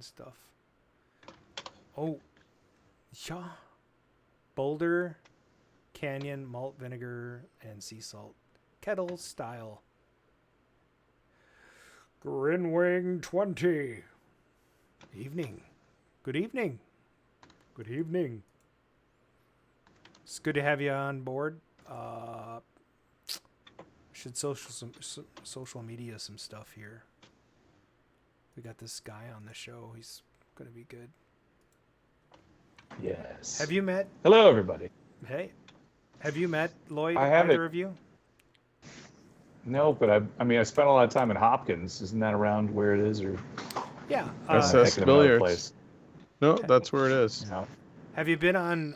stuff. Oh, yeah. Boulder, Canyon, malt vinegar, and sea salt. Kettle style. Grinwing 20. Evening. Good evening. Good evening. It's good to have you on board. Should social media some stuff here. We got this guy on the show. He's going to be good. Yes. Have you met? Hello, everybody. Hey. Have you met Lloyd? I haven't. Either of you? No, but I spent a lot of time in Hopkins. Isn't that around where it is, or? Yeah. SS Billiards. Place. No, that's where it is. Yeah. Have you been on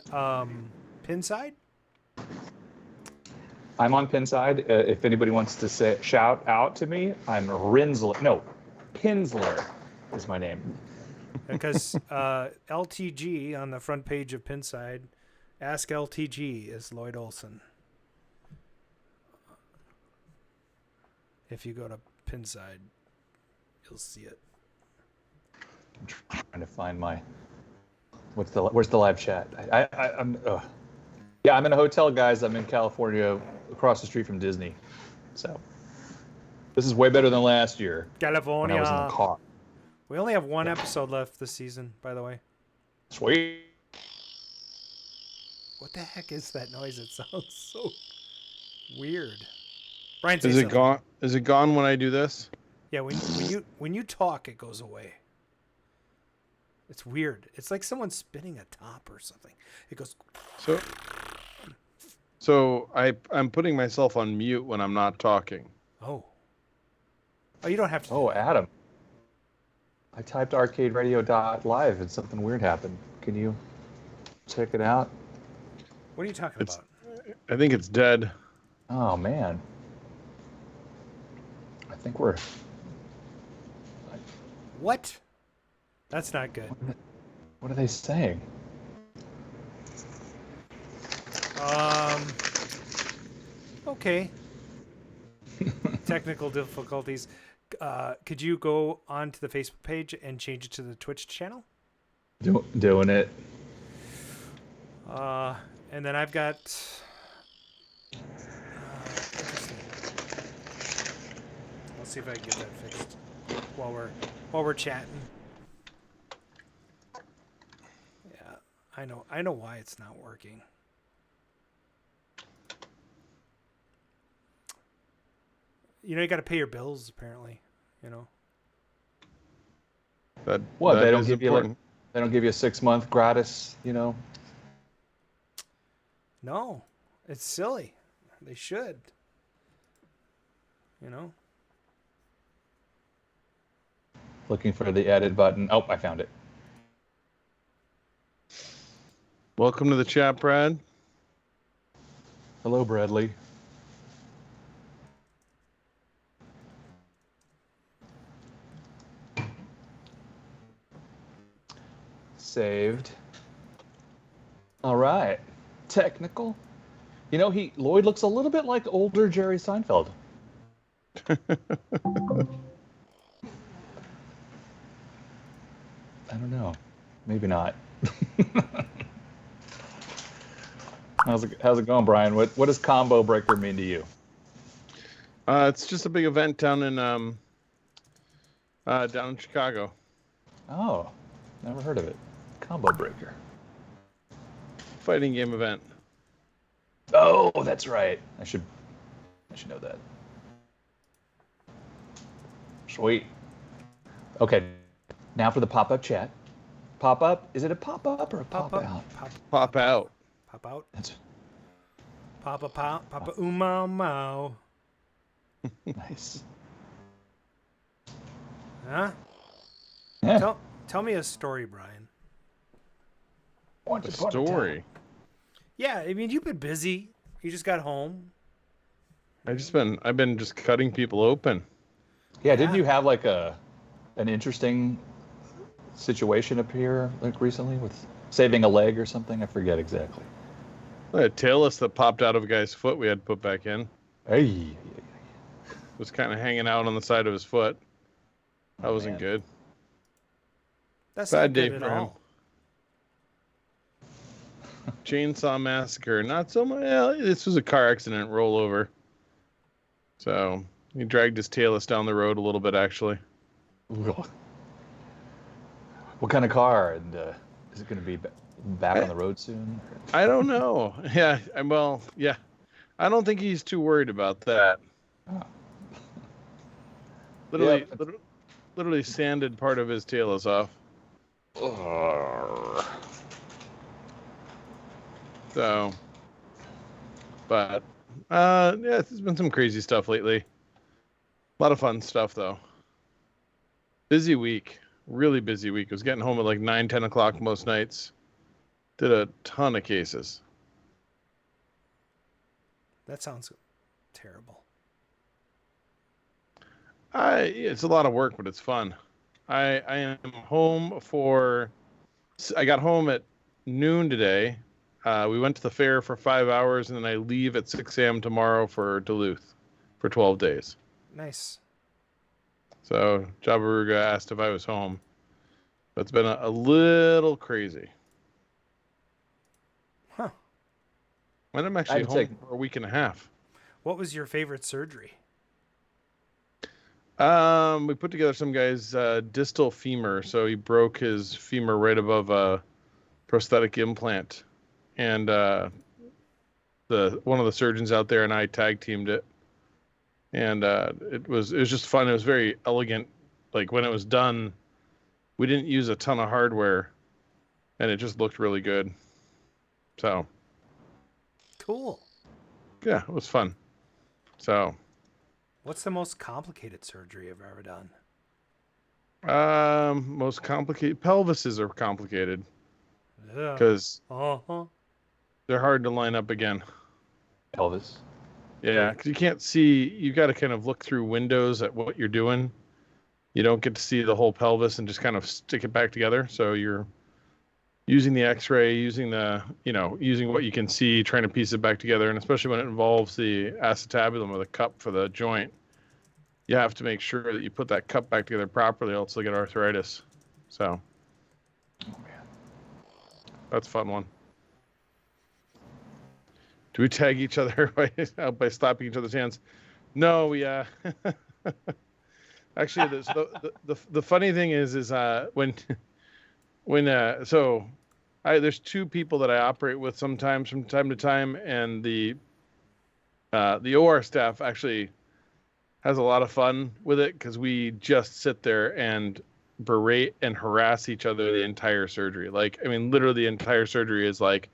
Pinside? I'm on Pinside. If anybody wants to shout out to me, I'm Rinsler. No, Pinsler is my name. Because LTG on the front page of Pinside, Ask LTG is Lloyd Olsen. If you go to Pinside, you'll see it. I'm trying to find my. Where's the live chat? I'm in a hotel, guys. I'm in California, across the street from Disney. So this is way better than last year. California. When I was in the car. We only have one episode left this season, by the way. Sweet. What the heck is that noise? It sounds so weird. Brian, Is it gone? Is it gone when I do this? Yeah, when you talk, it goes away. It's weird. It's like someone spinning a top or something. It goes. So I'm putting myself on mute when I'm not talking. Oh, you don't have to. Oh, Adam. I typed arcaderadio.live and something weird happened. Can you check it out? What are you talking about? I think it's dead. Oh, man. I think we're... What? That's not good. What are they saying? Okay. Technical difficulties. Could you go onto the Facebook page and change it to the Twitch channel? Doing it. And then I've got. I'll see if I can get that fixed while we're chatting. Yeah, I know why it's not working. You know, you got to pay your bills, apparently. You know. That they don't give important. They don't give you a 6-month gratis. You know. No, it's silly. They should. You know. Looking for the edit button. Oh, I found it. Welcome to the chat, Brad. Hello, Bradley. Saved. All right. Technical. You know, Lloyd looks a little bit like older Jerry Seinfeld. I don't know. Maybe not. How's it going, Brian? What does Combo Breaker mean to you? It's just a big event down in Chicago. Oh, never heard of it. Combo Breaker. Fighting game event. Oh, that's right. I should know that. Sweet. Okay, now for the pop-up chat. Pop-up? Is it a pop-up or a pop-out? Pop out. Pop out. That's Papa umau. nice. Huh? Yeah. Tell me a story, Brian. A story. Yeah, I mean, you've been busy. You just got home. I've been just cutting people open. Yeah, didn't you have like an interesting situation up here like recently with saving a leg or something? I forget exactly. A tailless that popped out of a guy's foot we had to put back in. Hey. Was kind of hanging out on the side of his foot. That wasn't good. That's Bad not day good at for him. all. Chainsaw Massacre. Not so much. Well, this was a car accident rollover. So he dragged his tailless down the road a little bit, actually. Ugh. What kind of car? And is it going to be back on the road soon? I don't know. Yeah. Yeah. I don't think he's too worried about that. Oh. Literally, Yep. literally sanded part of his tailless off. Ugh. So, but yeah, there's been some crazy stuff lately. A lot of fun stuff though. Busy week, really busy week. I was getting home at like 9, 10 o'clock most nights. Did a ton of cases. That sounds terrible. It's a lot of work, but it's fun. I am home I got home at noon today. We went to the fair for 5 hours, and then I leave at 6 a.m. tomorrow for Duluth for 12 days. Nice. So Jabaruga asked if I was home. But it's been a little crazy. Huh. And I'm actually I'd home say- for a week and a half. What was your favorite surgery? We put together some guy's distal femur. So he broke his femur right above a prosthetic implant. And one of the surgeons out there and I tag teamed it. And it was just fun. It was very elegant. Like when it was done, we didn't use a ton of hardware, and it just looked really good. So Cool. yeah, it was fun. So What's the most complicated surgery you've ever done? most complicated pelvises are complicated Yeah. because Uh-huh. they're hard to line up again. Elvis. Yeah, because you can't see. You got to kind of look through windows at what you're doing. You don't get to see the whole pelvis and just kind of stick it back together. So you're using the X-ray, using what you can see, trying to piece it back together. And especially when it involves the acetabulum or the cup for the joint, you have to make sure that you put that cup back together properly, else you'll get arthritis. So, Oh man. that's a fun one. Do we tag each other by slapping each other's hands? No, we actually the funny thing is when there's two people that I operate with sometimes from time to time, and the OR staff actually has a lot of fun with it because we just sit there and berate and harass each other the entire surgery. Like, I mean, literally the entire surgery is like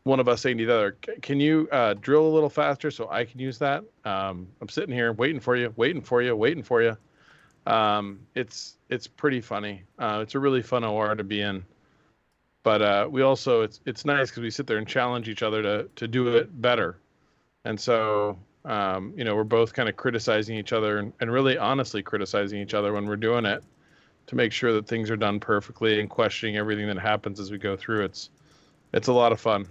one of us saying to the other, can you drill a little faster so I can use that? I'm sitting here waiting for you. It's pretty funny. It's a really fun OR to be in. But we also, it's nice because we sit there and challenge each other to do it better. And so, we're both kind of criticizing each other and really honestly criticizing each other when we're doing it to make sure that things are done perfectly and questioning everything that happens as we go through. It's a lot of fun.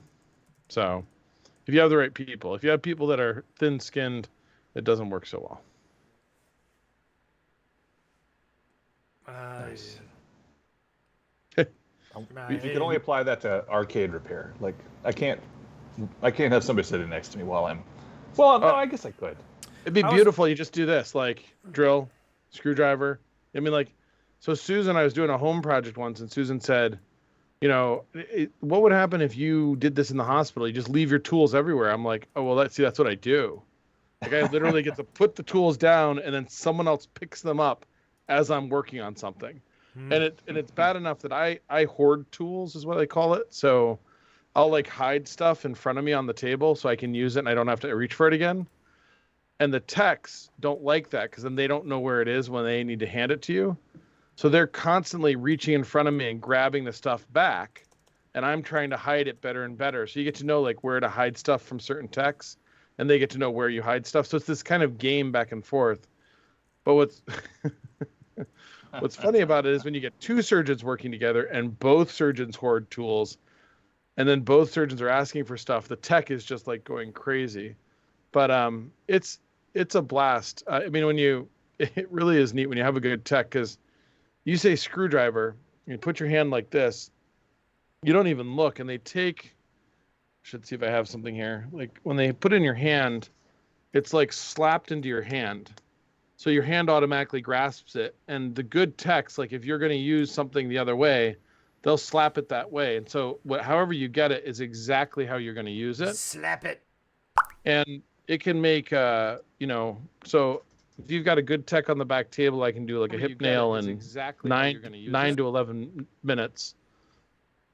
So if you have the right people, if you have people that are thin-skinned, it doesn't work so well. Nice. Nah, You can only apply that to arcade repair. Like I can't have somebody sitting next to me while I'm. Well, no, I guess I could. It'd be beautiful. You just do this, like drill, screwdriver. I mean, like, so Susan, I was doing a home project once, and Susan said, what would happen if you did this in the hospital? You just leave your tools everywhere. I'm like, oh, well, that's what I do. Like, I literally get to put the tools down, and then someone else picks them up as I'm working on something. And it's bad enough that I hoard tools is what I call it. So I'll like hide stuff in front of me on the table so I can use it and I don't have to reach for it again. And the techs don't like that because then they don't know where it is when they need to hand it to you. So they're constantly reaching in front of me and grabbing the stuff back. And I'm trying to hide it better and better. So you get to know like where to hide stuff from certain techs and they get to know where you hide stuff. So it's this kind of game back and forth. But what's funny about it is when you get two surgeons working together and both surgeons hoard tools and then both surgeons are asking for stuff, the tech is just like going crazy. But it's a blast. I mean, it really is neat when you have a good tech because you say screwdriver You put your hand like this. You don't even look, and they take. Should see if I have something here. Like when they put it in your hand, it's like slapped into your hand. So your hand automatically grasps it. And the good techs, like if you're going to use something the other way, they'll slap it that way. And so however you get it is exactly how you're going to use it. Slap it. And it can make, so if you've got a good tech on the back table, I can do like a hip nail in exactly 9 to 11 minutes.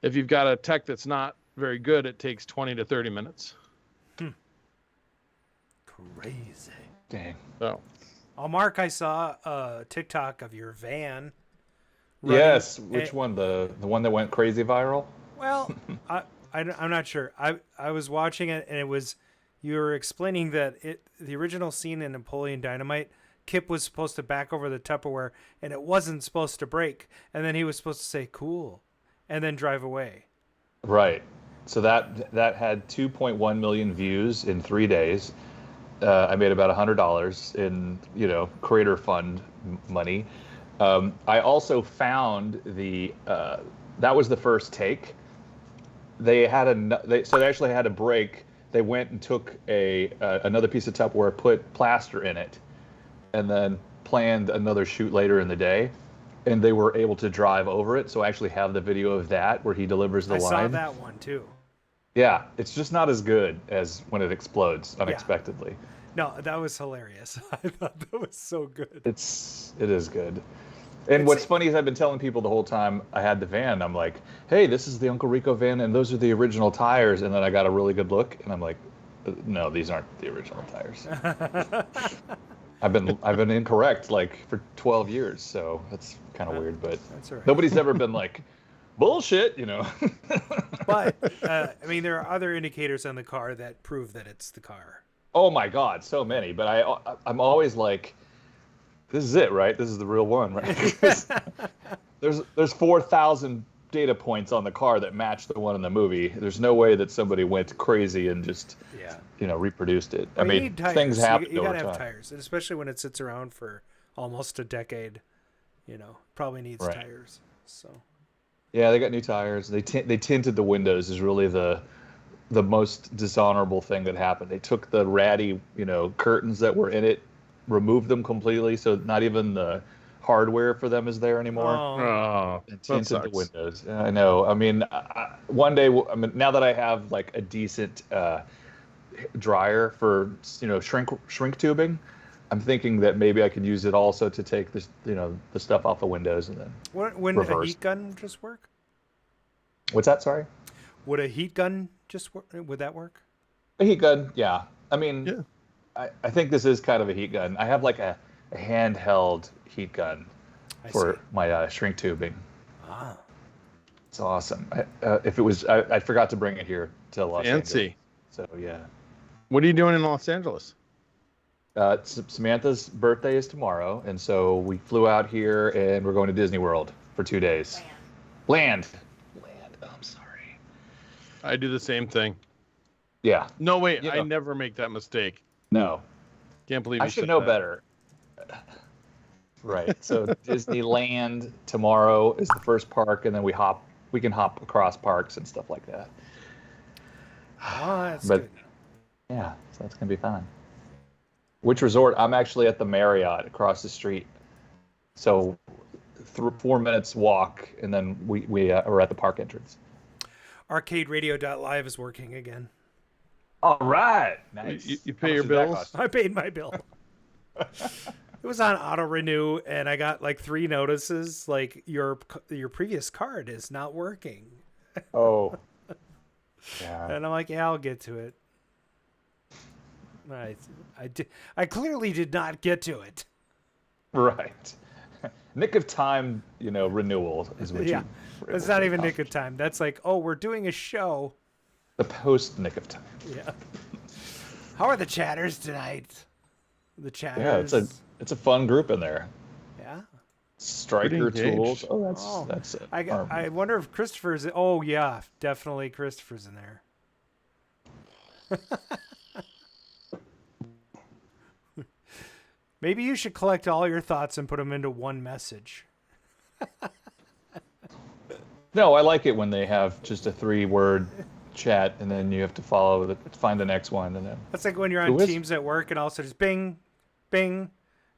If you've got a tech that's not very good, it takes 20 to 30 minutes. Crazy. Dang. So. Oh, Mark, I saw a TikTok of your van. Running. Yes. Which one? The one that went crazy viral? Well, I'm not sure. I was watching it, and it was, you were explaining that the original scene in Napoleon Dynamite, Kip was supposed to back over the Tupperware, and it wasn't supposed to break, and then he was supposed to say "cool," and then drive away. Right. So that had 2.1 million views in 3 days. I made about $100 in creator fund money. I also found that was the first take. They actually had a break. They went and took another piece of Tupperware, put plaster in it, and then planned another shoot later in the day. And they were able to drive over it. So I actually have the video of that where he delivers the line. I saw that one too. Yeah, it's just not as good as when it explodes unexpectedly. Yeah. No, that was hilarious. I thought that was so good. It is good. And what's funny is I've been telling people the whole time I had the van, I'm like, hey, this is the Uncle Rico van, and those are the original tires. And then I got a really good look, and I'm like, no, these aren't the original tires. I've been incorrect like for 12 years, so that's kind of weird. But that's all right. Nobody's ever been like, bullshit, But I mean, there are other indicators on the car that prove that it's the car. Oh my God, so many. But I'm always like, this is it, right? This is the real one, right? there's 4,000 data points on the car that match the one in the movie. There's no way that somebody went crazy and just reproduced it. Well, I mean, things happen. You gotta have tires, and especially when it sits around for almost a decade. Probably needs tires. So. Yeah, they got new tires. They tinted the windows. Is really the most dishonorable thing that happened. They took the ratty, curtains that were in it, removed them completely, so not even the hardware for them is there anymore. And tinted the windows. I know. I mean, one day, now that I have like a decent dryer for shrink tubing, I'm thinking that maybe I could use it also to take this, the stuff off the windows and then Wouldn't a heat gun just work? What's that? Sorry. Would a heat gun just work? Would that work? A heat gun, yeah. I mean, I think this is kind of a heat gun. I have like a handheld heat gun for my shrink tubing. Ah, it's awesome. If it was, I forgot to bring it here to Los Angeles. So yeah. What are you doing in Los Angeles? Samantha's birthday is tomorrow, and so we flew out here, and we're going to Disney World for 2 days. Land. Oh, I'm sorry. I do the same thing. Yeah. No, wait. I never make that mistake. No. Can't believe I should know better. Right. So Disneyland tomorrow is the first park, and then we can hop across parks and stuff like that. Oh, that's good. Yeah, so that's gonna be fun. Which resort? I'm actually at the Marriott across the street. So 4 minutes walk, and then we are at the park entrance. ArcadeRadio.live is working again. All right. Nice. You pay your bills? I paid my bill. It was on auto renew, and I got like 3 notices, like your previous card is not working. Oh. Yeah. And I'm like, yeah, I'll get to it. I clearly did not get to it. Right. Nick of time, renewal is what you. That's not even nick of time. That's like, oh, we're doing a show. The post nick of time. Yeah. How are the chatters tonight? The chatters. Yeah, it's a fun group in there. Yeah. Striker tools. Oh, that's it. I wonder if Christopher's. Oh yeah, definitely Christopher's in there. Maybe you should collect all your thoughts and put them into one message. No, I like it when they have just a 3-word chat and then you have to find the next one and then. That's like when you're on Who is? Teams at work and also just bing, bing,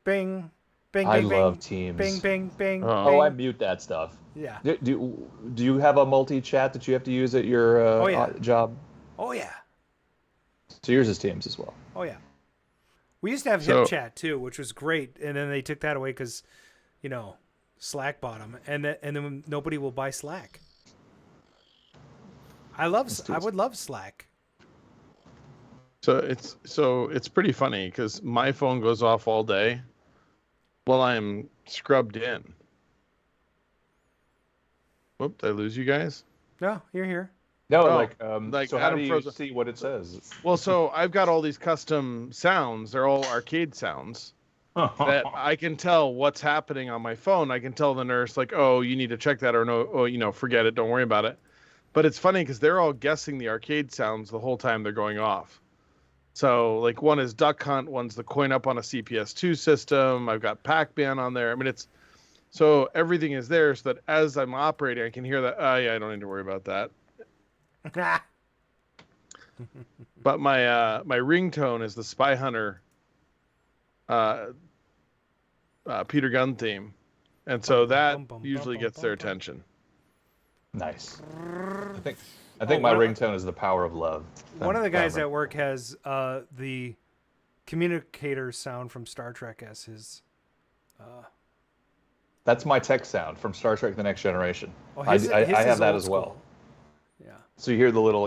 bing, bing, I bing, love bing, Teams. bing, bing, bing, Oh. Oh, I bing. mute that stuff. Yeah. Do you have a multi-chat that you have to use at your Oh, yeah. job? Oh yeah. So yours is Teams as well. Oh yeah. We used to have So- HipChat too, which was great, and then they took that away because, Slack bought them, and then nobody will buy Slack. I would love Slack. So it's pretty funny because my phone goes off all day while I'm scrubbed in. Whoop! Did I lose you guys? No, you're here. No, Oh, like so how Adam do you Frozen. see what it says? Well, so I've got all these custom sounds. They're all arcade sounds that I can tell what's happening on my phone. I can tell the nurse like, "Oh, you need to check that," or "No, oh, forget it. Don't worry about it." But it's funny because they're all guessing the arcade sounds the whole time they're going off. So like one is Duck Hunt, one's the coin up on a CPS2 system. I've got Pac-Man on there. I mean, it's so everything is there so that as I'm operating, I can hear that. Oh yeah, I don't need to worry about that. But my ringtone is the Spy Hunter Peter Gunn theme, and so that usually gets their attention. Nice. I think my ringtone is the power of love. One of the guys at work has the communicator sound from Star Trek as his. That's my tech sound from Star Trek: The Next Generation. Oh, I his have is that old as well. school. Yeah. So you hear the little,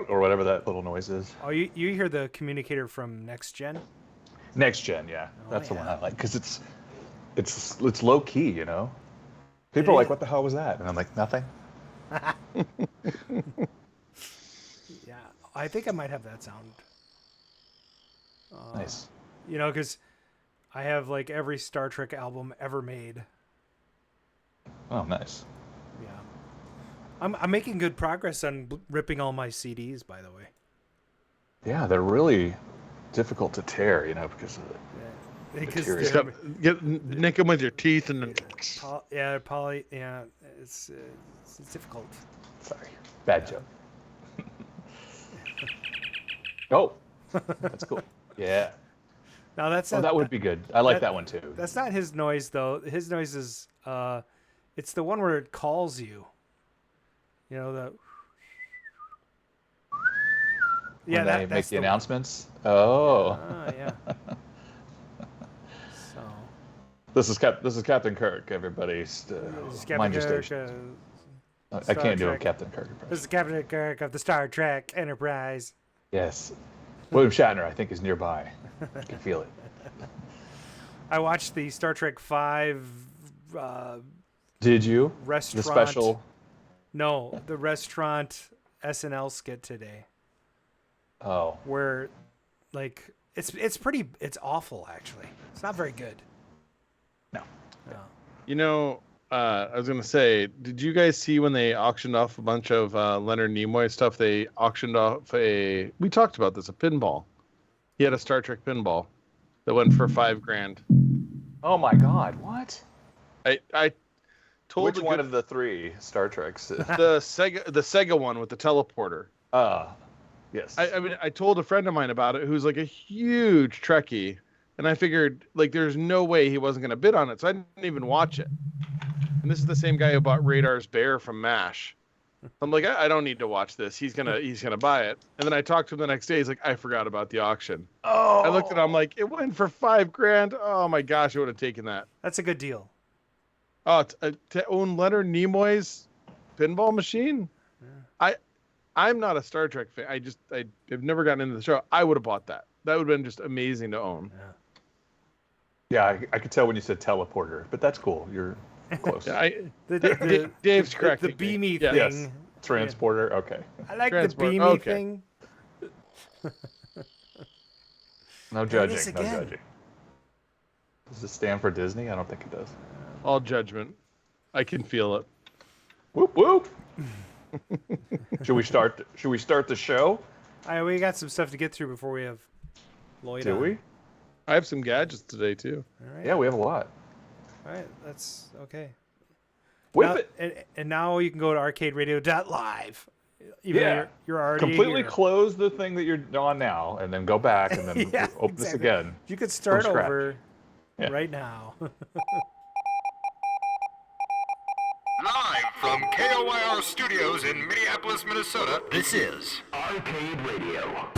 or whatever that little noise is. Oh, you hear the communicator from Next Gen? Next Gen, yeah, Oh, that's the one yeah. I like because it's low key, People are like, "What the hell was that?" And I'm like, "Nothing." Yeah, I think I might have that sound. Nice. Because I have like every Star Trek album ever made. Oh, nice. Yeah, I'm making good progress on ripping all my CDs. By the way. Yeah, they're really difficult to tear, because of Because Material. they're, Nick them with your teeth and then. it's difficult. Sorry, bad joke. Oh, that's cool. Yeah. Now that's Oh, not, that would be good. I like that- that one too. That's not his noise though. His noise is it's the one where it calls you. The. When they make that's the one. announcements. Oh, Yeah. So. this is Captain Kirk. Everybody, This is Captain mind your Kirk, station. I Star can't do a Trek. Captain Kirk This impression. is Captain Kirk of the Star Trek Enterprise. Yes, William Shatner, I think, is nearby. I can feel it. I watched the Star Trek V Did you? restaurant. The special. No, the restaurant SNL skit today, Oh, where, like, it's awful actually. It's not very good. no. No. I was gonna say, did you guys see when they auctioned off a bunch of Leonard Nimoy stuff? They auctioned off we talked about this, a pinball. He had a Star Trek pinball that went for $5,000. Oh my God! What? I told Which the one good- of the 3 Star Treks? the Sega one with the teleporter. Yes. I mean, I told a friend of mine about it who's like a huge Trekkie, and I figured like there's no way he wasn't gonna bid on it, so I didn't even watch it. And this is the same guy who bought Radar's Bear from MASH. I'm like, I don't need to watch this. He's gonna buy it. And then I talked to him the next day. He's like, I forgot about the auction. Oh. I looked at him. I'm like, it went for $5,000. Oh my gosh, I would have taken that. That's a good deal. Oh, to own Leonard Nimoy's pinball machine. Yeah. I'm not a Star Trek fan. I've never gotten into the show. I would have bought that. That would have been just amazing to own. Yeah, I could tell when you said teleporter, but that's cool. You're close. Yeah, Dave's correct. The beamy Yeah. thing. Yes. Transporter. Okay. I like Transport, the beamy okay. thing. No There it judging. is No again. judging. Does it stand for Disney? I don't think it does. All judgment. I can feel it. Whoop whoop. Should we start the show? We got some stuff to get through before we have Lloyd Do on. we? I have some gadgets today too. All right. Yeah, we have a lot. All right. That's okay. Whip now, it. and now you can go to arcaderadio.live. Even though you're already completely here. close the thing that you're on now, and then go back, and then Yeah, open this again. You could start scratch. over Yeah. right now. Live from KOYR Studios in Minneapolis, Minnesota, this is Arcade Radio.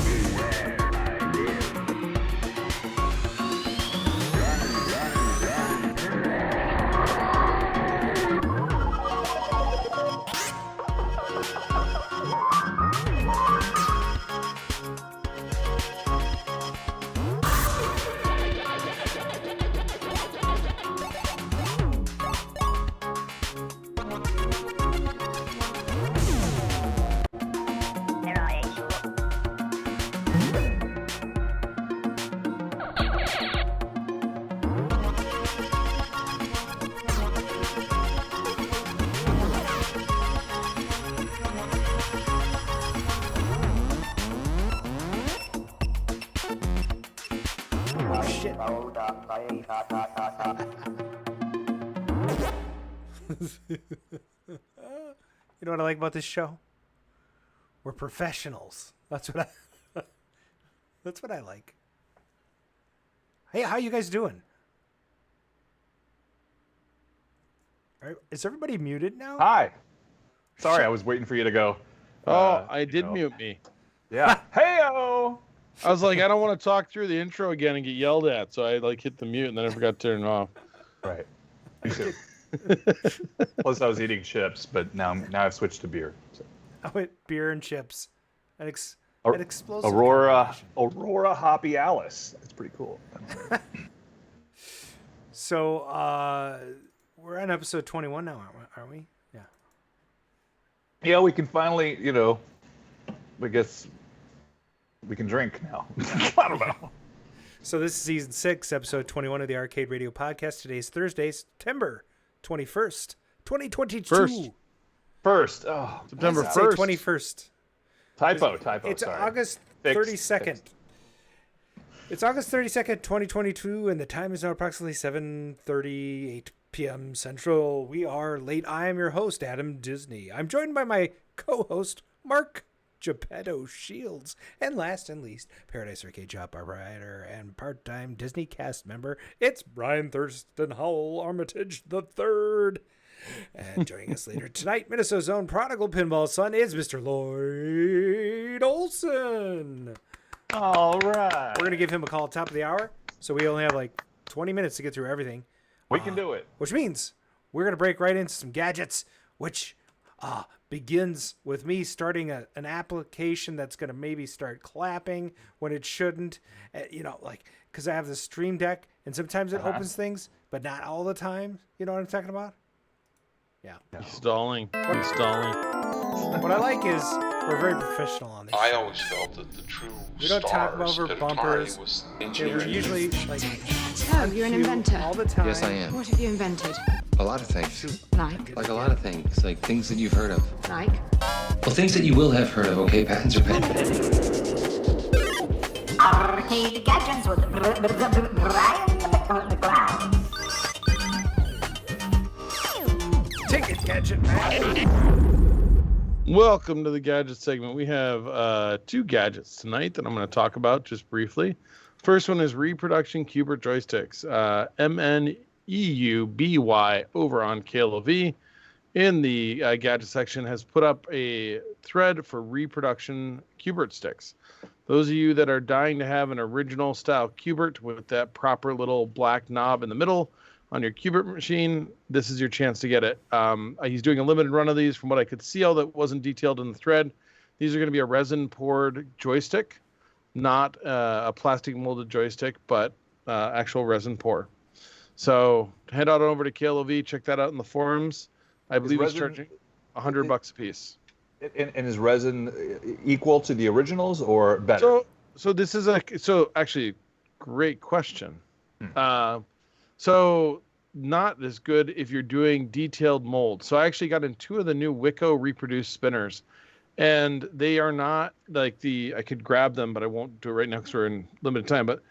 Shit. You know what I like about this show? We're professionals. That's what I like. Hey, how you guys doing? Is everybody muted now? Hi. Sorry, I was waiting for you to go. I did mute me. Yeah. Hey-o! I was like, I don't want to talk through the intro again and get yelled at, so I hit the mute and then I forgot to turn it off. Right. Me too. Plus, I was eating chips, but now I've switched to beer. So. I went beer and chips. An explosive Aurora combination. Hoppy Alice. That's pretty cool. So we're on episode 21 now, aren't we? Yeah. Yeah, we can finally, I guess we can drink now. I don't know. So this is season 6, episode 21 of the Arcade Radio Podcast. Today is Thursday, September 21st, 2022. First. Oh, September Let's say 1st. 21st. Typo. It's Sorry. August Fixed, 32nd. fixed. It's August 32nd, 2022, and the time is now approximately 7:38 p.m. Central. We are late. I am your host, Adam Disney. I'm joined by my co-host, Mark Geppetto Shields. And last and least, Paradise Arcade Shop writer and part-time Disney cast member, it's Brian Thurston Howell Armitage III. And joining us later tonight, Minnesota's own prodigal pinball son is Mr. Lloyd Olsen. All right. We're going to give him a call at the top of the hour, so we only have like 20 minutes to get through everything. We can do it. Which means we're going to break right into some gadgets, which begins with me starting an application that's going to maybe start clapping when it shouldn't. Because I have the Stream Deck, and sometimes it opens things, but not all the time. You know what I'm talking about? Yeah. Installing. What I like is we're very professional on this. I always felt that the true We don't talk stars over at bumpers. Atari was We're engineering. usually like Oh, you're an cue inventor. all the time. Yes, I am. What have you invented? A lot of things. Like? Like a lot of things. Like things that you've heard of. Like? Well, things that you will have heard of, okay? Patents are patented. Arcade Gadgets with Brian the Clown. Ticket gadget, man. Welcome to the gadget segment. We have 2 gadgets tonight that I'm going to talk about just briefly. First one is reproduction Qbert joysticks. MNEUBY over on KLOV in the gadget section has put up a thread for reproduction Qbert sticks. Those of you that are dying to have an original style Qbert with that proper little black knob in the middle on your Qbert machine, this is your chance to get it. He's doing a limited run of these. From what I could see, all that wasn't detailed in the thread. These are going to be a resin poured joystick, not a plastic molded joystick, but actual resin pour. So head on over to KLOV, check that out in the forums. I believe he's charging $100 a piece. And is resin equal to the originals or better? So this is actually great question. So not as good if you're doing detailed mold. So I actually got in 2 of the new Wicco reproduced spinners, and they are not like I could grab them, but I won't do it right now because we're in limited time. But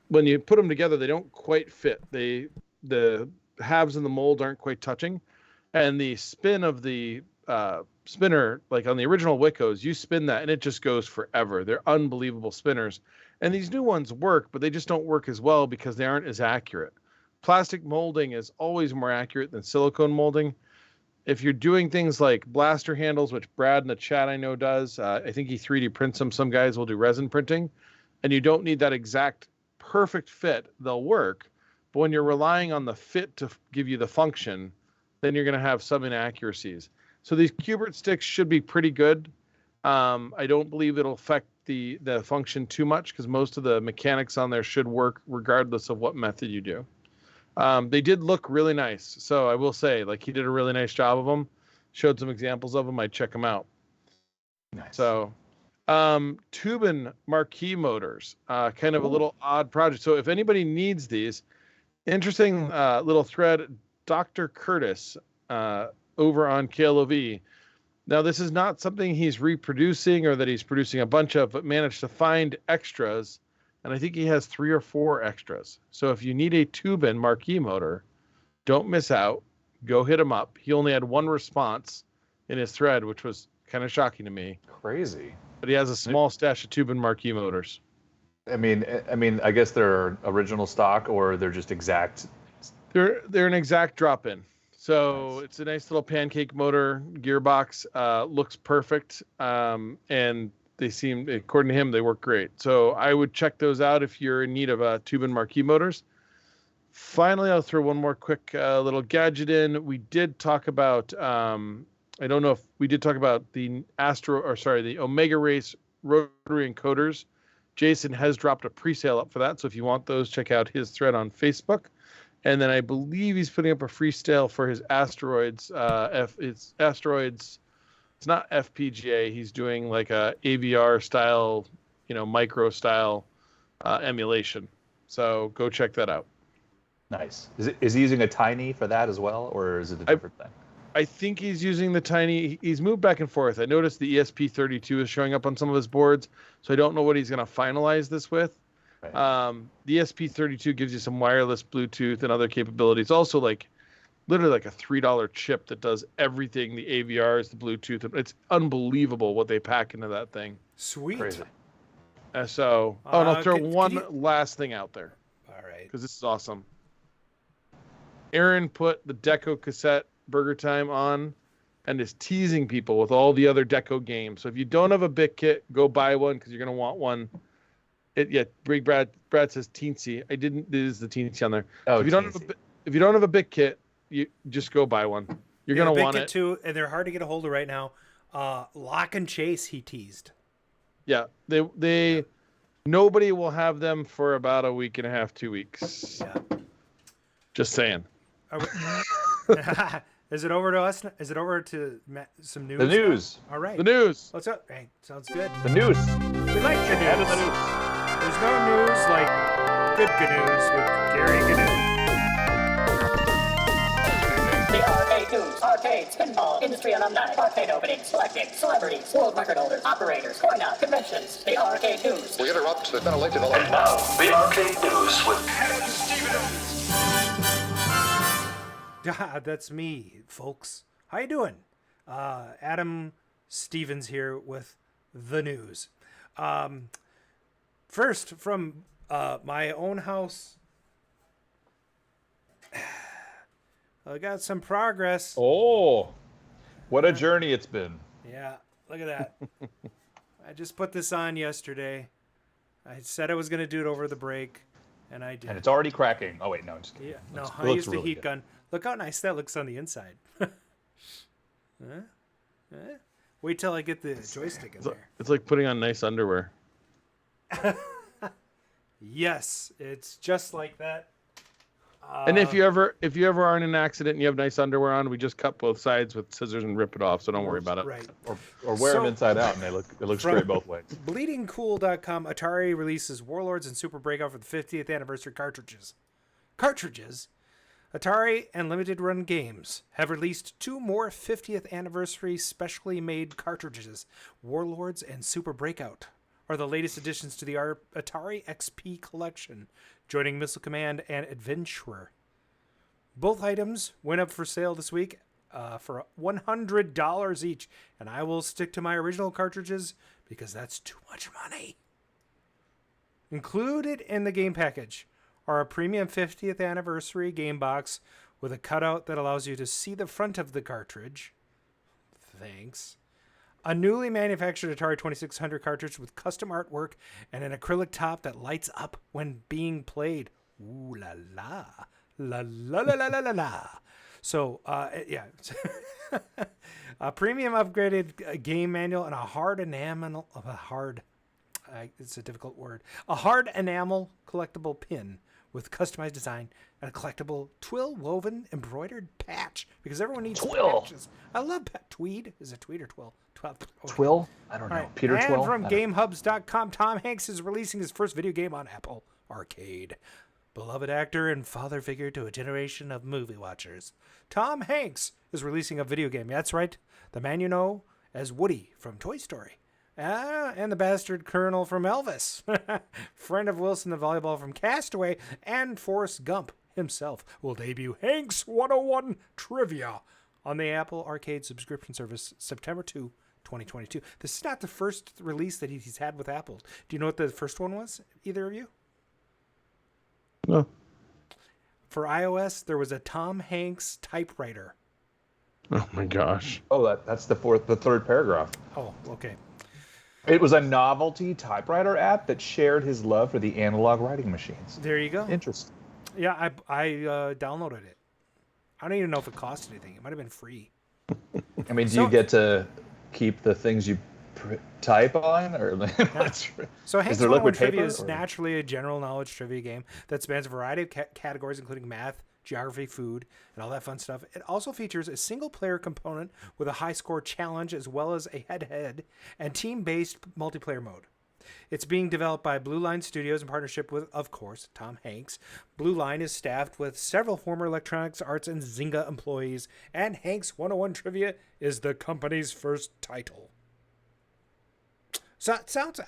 when you put them together, they don't quite fit. The halves in the mold aren't quite touching. And the spin of the spinner, like on the original Wicos, you spin that and it just goes forever. They're unbelievable spinners. And these new ones work, but they just don't work as well because they aren't as accurate. Plastic molding is always more accurate than silicone molding. If you're doing things like blaster handles, which Brad in the chat I know does, I think he 3D prints them. Some guys will do resin printing, and you don't need that exact perfect fit. They'll work, but when you're relying on the fit to give you the function, then you're going to have some inaccuracies. So these Cubert sticks should be pretty good. I don't believe it'll affect the function too much because most of the mechanics on there should work regardless of what method you do. They did look really nice. So I will say, like, he did a really nice job of them. Showed some examples of them. I'd check them out. Nice. So, Tubin marquee motors, kind of a little odd project. So if anybody needs these, interesting little thread, Dr. Curtis over on KLOV. Now, this is not something he's reproducing or that he's producing a bunch of, but managed to find extras. And I think he has 3 or 4 extras. So if you need a Tubin marquee motor, don't miss out. Go hit him up. He only had 1 response in his thread, which was kind of shocking to me. Crazy. But he has a small stash of Tubin marquee motors. I mean, I guess they're original stock or they're just exact. They're an exact drop-in. So Nice. It's a nice little pancake motor gearbox. Looks perfect. And they seem, according to him, they work great. So I would check those out if you're in need of Tubin marquee motors. Finally, I'll throw one more quick little gadget in. We did talk about, I don't know if we did talk about the Omega Race rotary encoders. Jason has dropped a pre-sale up for that. So if you want those, check out his thread on Facebook. And then I believe he's putting up a free sale for his Asteroids. It's Asteroids. It's not FPGA. He's doing like a AVR style, micro style emulation. So go check that out. Nice. Is he using a Tiny for that as well, or is it a different thing? I think he's using the Tiny. He's moved back and forth. I noticed the ESP32 is showing up on some of his boards, so I don't know what he's going to finalize this with. Right. The ESP32 gives you some wireless Bluetooth and other capabilities. Also, literally like a $3 chip that does everything, the AVRs, the Bluetooth. It's unbelievable what they pack into that thing. Sweet. Crazy. And I'll throw one last thing out there. All right. Because this is awesome. Aaron put the Deco cassette Burger Time on and is teasing people with all the other Deco games. So if you don't have a bit kit, go buy one because you're going to want one. Big Brad says teensy. This is the teensy on there. Oh, so if you don't have a bit kit, you just go buy one. You're going to want it too, and they're hard to get a hold of right now. Lock and Chase, he teased. Yeah, they nobody will have them for about a week and a half, 2 weeks. Yeah. Just saying. Is it over to us? Is it over to some news? The news. All right. The news. What's up? Hey, sounds good. The news. We like the news. Add to the news. There's no news like good news with Gary Gnu. The arcade news, arcades, pinball, industry alumni, arcade openings, selecting, celebrities, world record holders, operators, coin-out, conventions. The arcade news. We interrupt the ventilated And now, the arcade news with Adam Stevens. That's me, folks. How you doing? Adam Stevens here with the news. First, from my own house, I got some progress. Oh, what a journey it's been. Yeah, look at that. I just put this on yesterday. I said I was going to do it over the break, and I did. And it's already cracking. Oh, wait, no. I'm just kidding. Yeah, no, It I looks used the really heat good. gun. Look how nice that looks on the inside. Wait till I get the joystick in there. It's like putting on nice underwear. Yes, it's just like that. And if you ever are in an accident and you have nice underwear on, we just cut both sides with scissors and rip it off, so don't worry about it. Right. Or wear them So- inside out, and it looks From- great both ways. BleedingCool.com, Atari releases Warlords and Super Breakout for the 50th anniversary cartridges. Atari and Limited Run Games have released 2 more 50th anniversary specially made cartridges. Warlords and Super Breakout are the latest additions to the Atari XP collection, joining Missile Command and Adventurer. Both items went up for sale this week. for $100 each. And I will stick to my original cartridges because that's too much money. Included in the game package are a premium 50th anniversary game box with a cutout that allows you to see the front of the cartridge. Thanks. A newly manufactured Atari 2600 cartridge with custom artwork and an acrylic top that lights up when being played. Ooh la la. La la la la la la la. So, yeah. A premium upgraded game manual and a hard enamel, it's a difficult word. A hard enamel collectible pin with customized design and a collectible twill woven embroidered patch because everyone needs Twill. patches. I love tweed. Is it tweed or twill? Twill? I don't know. Right. Peter and Twill? from GameHubs.com, Tom Hanks is releasing his first video game on Apple Arcade. Beloved actor and father figure to a generation of movie watchers. Tom Hanks is releasing a video game. That's right. The man you know as Woody from Toy Story. And the bastard colonel from Elvis. Friend of Wilson the volleyball from Castaway. And Forrest Gump himself will debut Hanks 101 Trivia on the Apple Arcade subscription service September 2, 2022. This is not the first release that he's had with Apple. Do you know what the first one was? Either of you? No. For iOS, there was a Tom Hanks typewriter. Oh my gosh. Oh, that's the third paragraph. Oh, okay. It was a novelty typewriter app that shared his love for the analog writing machines. There you go. Interesting. Yeah, I downloaded it. I don't even know if it cost anything. It might have been free. I mean, do you get to keep the things you type on, or So is Hanks there 101 liquid Trivia paper, is or? naturally a general knowledge trivia game that spans a variety of categories, including math, geography, food, and all that fun stuff. It also features a single-player component with a high-score challenge, as well as a head-to-head and team-based multiplayer mode. It's being developed by Blue Line Studios in partnership with, of course, Tom Hanks. Blue Line is staffed with several former Electronics Arts and Zynga employees, and Hanks 101 Trivia is the company's first title. So it sounds,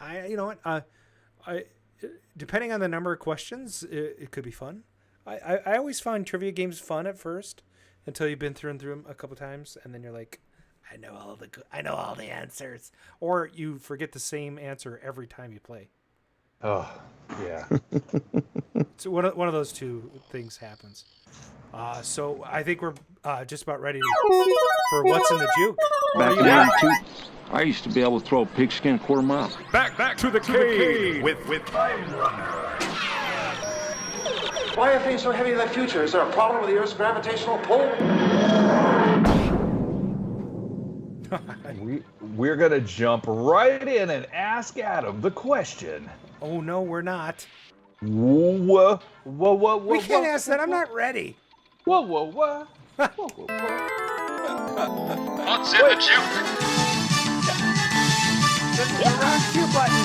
depending on the number of questions, it could be fun. I always find trivia games fun at first until you've been through them a couple times, and then you're like, I know all the answers, or you forget the same answer every time you play. Oh, yeah. So one of those two things happens. So I think we're just about ready for what's in the juke. Back in '82, I used to be able to throw a pigskin a quarter mile. Back to the cave with Time Runner. Why are things so heavy in the future? Is there a problem with the Earth's gravitational pull? We're going to jump right in and ask Adam the question. Oh, no, we're not. Whoa. We can't ask that. I'm not ready. Whoa. What's in the juke? This is the round Q button.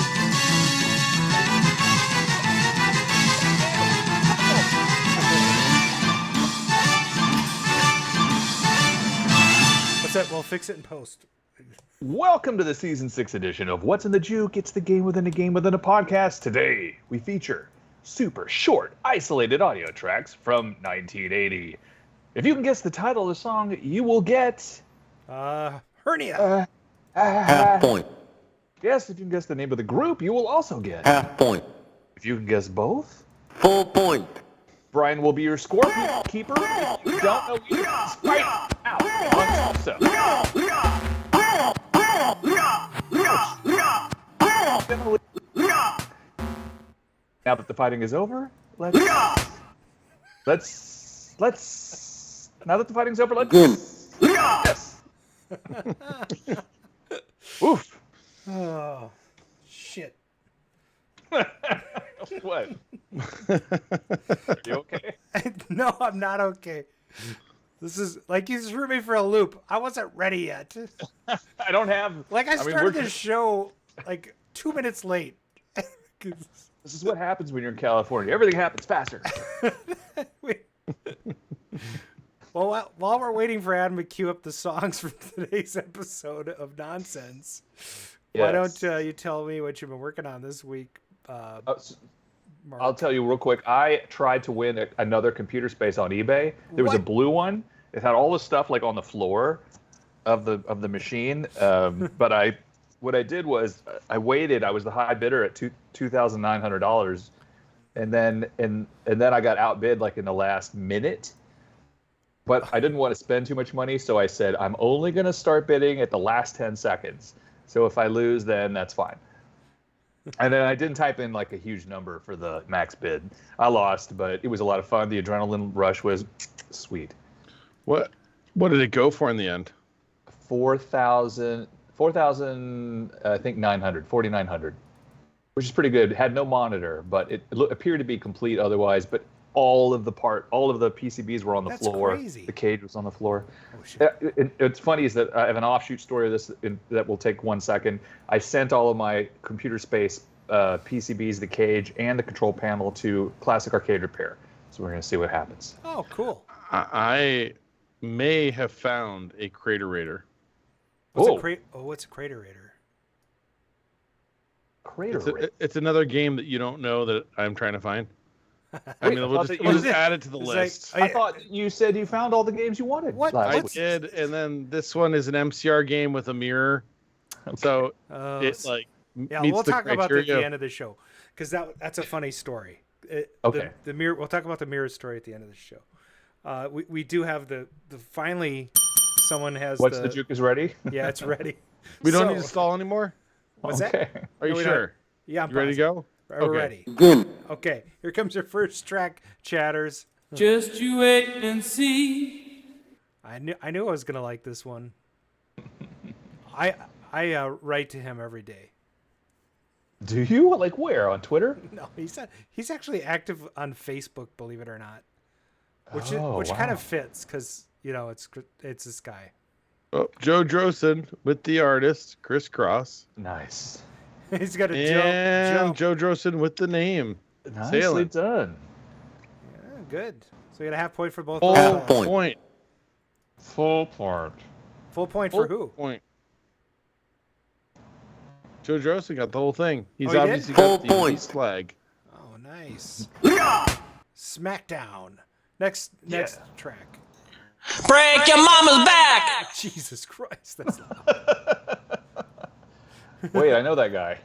What's that? We'll fix it in post. Welcome to the Season 6 edition of What's in the Juke? It's the game within a game within a podcast. Today, we feature super short, isolated audio tracks from 1980. If you can guess the title of the song, you will get... Hernia. Half point. Yes, if you can guess the name of the group, you will also get... Half point. If you can guess both... Full point. Brian will be your scorekeeper. If you don't know either, fight out amongst yourself. Now that the fighting is over, let's now that the fighting's over, let's Good. yes. Oof. Oh, shit. What? Are you okay? No, I'm not okay. This is like you threw me for a loop. I wasn't ready yet. I don't have. Like I started we're this show like 2 minutes late. This is what happens when you're in California. Everything happens faster. Well, while we're waiting for Adam to cue up the songs for today's episode of Nonsense, why don't you tell me what you've been working on this week? I'll tell you real quick. I tried to win another computer space on eBay. There was a blue one, It had all the stuff like on the floor of the machine. But what I did was I waited. I was the high bidder at $2,900, and then I got outbid like in the last minute. But I didn't want to spend too much money, so I said I'm only going to start bidding at the last 10 seconds. So if I lose, then that's fine. And then I didn't type in like a huge number for the max bid. I lost, but it was a lot of fun. The adrenaline rush was sweet. What did it go for in the end? 4,000, I think 4,900, which is pretty good. It had no monitor, but it appeared to be complete otherwise. But all of the PCBs were on the floor. Crazy. The cage was on the floor. Oh, shit. It's funny is that I have an offshoot story of this that will take 1 second. I sent all of my computer space PCBs, the cage, and the control panel to Classic Arcade Repair. So we're going to see what happens. Oh, cool. I may have found a Craterator. What's a Craterator? It's another game that you don't know that I'm trying to find. I mean, we'll just add it to the list. I thought you said you found all the games you wanted. What? I did, and then this one is an MCR game with a mirror. Okay. So it like meets we'll the talk criteria. about that at the end of the show because that's a funny story. Okay. The mirror. We'll talk about the mirror story at the end of the show. We do have the finally someone has. The juke is ready? Yeah, it's ready. We don't need to stall anymore. What's that? Are you sure? Yeah, I'm ready to go? We're ready. Good. Okay, here comes your first track, Chatters. Just you wait and see. I knew I was gonna like this one. I write to him every day. Do you? Like where? On Twitter? No, he's actually active on Facebook, believe it or not. Which wow. kind of fits because it's this guy. Oh, Joe Drosen with the artist Crisscross. Nice. He's got Joe Drosen with the name. Nicely done. Yeah, good. So you got a half point for both. Full point. Full point. Full point for who? Point. Joe Drosen got the whole thing. He's he obviously did? got the East flag. Oh, nice. Smackdown. Next track. Break your mama's back. Jesus Christ, that's loud. Wait, I know that guy.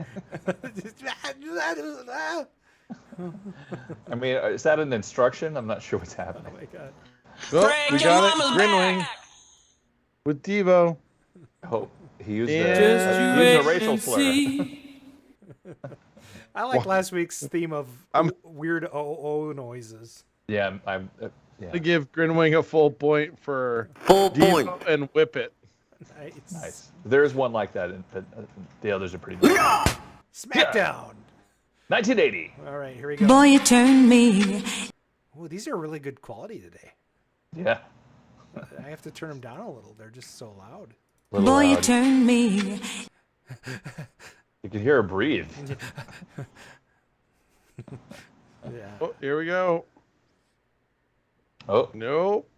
I mean, is that an instruction? I'm not sure what's happening. Oh my god. Oh, we got it. Grinwing with Devo. Oh, he used a racial slur. I like last week's theme of weird oh noises. Yeah, I'm to give Grinwing a full point for Devo and Whip It. Nice. There's one like that. The others are pretty good. Smackdown. 1980. All right, here we go. Boy, you turn me. Oh, these are really good quality today. Yeah. I have to turn them down a little. They're just so loud. Boy, you turn me. You can hear her breathe. Yeah. Oh, here we go. Oh. Nope.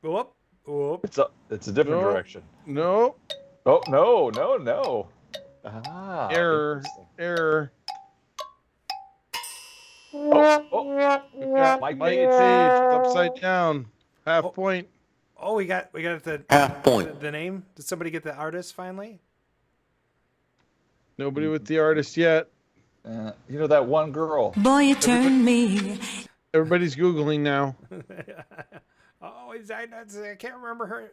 Whoop. Whoop. It's a different direction. Nope. Oh, no. Ah. Error. Oh. Mike Page upside down. Half point. Oh, we got the Half point. The name. Did somebody get the artist finally? Nobody with the artist yet. That one girl. Boy, you turn me. Everybody's Googling now. Oh, I can't remember her.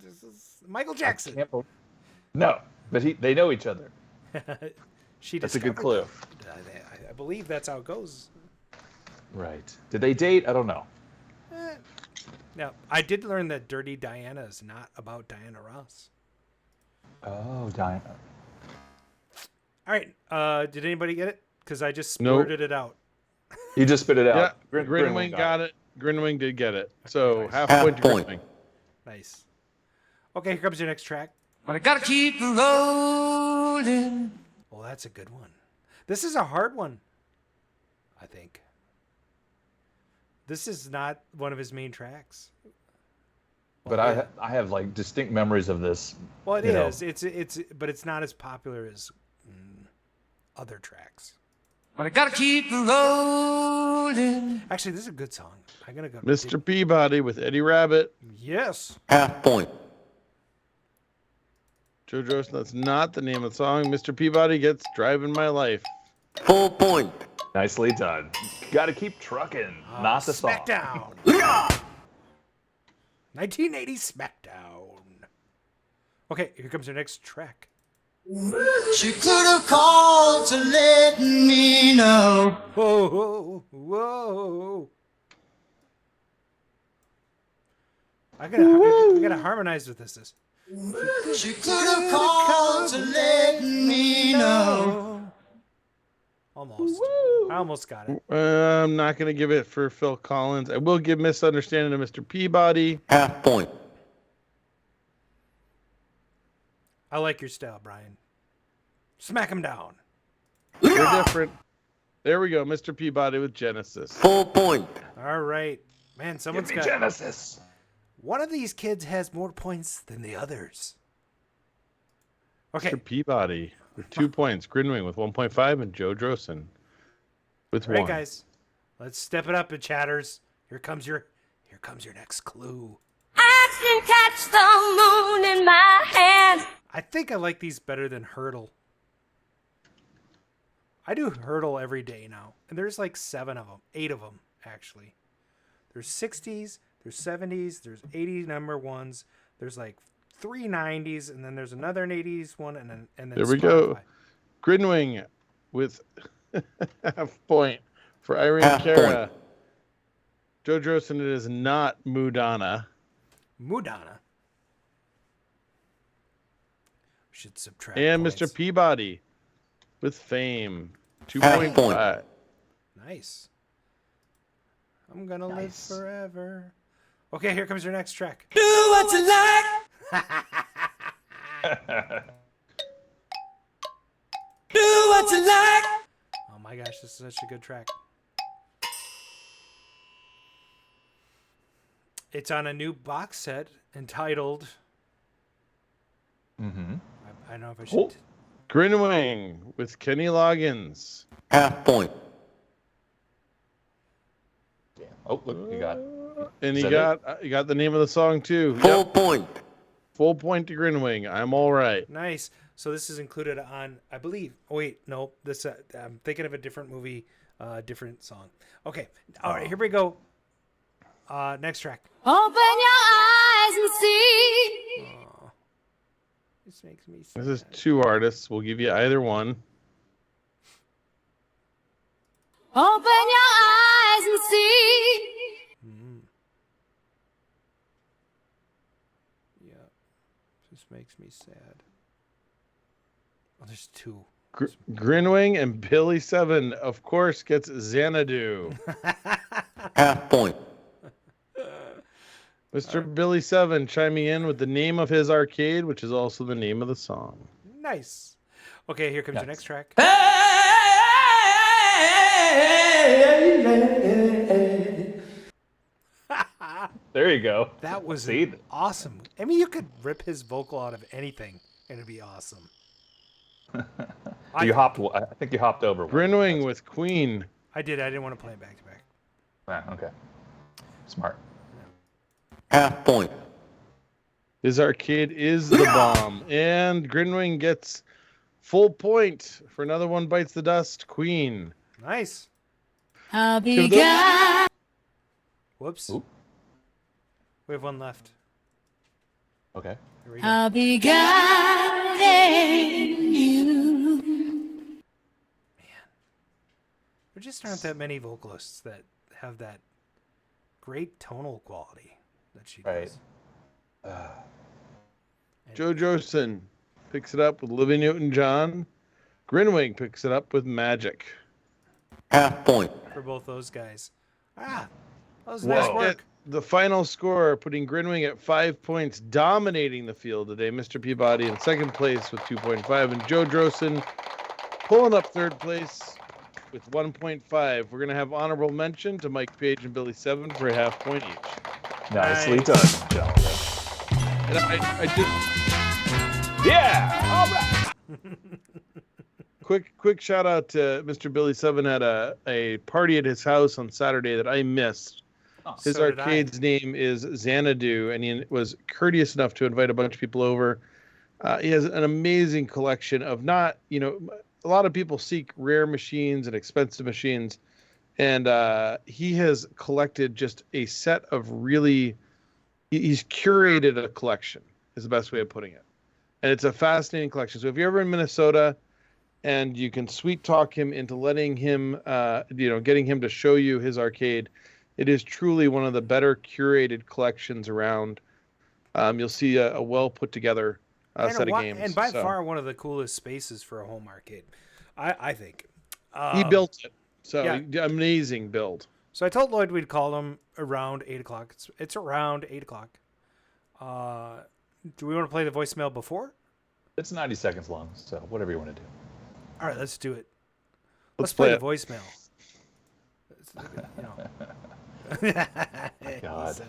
This is Michael Jackson. No, but they know each other. That's a good clue. I believe that's how it goes. Right. Did they date? I don't know. Now, I did learn that Dirty Diana is not about Diana Ross. Oh, Diana. All right. Did anybody get it? Because I just blurted it out. You just spit it out. Yeah, Grinwing got it. Grinwing did get it. So half point to Grinwing. Nice. Okay, here comes your next track. But I gotta keep rolling. Well, that's a good one. This is a hard one, I think. This is not one of his main tracks. But I have like distinct memories of this. Well, it is. It's but it's not as popular as other tracks. but I gotta keep rolling. Actually, this is a good song. I'm gonna go. Mr. Peabody with Eddie Rabbit. Yes. Half point. Joe Drosen, that's not the name of the song. Mr. Peabody gets Driving My Life. Full point. Nicely done. Gotta keep trucking. Not the song. SmackDown. 1980 SmackDown. Okay, here comes our next track. She could have called to let me know. Whoa, whoa, whoa. We gotta harmonize with this. She could have called to let me know. Almost. I almost got it. I'm not going to give it for Phil Collins. I will give Misunderstanding to Mr. Peabody. Half point. I like your style, Brian. Smack him down. They're different. There we go, Mr. Peabody with Genesis. Full point. All right. Man, someone's Give me got... Genesis. One of these kids has more points than the others. Okay. Mr. Peabody with 2 points. Grinwing with 1.5 and Joe Drosen with All right, 1. guys. Let's step it up, chatters. Here comes your next clue. I can catch the moon in my hand. I think I like these better than Hurdle. I do Hurdle every day now, and there's like 7 of them, 8 of them actually. There's 60s, there's 70s, there's 80 number ones. There's like 3 90s, and then there's another 80s one, and then There we Spotify. go. Grinwing with half point for Irene Half Cara. Joe Drosen, it is not Mudana. Mudana. We should subtract. And points. Mr. Peabody with Fame. Half 2.5. Nice. I'm gonna live forever. Okay, here comes your next track. Do what you like. Do what you like. Oh my gosh, this is such a good track. It's on a new box set entitled. Mm-hmm. I don't know if I should. Oh. Grinwing with Kenny Loggins. Half point. Yeah. Oh, look, you got. And Is you that got the name of the song too. Full point. Full point to Grinwing. I'm all right. Nice. So this is included on, I believe. Oh wait, no. This I'm thinking of a different movie, different song. Okay. All right. Here we go. Next track. Open your eyes and see. Oh, this makes me sad. This is 2 artists. We'll give you either one. Open your eyes and see. Yeah. This makes me sad. Oh, there's 2. Grinwing and Billy 7, of course, gets Xanadu. Half point. Mr. Billy 7 chiming in with the name of his arcade, which is also the name of the song. Nice. Okay, here comes your next track. There you go. That was See? awesome. I mean, you could rip his vocal out of anything, and it'd be awesome. You hopped. I think you hopped over. one. Grinwing with Queen. I did. I didn't want to play it back to back. Ah, okay. Smart. Half point. His arcade is the bomb. And Grinwing gets full point for another one bites the dust. Queen. Nice. I'll be gone. Whoops. Oop. We have one left. Okay. Here we go. I'll be guiding you. There just aren't that many vocalists that have that great tonal quality that she does. Right. Joe Drosen picks it up with Olivia Newton-John. Grinwing picks it up with Magic. Half point. For both those guys. That was Whoa. nice work. The final score, putting Grinwing at 5 points, dominating the field today. Mr. Peabody in second place with 2.5, and Joe Drosen pulling up third place with 1.5. We're going to have honorable mention to Mike Page and Billy 7 for a half point each. Nicely Nice. done, gentlemen. And I did Yeah. All right. quick shout out to Mr. Billy Seven had a party at his house on Saturday that I missed. His So did I. arcade's name is Xanadu, and he was courteous enough to invite a bunch of people over. He has an amazing collection of a lot of people seek rare machines and expensive machines, and he has collected just a set of he's curated a collection, is the best way of putting it. And it's a fascinating collection. So if you're ever in Minnesota and you can sweet talk him into letting him, getting him to show you his arcade, it is truly one of the better curated collections around. You'll see a well put together set of games. And by far one of the coolest spaces for a home arcade, I think. He built it. So yeah. Amazing build. So I told Lloyd we'd call him around 8 o'clock. It's around 8 o'clock. Do we want to play the voicemail before? It's 90 seconds long, so whatever you want to do. All right, let's do it. Let's play play the voicemail. God.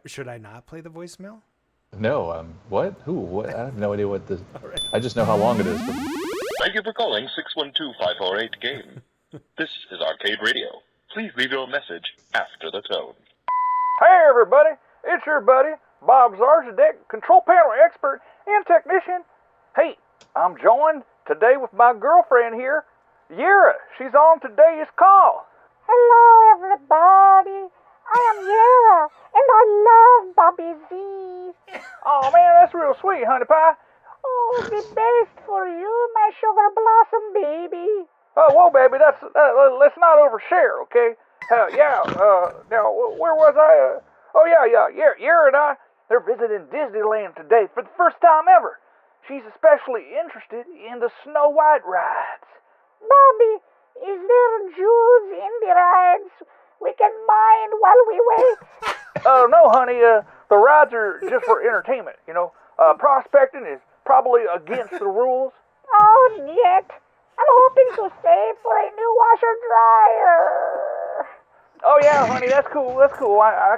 Should I not play the voicemail? No, what? Who? What? I have no idea what this... Right. I just know how long it is. Thank you for calling 612-548-GAME. This is Arcade Radio. Please leave your message after the tone. Hey everybody, it's your buddy, Bob Zarzadek, control panel expert and technician. Hey, I'm joined today with my girlfriend here, Yara. She's on today's call. Hello everybody, I am Yara, and I love Bobby Z. Oh man, that's real sweet, honey pie. Oh, the best for you, my sugar blossom baby. Oh, whoa, baby, let's not overshare, okay? Now, where was I? Yara and I, they're visiting Disneyland today for the first time ever. She's especially interested in the Snow White rides. Bobby, is there jewels in the rides we can mine while we wait? No, honey, the rides are just for entertainment, you know. Prospecting is probably against the rules. Oh, yet. I'm hoping to save for a new washer-dryer. Oh, yeah, honey, that's cool. I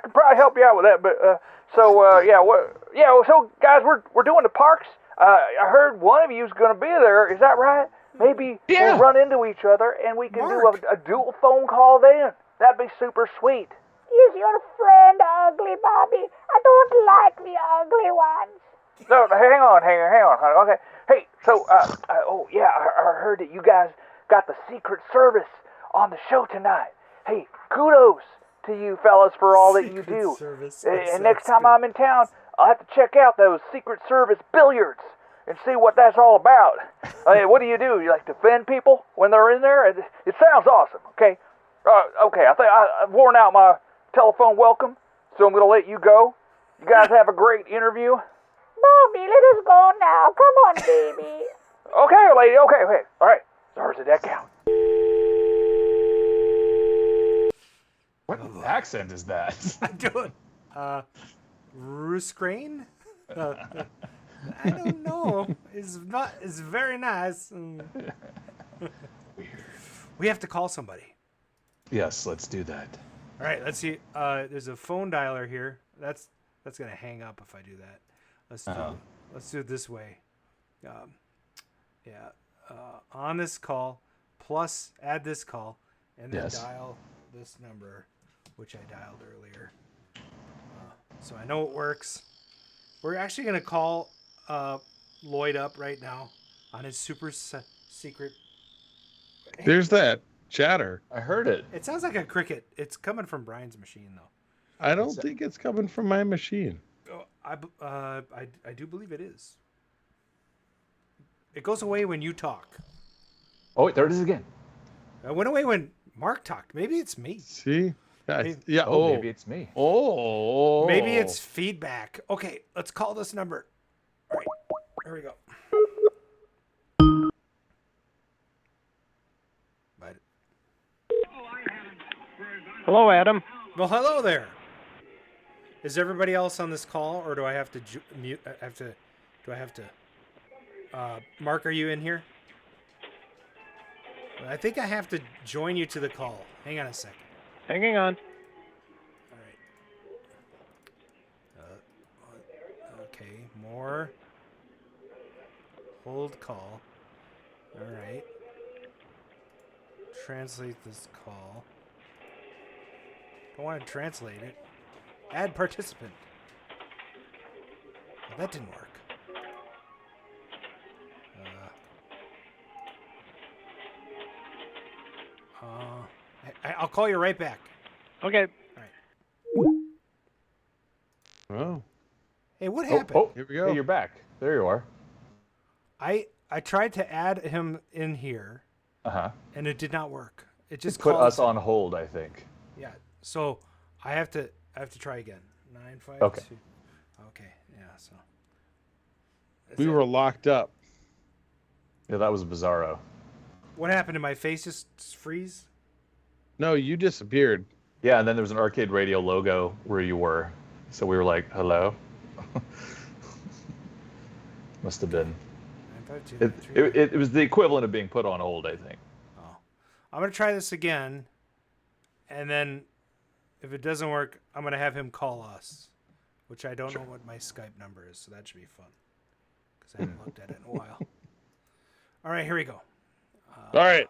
can probably help you out with that, but, so guys, we're doing the parks. I heard one of you's gonna be there. Is that right? Maybe we'll run into each other and we can do a dual phone call then. That'd be super sweet. Is your friend ugly, Bobby? I don't like the ugly ones. No, hang on, honey. Okay. Hey, so, I heard that you guys got the Secret Service on the show tonight. Hey, kudos to you fellas for all that you do. And next time I'm in town, I'll have to check out those Secret Service billiards and see what that's all about. Hey, what do? You like defend people when they're in there? It sounds awesome, okay? Okay, I think I've worn out my telephone welcome, so I'm going to let you go. You guys have a great interview. Bobby, let us go now. Come on, baby. Okay, lady. Okay. All right. Zarzadek out. What accent is that? I'm doing. Ruskrain? I don't know. It's very nice. We have to call somebody. Yes, let's do that. All right, let's see. There's a phone dialer here. That's gonna hang up if I do that. Let's do it this way. On this call, plus add this call, and then dial this number, which I dialed earlier. So I know it works. We're actually gonna call Lloyd up right now on his super secret. There's that chatter. I heard it. It sounds like a cricket. It's coming from Brian's machine, though. I don't think it's coming from my machine. I do believe it is. It goes away when you talk. Oh, wait, there it is again. It went away when Mark talked. Maybe it's me. See? Maybe it's me. Oh. Maybe it's feedback. Okay, let's call this number. All right, here we go. Hello, Adam. Well, hello there. Is everybody else on this call, or do I have to mute? Mark, are you in here? I think I have to join you to the call. Hang on a second. Hanging on. All right. Okay, more. Hold call. All right. Translate this call. I want to translate it. Add participant. Well, that didn't work. I'll call you right back. Okay. All right. Oh. Hey, what happened? Oh, here we go. Hey, you're back. There you are. I tried to add him in here, and it did not work. It just put called us on hold, I think. Yeah. So I have to try again. 952. Okay. Okay. Yeah. So We were locked up. Yeah, that was bizarro. what happened? Did my face just freeze? No, you disappeared. Yeah, and then there was an arcade radio logo where you were. So we were like, hello? Must have been. 952. It was the equivalent of being put on hold, I think. Oh. I'm going to try this again. And then if it doesn't work, I'm going to have him call us, which I don't know what my Skype number is. So that should be fun because I haven't looked at it in a while. All right, here we go. All right.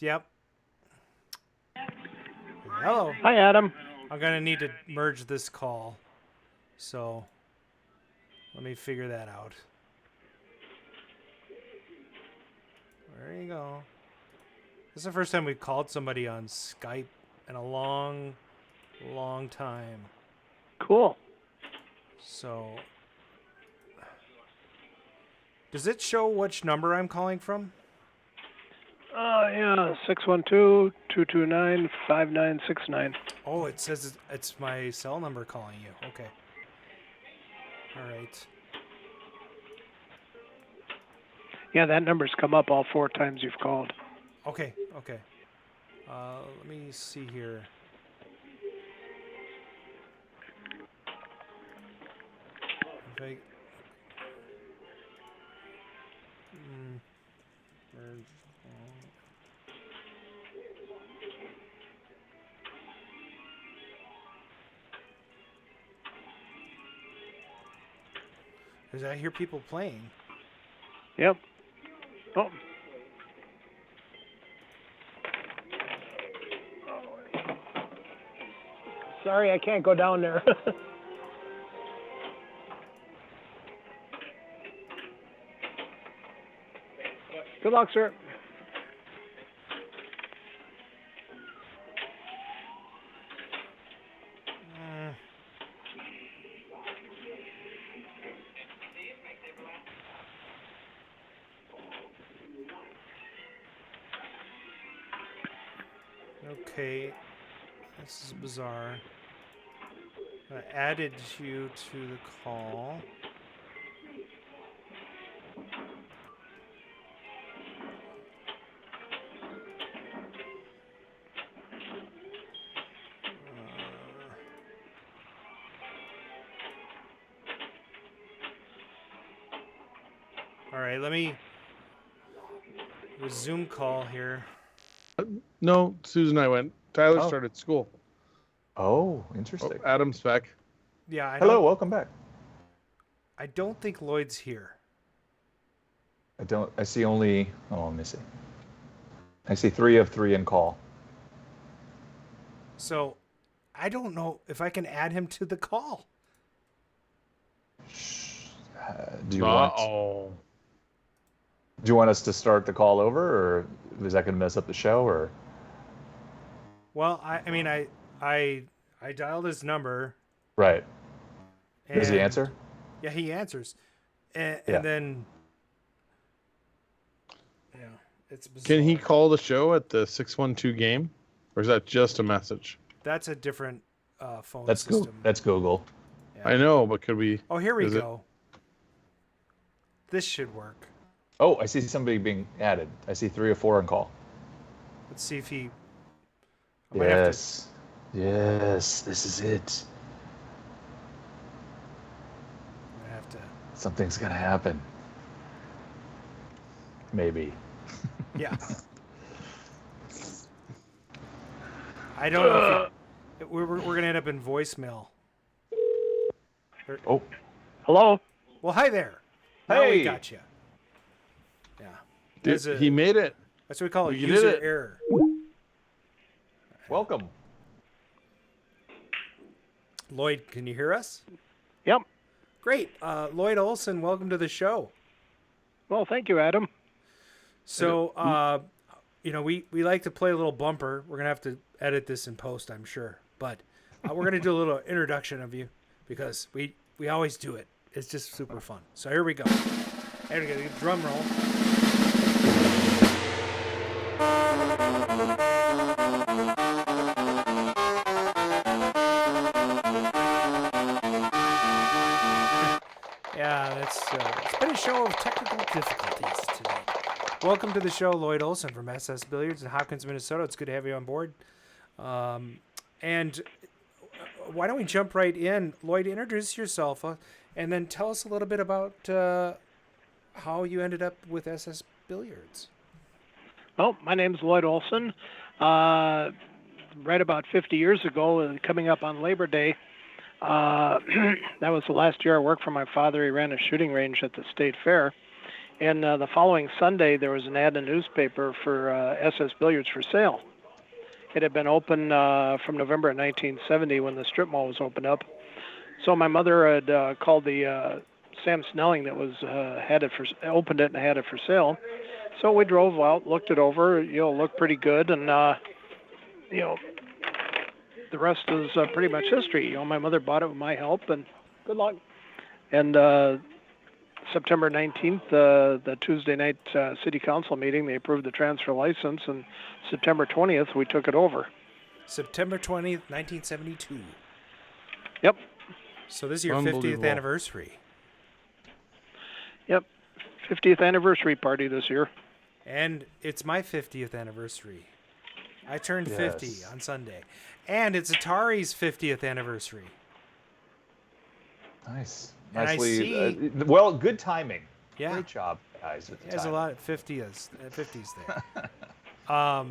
Yep. Hello. Hi, Adam. I'm going to need to merge this call. So let me figure that out. There you go. This is the first time we've called somebody on Skype in a long, long time. Cool. So does it show which number I'm calling from? Yeah, 612-229-5969. Oh, it says it's my cell number calling you. Okay. All right. Yeah, that number's come up all 4 times you've called. Okay. Okay. Let me see here. If I merge. Because I hear people playing. Yep. Oh. Sorry, I can't go down there. Good luck, sir. Okay, this is bizarre. I added you to the call. All right, let me resume call here. No, Susan and I went. Tyler started school. Oh, interesting. Oh, Adam's back. Yeah. Hello, welcome back. I don't think Lloyd's here. I see only. Oh, let me see. I see 3 of 3 in call. So, I don't know if I can add him to the call. Do you want? Do you want us to start the call over, or is that going to mess up the show, or? Well, I mean, I dialed his number. Right. Does he answer? Yeah, he answers, and then, it's bizarre. Can he call the show at the 612 game, or is that just a message? That's a different phone That's system. That's Google. Yeah. I know, but could we? Oh, here we go. This should work. Oh, I see somebody being added. I see 3 or 4 on call. Let's see if he. Yes. Yes, this is it. I have to. Something's gonna happen. Maybe. Yeah. I don't know if we're gonna end up in voicemail. Oh. Hello. Well, hi there. Now we Hey. got you. Yeah. Dude, he made it. That's what we call a You user did it. error. Welcome. Lloyd, can you hear us? Yep. Great. Lloyd Olsen, welcome to the show. Well, thank you, Adam. So, we like to play a little bumper. We're going to have to edit this in post, I'm sure. But we're going to do a little introduction of you because we always do it. It's just super fun. So here we go. There we go. Drum roll. Yeah, it's been a show of technical difficulties tonight. Welcome to the show, Lloyd Olsen from SS Billiards in Hopkins, Minnesota. It's good to have you on board. And why don't we jump right in? Lloyd, introduce yourself and then tell us a little bit about how you ended up with SS Billiards. Well, my name's Lloyd Olsen. Right about 50 years ago, coming up on Labor Day, that was the last year I worked for my father. He ran a shooting range at the state fair. And the following Sunday, there was an ad in the newspaper for SS Billiards for sale. It had been open from November of 1970 when the strip mall was opened up. So my mother had called the Sam Snelling that was opened it and had it for sale. So we drove out, looked it over. Looked pretty good, and the rest is pretty much history. My mother bought it with my help, and good luck. And September 19th, the Tuesday night city council meeting, they approved the transfer license, and September 20th, we took it over. September 20th, 1972. Yep. So this is your 50th anniversary. Yep. 50th anniversary party this year. And it's my 50th anniversary. I turned 50 on Sunday. And it's Atari's 50th anniversary. Nice. And Nicely. Well, good timing. Yeah. Great job, guys. There's a lot of 50s there.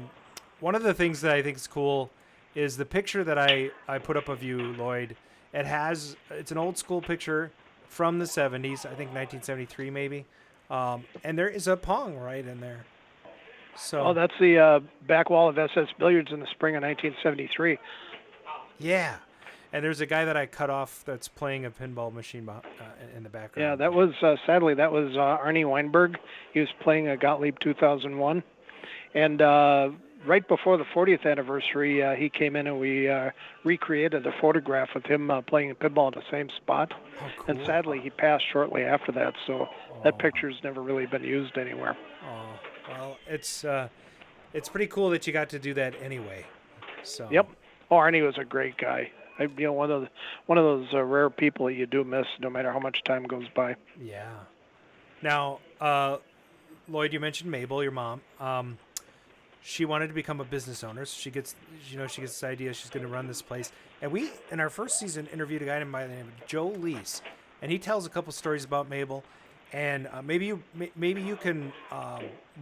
One of the things that I think is cool is the picture that I put up of you, Lloyd. It's an old school picture from the 70s, I think 1973 maybe. And there is a Pong right in there. So that's the back wall of SS Billiards in the spring of 1973. Yeah. And there's a guy that I cut off that's playing a pinball machine in the background. Yeah, that was, sadly, Arnie Weinberg. He was playing a Gottlieb 2001. And right before the 40th anniversary, he came in and we recreated a photograph of him playing pinball in the same spot. Oh, cool. And sadly, he passed shortly after that, so that picture's never really been used anywhere. Oh, well, it's pretty cool that you got to do that anyway. So. Yep. Oh, Arnie was a great guy. One of those rare people that you do miss, no matter how much time goes by. Yeah. Now, Lloyd, you mentioned Mabel, your mom. She wanted to become a business owner. So she gets this idea she's going to run this place. And we, in our first season, interviewed a guy by the name of Joe Leese, and he tells a couple stories about Mabel. And maybe you can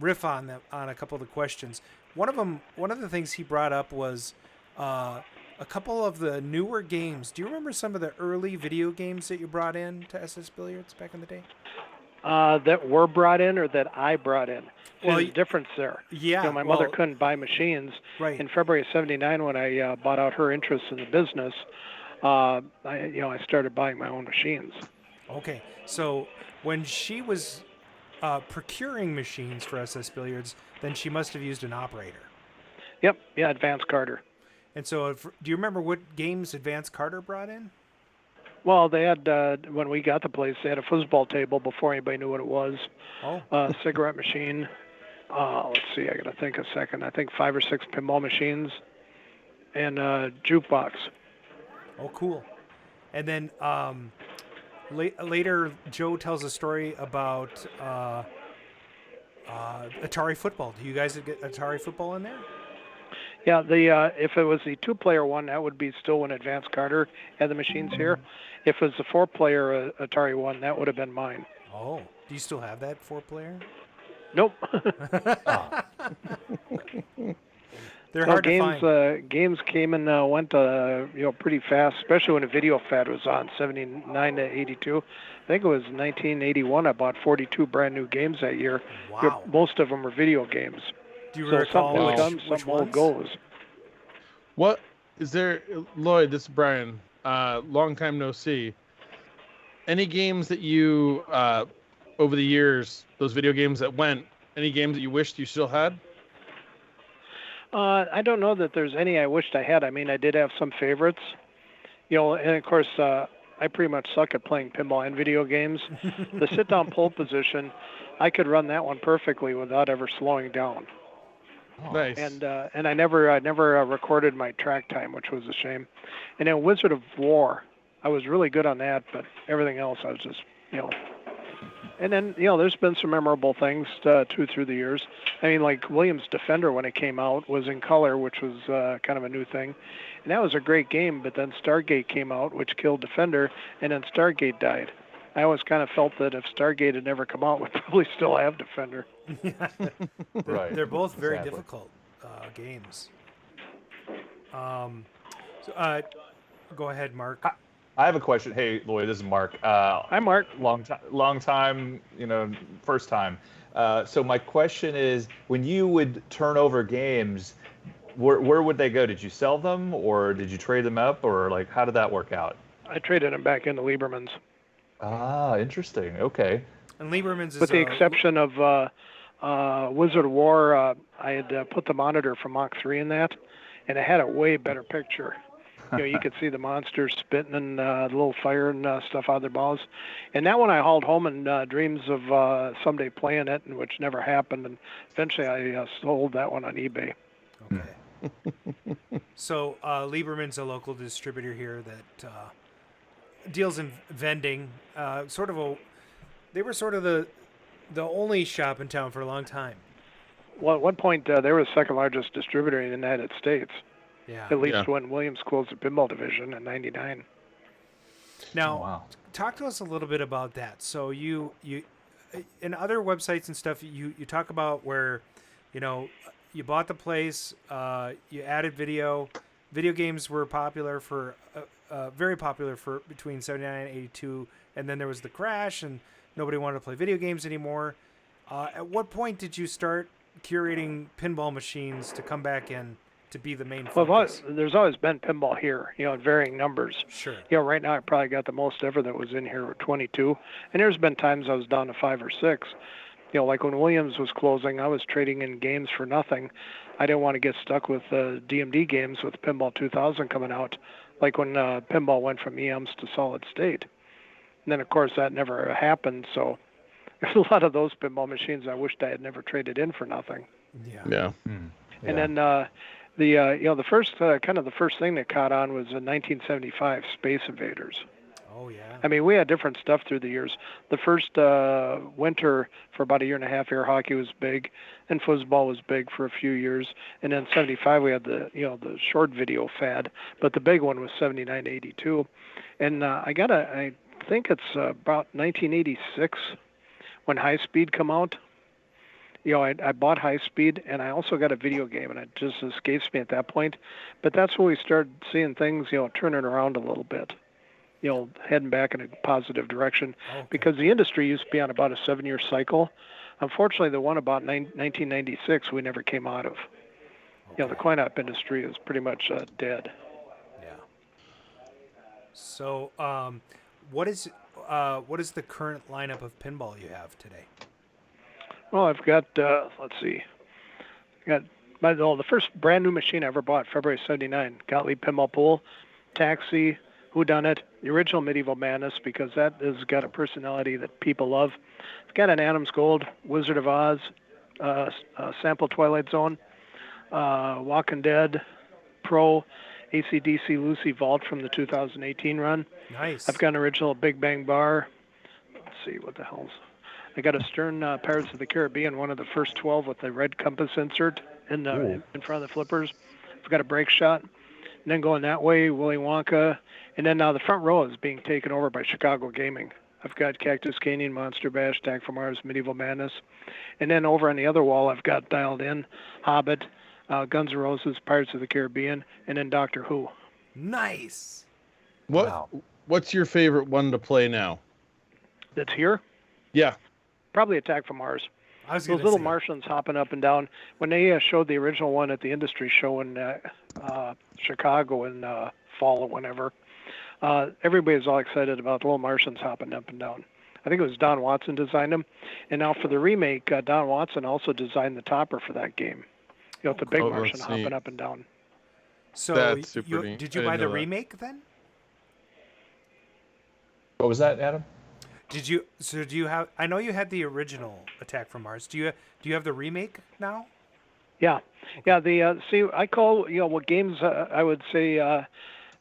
riff on a couple of the questions. One of the things he brought up was a couple of the newer games. Do you remember some of the early video games that you brought in to SS Billiards back in the day? That were brought in or that I brought in? Well, there's a difference there. Yeah. My mother couldn't buy machines. Right. In February of '79, when I bought out her interest in the business, I started buying my own machines. Okay. So when she was procuring machines for SS Billiards, then she must have used an operator. Yep. Yeah, Advance Carter. And so, do you remember what games Advance Carter brought in? Well, they had, when we got the place, they had a foosball table before anybody knew what it was. Oh. Cigarette machine. Let's see, I got to think a second. I think 5 or 6 pinball machines and jukebox. Oh, cool. And then later, Joe tells a story about Atari football. Do you guys get Atari football in there? Yeah, if it was the 2-player one, that would be still when Advance Carter had the machines here. If it was the 4-player Atari one, that would have been mine. Oh, do you still have that 4-player? Nope. They're hard to find. Games came and went, pretty fast, especially when a video fad was on, 79 to 82. I think it was 1981. I bought 42 brand new games that year. Wow. Most of them were video games. Do you recall some which comes, some old ones? goes. What is there, Lloyd? This is Brian. Long time no see. Any games that you over the years, those video games that went? Any games that you wished you still had? I don't know that there's any I wished I had. I mean, I did have some favorites, and of course, I pretty much suck at playing pinball and video games. The sit-down pole position, I could run that one perfectly without ever slowing down. Oh. Nice. And I never recorded my track time, which was a shame. And then Wizard of War, I was really good on that, but everything else I was just, And then, there's been some memorable things through the years. I mean, like Williams Defender, when it came out, was in color, which was kind of a new thing. And that was a great game, but then Stargate came out, which killed Defender, and then Stargate died. I always kind of felt that if Stargate had never come out, we'd probably still have Defender. Right. They're both very difficult games. Go ahead, Mark. I have a question. Hey, Lloyd, this is Mark. Hi, Mark. Long time, first time. So my question is, when you would turn over games, where would they go? Did you sell them, or did you trade them up, or like how did that work out? I traded them back into Lieberman's. Ah, interesting. Okay. And Lieberman's is with the exception of Wizard of War, I had put the monitor from Mach 3 in that, and it had a way better picture. You could see the monsters spitting and the little fire and stuff out of their balls. And that one I hauled home in dreams of someday playing it, and which never happened. And eventually I sold that one on eBay. Okay. So Lieberman's a local distributor here that deals in vending. They were sort of the only shop in town for a long time. Well, at one point they were the second largest distributor in the United States. Yeah. At least when Williams closed the pinball division in '99. Now, talk to us a little bit about that. So you in other websites and stuff, you talk about where, you bought the place, you added video. Video games were popular for very popular for between '79 and '82, and then there was the crash, and nobody wanted to play video games anymore. At what point did you start curating pinball machines to come back in to be the main focus? Well, there's always been pinball here, in varying numbers. Sure. Right now I probably got the most ever that was in here with 22, and there's been times I was down to 5 or 6. Like when Williams was closing, I was trading in games for nothing. I didn't want to get stuck with DMD games with Pinball 2000 coming out, like when pinball went from EMs to solid state. And then, of course, that never happened, so there's a lot of those pinball machines I wished I had never traded in for nothing. Yeah. And then the first the first thing that caught on was in 1975 Space Invaders. Oh yeah. I mean, we had different stuff through the years. The first winter for about a year and a half, air hockey was big, and foosball was big for a few years. And then '75 we had the the short video fad, but the big one was '79 to '82. And I think it's about 1986 when High Speed come out. I bought High Speed, and I also got a video game, and it just escapes me at that point. But that's when we started seeing things, turning around a little bit, heading back in a positive direction. Okay. Because the industry used to be on about a 7-year cycle. Unfortunately, the one about 1996 we never came out of. Okay. The coin-op industry is pretty much dead. Yeah. So, what is the current lineup of pinball you have today? Well, I've got, let's see. The first brand new machine I ever bought, February '79, Gottlieb Pinball Pool, Taxi, Whodunit, the original Medieval Madness, because that has got a personality that people love. I've got an Adams Gold, Wizard of Oz, Sample Twilight Zone, Walking Dead, Pro, AC/DC Lucy Vault from the 2018 run. Nice. I've got an original Big Bang Bar. Let's see, what the hell's... I got a Stern Pirates of the Caribbean, one of the first 12 with the red compass insert in front of the flippers. I've got a Break Shot. And then going that way, Willy Wonka. And then now the front row is being taken over by Chicago Gaming. I've got Cactus Canyon, Monster Bash, Attack from Mars, Medieval Madness. And then over on the other wall, I've got Dialed In, Hobbit, Guns N' Roses, Pirates of the Caribbean, and then Doctor Who. Nice. What's your favorite one to play now? That's here? Yeah. Probably Attack from Mars. Those little Martians hopping up and down. When they showed the original one at the industry show in Chicago in fall or whenever, everybody was all excited about the little Martians hopping up and down. I think it was Don Watson designed them. And now for the remake, Don Watson also designed the topper for that game. The big Martian hopping up and down. So that's super neat. Did you buy the remake then? What was that, Adam? Do you have? I know you had the original Attack from Mars. Do you have the remake now? Yeah, yeah. See, I call what games I would say.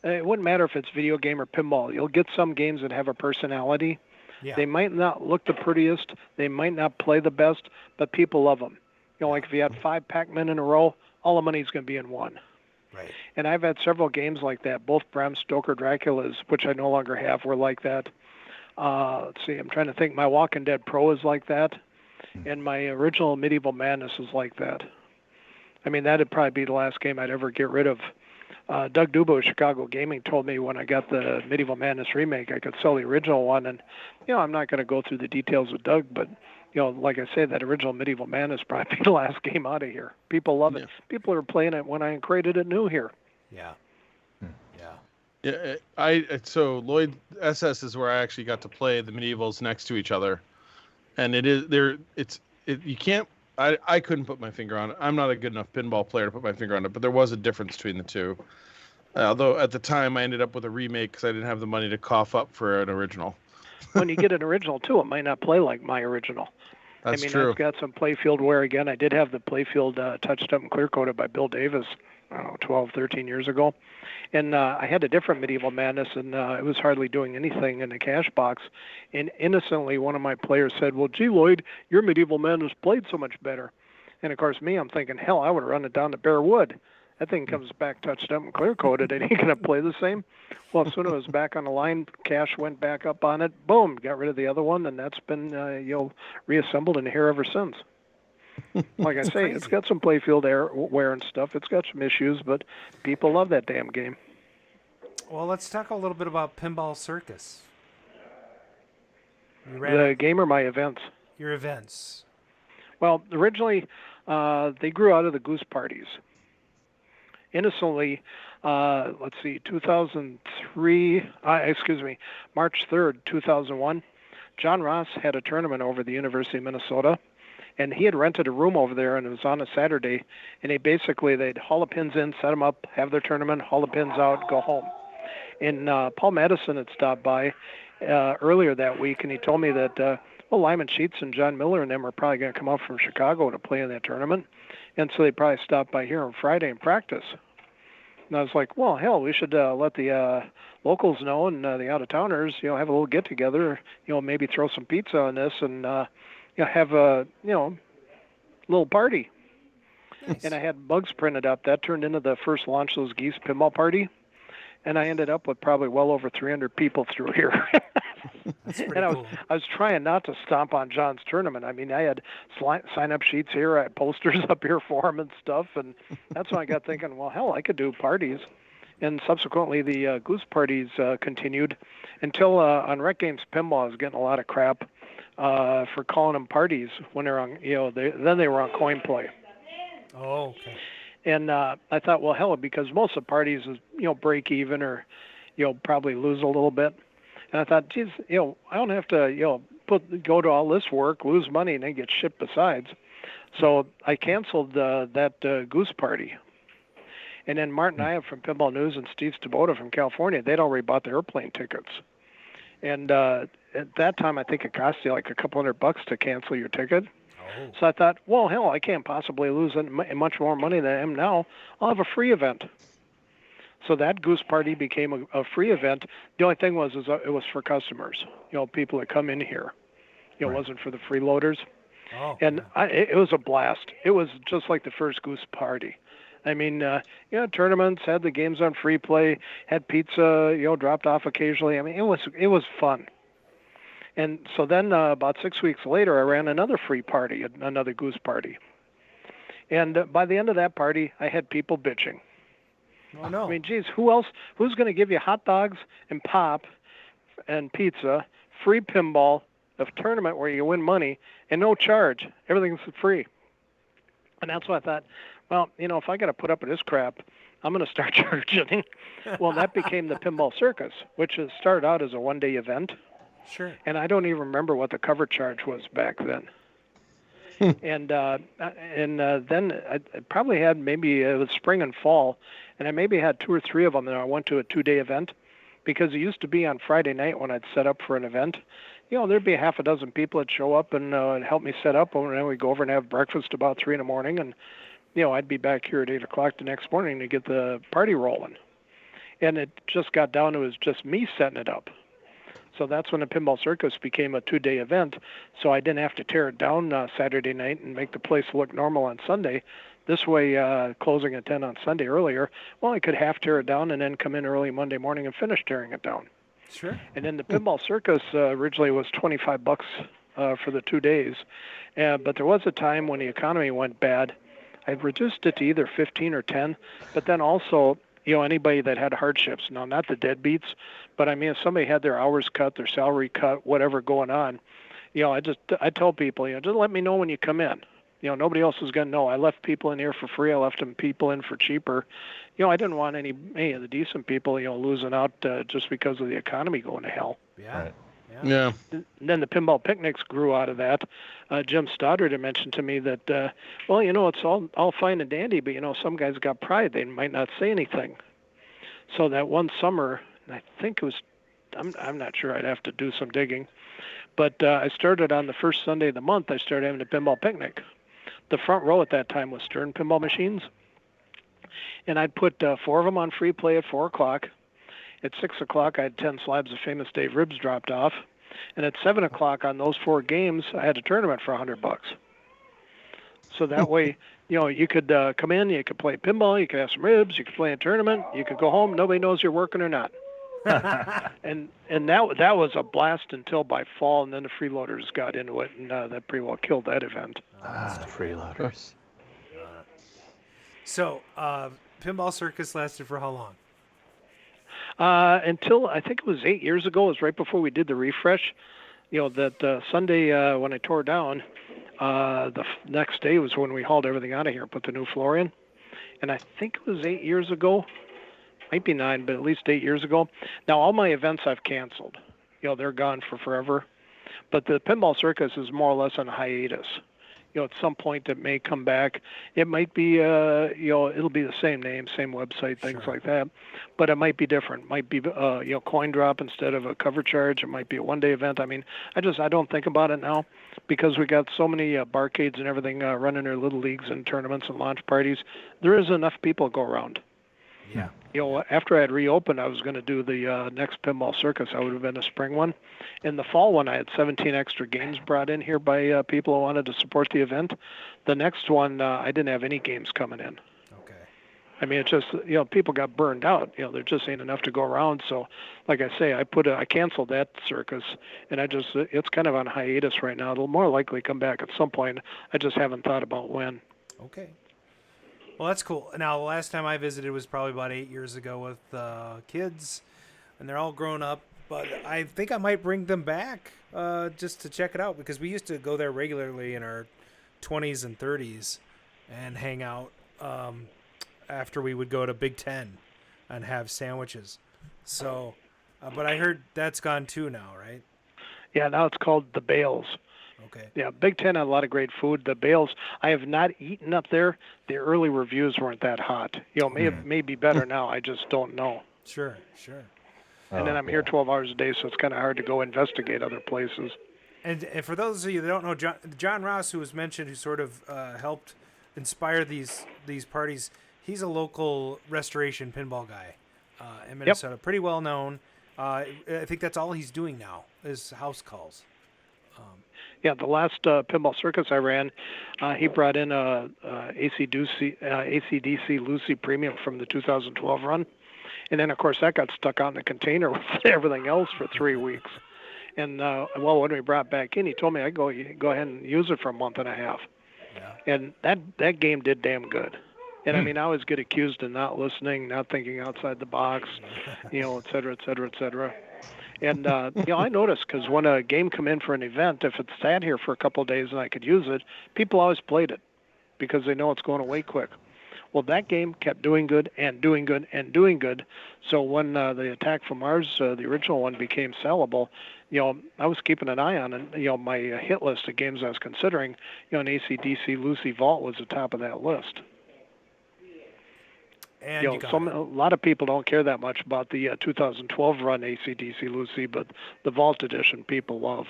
It wouldn't matter if it's video game or pinball. You'll get some games that have a personality. Yeah. They might not look the prettiest. They might not play the best, but people love them. Like if you had 5 Pac-Men in a row, all the money's going to be in one. Right. And I've had several games like that. Both Bram Stoker Draculas, which I no longer have, were like that. Let's see, I'm trying to think. My Walking Dead Pro is like that. And my original Medieval Madness is like that. I mean, that'd probably be the last game I'd ever get rid of. Doug Dubo of Chicago Gaming told me when I got the Medieval Madness remake, I could sell the original one. And, I'm not going to go through the details with Doug, but, like I said, that original Medieval Madness probably be the last game out of here. People love it. People are playing it when I created it new here. Yeah. Yeah. So Lloyd SS is where I actually got to play the medievals next to each other. And you can't, I couldn't put my finger on it. I'm not a good enough pinball player to put my finger on it, but there was a difference between the two. Although at the time I ended up with a remake because I didn't have the money to cough up for an original. When you get an original too, it might not play like my original. That's true. I've got some playfield wear again. I did have the playfield touched up and clear coated by Bill Davis, 12, 13 years ago. And I had a different Medieval Madness, and it was hardly doing anything in the cash box. And innocently, one of my players said, well, gee, Lloyd, your Medieval Madness played so much better. And, of course, I'm thinking, hell, I would have run it down to bare wood. That thing comes back touched up and clear coated. It ain't going to play the same. Well, as soon as it was back on the line, cash went back up on it. Boom, got rid of the other one, and that's been reassembled in here ever since. Like I say, crazy. It's got some playfield wear and stuff. It's got some issues, but people love that damn game. Well, let's talk a little bit about Pinball Circus. The game or my events? Your events. Well, originally, they grew out of the Goose Parties. Innocently, let's see, 2003, March 3rd, 2001, John Ross had a tournament over at the University of Minnesota, and he had rented a room over there, and it was on a Saturday, and they'd haul the pins in, set them up, have their tournament, haul the pins out, go home. And Paul Madison had stopped by earlier that week, and he told me that, Lyman Sheets and John Miller and them are probably going to come out from Chicago to play in that tournament, and so they probably stopped by here on Friday and practice. And I was like, well, hell, we should let the locals know and the out-of-towners, have a little get-together, maybe throw some pizza on this and, have a, little party. Nice. And I had bugs printed up. That turned into the first Launch Those Geese pinball party. And I ended up with probably well over 300 people through here. That's pretty and cool. I was trying not to stomp on John's tournament. I mean, I had sign-up sheets here. I had posters up here for him and stuff. And that's when I got thinking, well, hell, I could do parties. And subsequently, the Goose parties continued until on Rec Games Pinball I was getting a lot of crap for calling them parties when they're on, then they were on coin play. Oh, okay. And I thought, well, hell, because most of the parties is, break even or, probably lose a little bit. And I thought, geez, I don't have to, go to all this work, lose money, and then get shit besides. So I canceled that Goose party. And then Martin Ive from Pinball News and Steve Stabota from California, they'd already bought the airplane tickets. And at that time, I think it cost you like a couple $100 to cancel your ticket. Oh. So I thought, well, hell, I can't possibly lose much more money than I am now. I'll have a free event. So that Goose party became a free event. The only thing was it was for customers, people that come in here. It wasn't for the freeloaders. Oh, and yeah. It was a blast. It was just like the first Goose party. I mean, tournaments, had the games on free play, had pizza, dropped off occasionally. I mean, it was fun. And so then about 6 weeks later, I ran another free party, another Goose party. And by the end of that party, I had people bitching. Oh, no. I mean, geez, who's going to give you hot dogs and pop and pizza, free pinball, a tournament where you win money, and no charge? Everything's free. And that's why I thought, well, if I got to put up with this crap, I'm going to start charging. Well, that became the Pinball Circus, which started out as a one-day event. Sure. And I don't even remember what the cover charge was back then. And then I probably had maybe it was spring and fall, and I maybe had 2 or 3 of them that I went to a 2-day event, because it used to be on Friday night when I'd set up for an event. There'd be half a dozen people that show up and help me set up, and then we'd go over and have breakfast about 3 in the morning, and I'd be back here at 8 o'clock the next morning to get the party rolling. And it just got down to it was just me setting it up. So that's when the Pinball Circus became a 2-day event. So I didn't have to tear it down Saturday night and make the place look normal on Sunday. This way, closing at 10 on Sunday earlier, well, I could half tear it down and then come in early Monday morning and finish tearing it down. Sure. And then the Pinball Circus originally was $25 for the 2 days. But there was a time when the economy went bad. I reduced it to either 15 or 10, but then also, anybody that had hardships, now not the deadbeats, but I mean, if somebody had their hours cut, their salary cut, whatever going on, I tell people, just let me know when you come in. Nobody else is going to know. I left people in here for free. I left them people in for cheaper. I didn't want any of the decent people, losing out just because of the economy going to hell. Yeah. Right. Yeah. And then the pinball picnics grew out of that. Jim Stoddard had mentioned to me that, it's all fine and dandy, but, some guys got pride. They might not say anything. So that one summer, I think it was, I'm not sure, I'd have to do some digging, but I started on the first Sunday of the month, I started having a pinball picnic. The front row at that time was Stern pinball machines, and I'd put 4 of them on free play at 4 o'clock. At 6 o'clock, I had 10 slabs of Famous Dave ribs dropped off. And at 7 o'clock on those 4 games, I had a tournament for $100. So that way, you could come in, you could play pinball, you could have some ribs, you could play a tournament, you could go home, nobody knows you're working or not. and that was a blast until by fall, and then the freeloaders got into it, and that pretty well killed that event. The freeloaders. So, Pinball Circus lasted for how long? Until I think it was 8 years ago. It was right before we did the refresh. That Sunday when I tore down, the next day was when we hauled everything out of here, put the new floor in. And I think it was 8 years ago. Might be 9, but at least 8 years ago. Now, all my events I've canceled. They're gone for forever. But the Pinball Circus is more or less on hiatus. At some point it may come back. It might be, it'll be the same name, same website, things like that. But it might be different. It might be, coin drop instead of a cover charge. It might be a one-day event. I mean, I don't think about it now because we got so many barcades and everything running their little leagues and tournaments and launch parties. There isn't enough people to go around. Yeah. After I had reopened, I was going to do the next Pinball Circus. I would have been a spring one. In the fall one, I had 17 extra games brought in here by people who wanted to support the event. The next one, I didn't have any games coming in. Okay. I mean, it's just, people got burned out. There just ain't enough to go around. So, like I say, I canceled that circus, and it's kind of on hiatus right now. It'll more likely come back at some point. I just haven't thought about when. Okay. Well, that's cool. Now, the last time I visited was probably about 8 years ago with kids, and they're all grown up. But I think I might bring them back just to check it out because we used to go there regularly in our 20s and 30s and hang out after we would go to Big Ten and have sandwiches. So, but I heard that's gone too now, right? Yeah, now it's called the Bales. Okay. Yeah, Big Ten had a lot of great food. The Bales, I have not eaten up there. The early reviews weren't that hot. May be better now. I just don't know. Sure. And then I'm here 12 hours a day, so it's kind of hard to go investigate other places. And for those of you that don't know, John Ross, who was mentioned, who sort of helped inspire these parties, he's a local restoration pinball guy in Minnesota. Pretty well known. I think that's all he's doing now is house calls. Yeah, the last Pinball Circus I ran, he brought in a AC/DC Lucy Premium from the 2012 run. And then, of course, that got stuck out in the container with everything else for 3 weeks. And, when we brought back in, he told me I'd go ahead and use it for a month and a half. And that game did damn good. And I mean, I always get accused of not listening, not thinking outside the box, et cetera, et cetera, et cetera. And, I noticed because when a game come in for an event, if it sat here for a couple of days and I could use it, people always played it because they know it's going away quick. Well, that game kept doing good and doing good and doing good. So when the Attack from Mars, the original one, became sellable, I was keeping an eye on it. My hit list of games I was considering, an AC/DC Lucy Vault was the top of that list. And a lot of people don't care that much about the 2012 run AC/DC Lucy, but the Vault edition people love.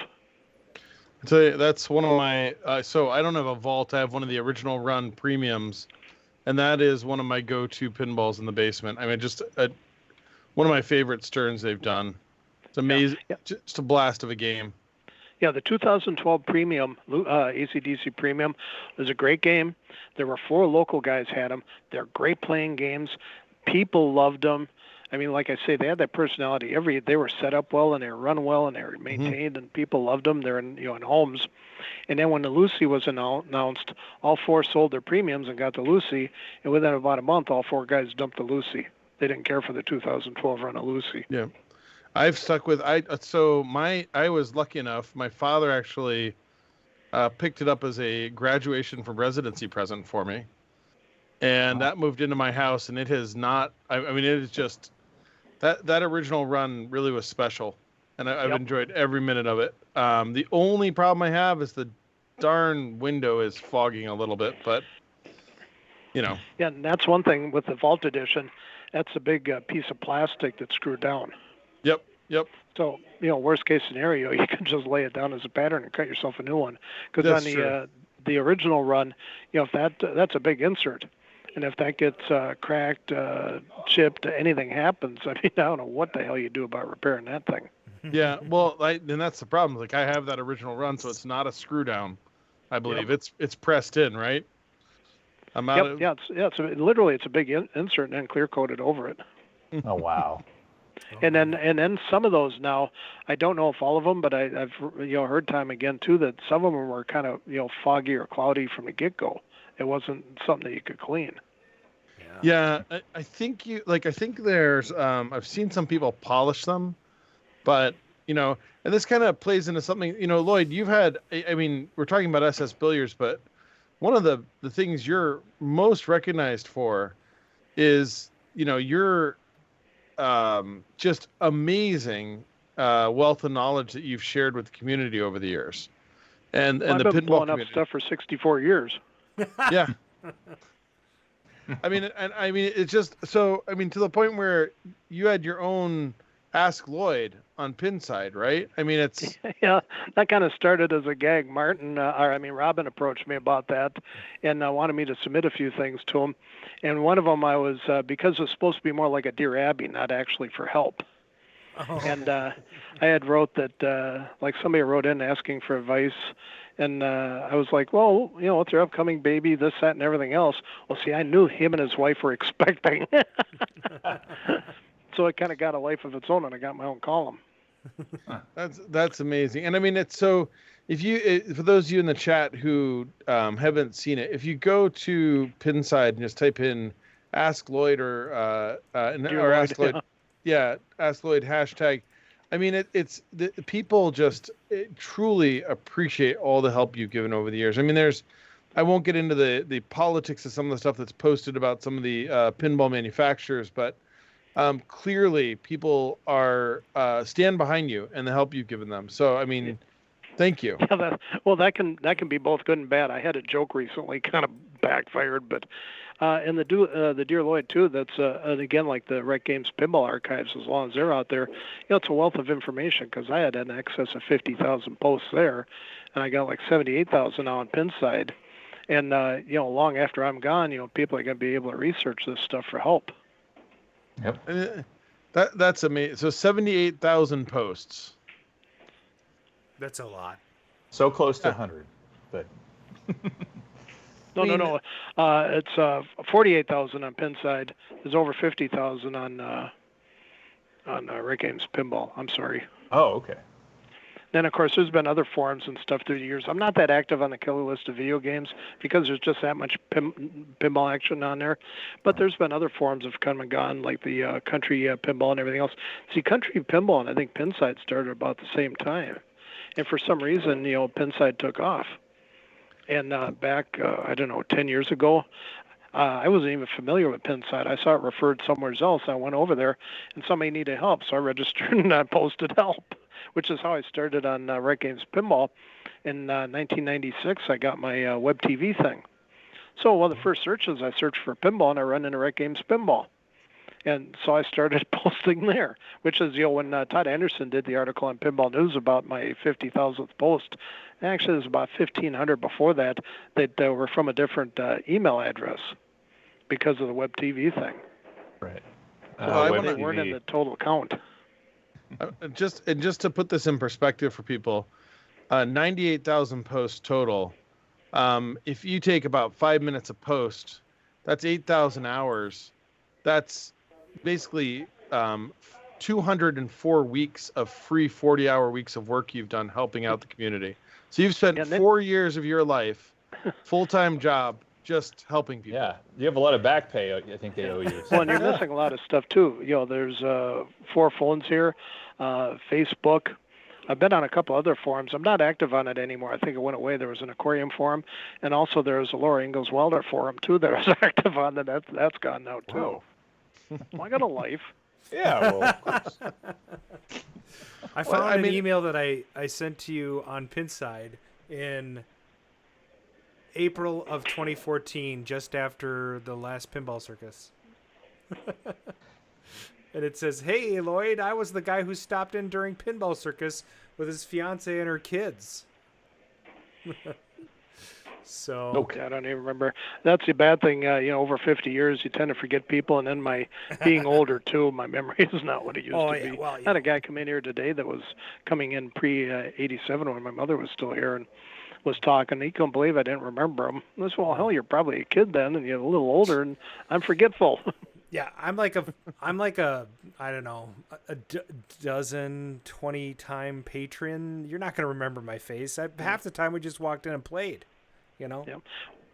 I tell you, that's one of my. So I don't have a Vault. I have one of the original run premiums, and that is one of my go-to pinballs in the basement. I mean, just one of my favorite Sterns they've done. It's amazing. Yeah. Just a blast of a game. Yeah, the 2012 Premium, AC/DC Premium, was a great game. There were 4 local guys had them. They're great playing games. People loved them. I mean, like I say, they had that personality. They were set up well, and they were run well, and they were maintained, and people loved them. They're in homes. And then when the Lucy was announced, all 4 sold their premiums and got the Lucy. And within about a month, all 4 guys dumped the Lucy. They didn't care for the 2012 run of Lucy. Yeah. I've stuck with I was lucky enough. My father actually picked it up as a graduation from residency present for me, and that moved into my house. And it has not. I mean, it is just that original run really was special, and I've enjoyed every minute of it. The only problem I have is the darn window is fogging a little bit, but Yeah, and that's one thing with the Vault Edition. That's a big piece of plastic that's screwed down. Yep. So, worst case scenario, you can just lay it down as a pattern and cut yourself a new one. Because on the original run, if that's a big insert, and if that gets cracked, chipped, anything happens, I mean, I don't know what the hell you do about repairing that thing. Yeah, well, and that's the problem. Like, I have that original run, so it's not a screw down. I believe it's pressed in, right? It's literally it's a big insert and then clear coated over it. Oh wow. And then some of those now, I don't know if all of them, but I've heard time again too that some of them were kind of foggy or cloudy from the get-go. It wasn't something that you could clean. Yeah, I think there's I've seen some people polish them, but and this kind of plays into something. Lloyd, you've had. I mean, we're talking about SS Billiards, but one of the things you're most recognized for is your just amazing wealth of knowledge that you've shared with the community over the years, and I've the been pinball blowing community. up stuff for 64 years. Yeah. I mean, it's just so. I mean, to the point where you had your own Ask Lloyd on Pinside, right? I mean, it's that kind of started as a gag. Robin approached me about that, and wanted me to submit a few things to him. And one of them I was because it was supposed to be more like a Dear Abby, not actually for help. Oh. And I had wrote that like somebody wrote in asking for advice, and I was like, well, with your upcoming baby, this, that, and everything else. Well, see, I knew him and his wife were expecting. So it kind of got a life of its own, and I got my own column. That's amazing. And I mean, it's so. For those of you in the chat who haven't seen it, if you go to Pinside and just type in Ask Lloyd or Ask Lloyd, Ask Lloyd hashtag. I mean, it's the people just truly appreciate all the help you've given over the years. I mean, I won't get into the politics of some of the stuff that's posted about some of the pinball manufacturers, but clearly people are stand behind you and the help you've given them. So, I mean, thank you. Yeah, that can be both good and bad. I had a joke recently, kind of backfired, but and the Dear Lloyd too. That's and again, like the Rec Games Pinball Archives, as long as they're out there, it's a wealth of information because I had in excess of 50,000 posts there, and I got like 78,000 now on Pinside, and long after I'm gone, people are going to be able to research this stuff for help. Yep. That's amazing. So 78,000 posts. That's a lot. So close to 100, but. No. It's 48,000 on Pinside. There's over 50,000 on Rick Games Pinball. I'm sorry. Oh, okay. Then, of course, there's been other forums and stuff through the years. I'm not that active on the killer list of video games because there's just that much pinball action on there. But there's been other forums have come and gone, like the country pinball and everything else. See, country pinball and I think Pinside started about the same time. And for some reason, Pinside took off. And back, 10 years ago, I wasn't even familiar with Pinside. I saw it referred somewhere else. I went over there, and somebody needed help, so I registered and I posted help, which is how I started on Rec Games Pinball. In 1996, I got my web TV thing. So one of the first searches, I searched for pinball, and I run into Rec Games Pinball. And so I started posting there, which is, when Todd Anderson did the article on Pinball News about my 50,000th post, actually, it was about 1,500 before that were from a different email address because of the web TV thing. Right. So they weren't in the total count. Just to put this in perspective for people, 98,000 posts total. If you take about 5 minutes a post, that's 8,000 hours. That's basically 204 weeks of free 40-hour weeks of work you've done helping out the community. So you've spent 4 years of your life, full-time job, just helping people. Yeah, you have a lot of back pay, I think they owe you. Well, and you're missing a lot of stuff, too. There's 4 phones here, Facebook. I've been on a couple other forums. I'm not active on it anymore. I think it went away. There was an aquarium forum, and also there's a Laura Ingalls Wilder forum, too, that I was active on, and that's gone now, too. Wow. Well, I got a life. Yeah, well, of course. I found an email that I sent to you on Pinside in April of 2014, just after the last Pinball Circus. And it says, "Hey, Lloyd, I was the guy who stopped in during Pinball Circus with his fiance and her kids." So okay, I don't even remember. That's the bad thing. Over 50 years, you tend to forget people, and then my being older too, my memory is not what it used to be. Well, I had a guy come in here today that was coming in pre-'87 when my mother was still here and was talking. He couldn't believe I didn't remember him. I said, "Well, hell, you're probably a kid then, and you're a little older, and I'm forgetful." Yeah, I'm like a I don't know, a dozen, 20-time patron. You're not going to remember my face. Half the time we just walked in and played. Yeah.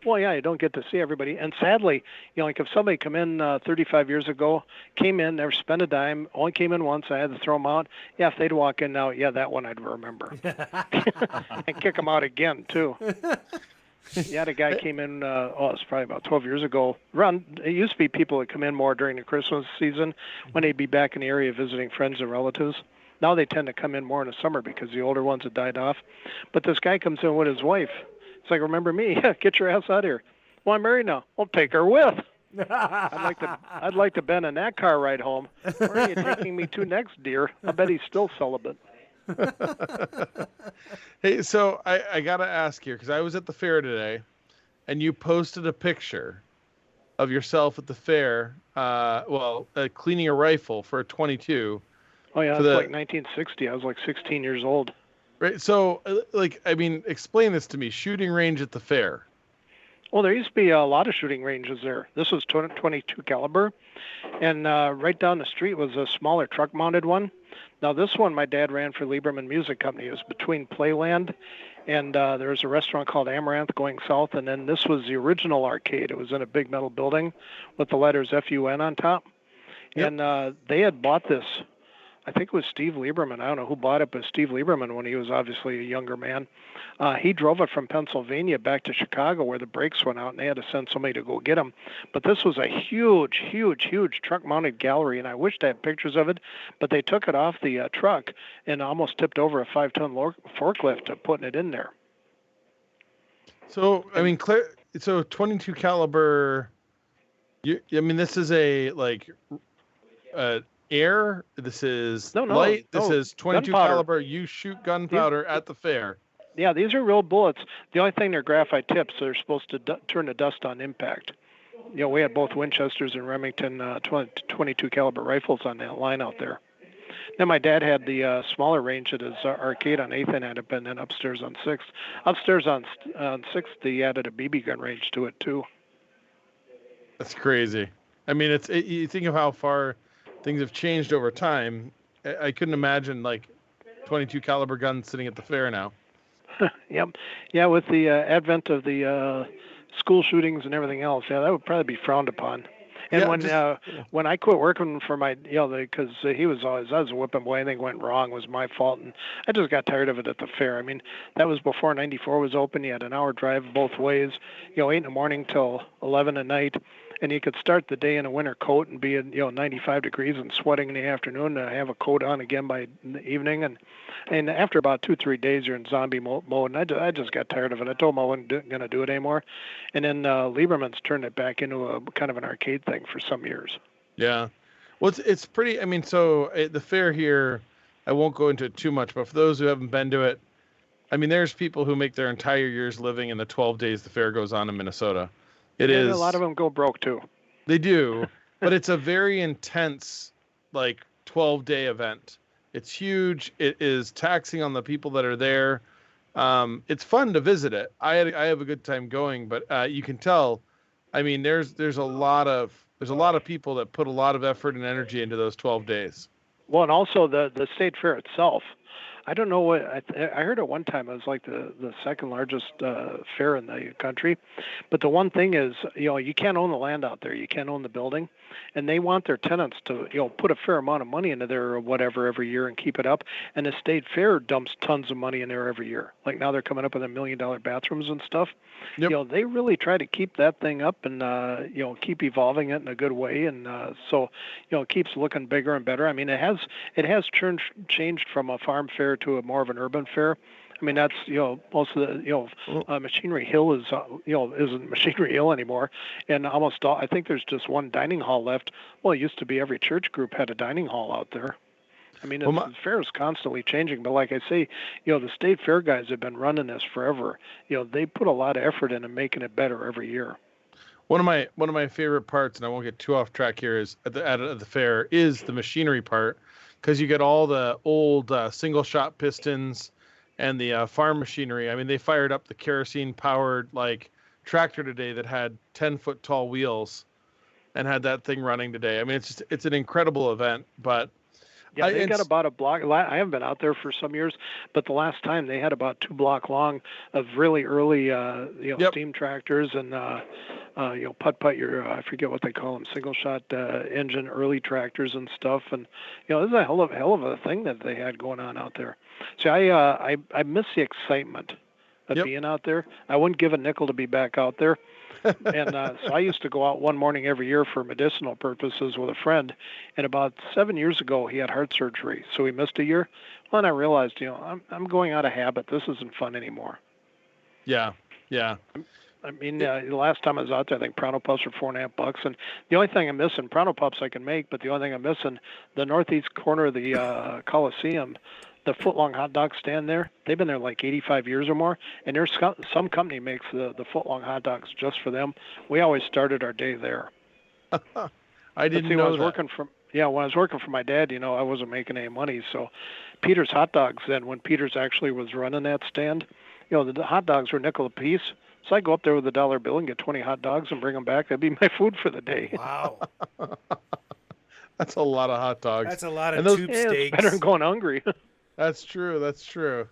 Well, yeah, you don't get to see everybody. And sadly, like if somebody come in 35 years ago, came in, never spent a dime, only came in once, I had to throw them out. Yeah, if they'd walk in now, yeah, that one I'd remember. And kick them out again, too. Yeah, the guy came in, it's probably about 12 years ago. It used to be people that come in more during the Christmas season when they'd be back in the area visiting friends and relatives. Now they tend to come in more in the summer because the older ones have died off. But this guy comes in with his wife. It's like, "Remember me? Get your ass out of here." "Well, I'm married now." "Well, take her with." I'd like to been in that car ride home. "Where are you taking me to next, dear?" I bet he's still celibate. Hey, so I got to ask here, because I was at the fair today, and you posted a picture of yourself at the fair, cleaning a rifle for a 22. Oh, yeah, it's like 1960. I was like 16 years old. Right. So, explain this to me. Shooting range at the fair. Well, there used to be a lot of shooting ranges there. This was 22 caliber, and right down the street was a smaller truck-mounted one. Now, this one my dad ran for Lieberman Music Company. It was between Playland and there was a restaurant called Amaranth going south, and then this was the original arcade. It was in a big metal building with the letters FUN on top. Yep. And they had bought this. I think it was Steve Lieberman. I don't know who bought it, but Steve Lieberman, when he was obviously a younger man, he drove it from Pennsylvania back to Chicago where the brakes went out, and they had to send somebody to go get him. But this was a huge, huge, huge truck-mounted gallery, and I wished I had pictures of it, but they took it off the truck and almost tipped over a 5-ton forklift putting it in there. So, so 22 caliber, this is air, this is light, this is 22 caliber, you shoot gunpowder at the fair. Yeah, these are real bullets. The only thing, they're graphite tips, so they're supposed to turn to dust on impact. We had both Winchesters and Remington 22 caliber rifles on that line out there. Then my dad had the smaller range at his arcade on 8th and had it, and then upstairs on 6th. Upstairs on 6th, he added a BB gun range to it, too. That's crazy. You think of how far things have changed over time. I couldn't imagine .22 caliber guns sitting at the fair now. Yep. Yeah, with the advent of the school shootings and everything else, yeah, that would probably be frowned upon. And when I quit working for my, because he was always, I was a whipping boy, anything went wrong was my fault, and I just got tired of it at the fair. I mean, that was before 94 was open. You had an hour drive both ways, 8 in the morning till 11 at night, and you could start the day in a winter coat and be in 95 degrees and sweating in the afternoon, and have a coat on again by the evening, and after about 2-3 days you're in zombie mode, and I just got tired of it. I told him I wasn't going to do it anymore, and then Lieberman's turned it back into a kind of an arcade thing for some years. Yeah, well, it's pretty. I mean, so the fair here, I won't go into it too much, but for those who haven't been to it, I mean, there's people who make their entire year's living in the 12 days the fair goes on in Minnesota. It is. A lot of them go broke too. They do, but it's a very intense, 12-day event. It's huge. It is taxing on the people that are there. It's fun to visit it. I have a good time going, but you can tell. I mean, there's a lot of people that put a lot of effort and energy into those 12 days. Well, and also the state fair itself. I don't know what I heard at one time. It was like the second largest fair in the country, but the one thing is, you can't own the land out there. You can't own the building, and they want their tenants to, put a fair amount of money into there or whatever every year and keep it up. And the state fair dumps tons of money in there every year. Like now they're coming up with $1 million bathrooms and stuff. Yep. They really try to keep that thing up and keep evolving it in a good way, and so it keeps looking bigger and better. I mean, it has changed from a farm fair to a more of an urban fair. I mean, that's most of the Machinery Hill is isn't Machinery Hill anymore, and almost all, I think there's just one dining hall left. Well, it used to be every church group had a dining hall out there. I mean, the fair is constantly changing, but like I say, the state fair guys have been running this forever. They put a lot of effort into making it better every year. One of my favorite parts, and I won't get too off track here, is at the fair is the machinery part, because you get all the old single shot pistons and the farm machinery. I mean, they fired up the kerosene powered tractor today that had 10-foot tall wheels, and had that thing running today. I mean, it's an incredible event, but. Yeah, they got about a block. I haven't been out there for some years, but the last time they had about 2 block long of really early, steam tractors and, putt-putt, I forget what they call them, single-shot engine early tractors and stuff. And, this is a hell of a thing that they had going on out there. So I miss the excitement of being out there. I wouldn't give a nickel to be back out there. And so I used to go out one morning every year for medicinal purposes with a friend. And about 7 years ago, he had heart surgery, so he missed a year. Well, and I realized, I'm going out of habit. This isn't fun anymore. Yeah. I mean, the last time I was out there, I think Pronto Pups were $4.50, and the only thing I'm missing, Pronto Pups I can make, but the only thing I'm missing, the northeast corner of the Coliseum, the footlong hot dog stand there, they've been there like 85 years or more, and there's some company makes the footlong hot dogs just for them. We always started our day there. I didn't know that. When I was working for my dad, I wasn't making any money, so Peter's Hot Dogs then, when Peter's actually was running that stand, the hot dogs were nickel a piece. So I go up there with a $1 bill and get 20 hot dogs and bring them back. That'd be my food for the day. Wow. That's a lot of hot dogs. That's a lot of tube steaks. It's better than going hungry. That's true.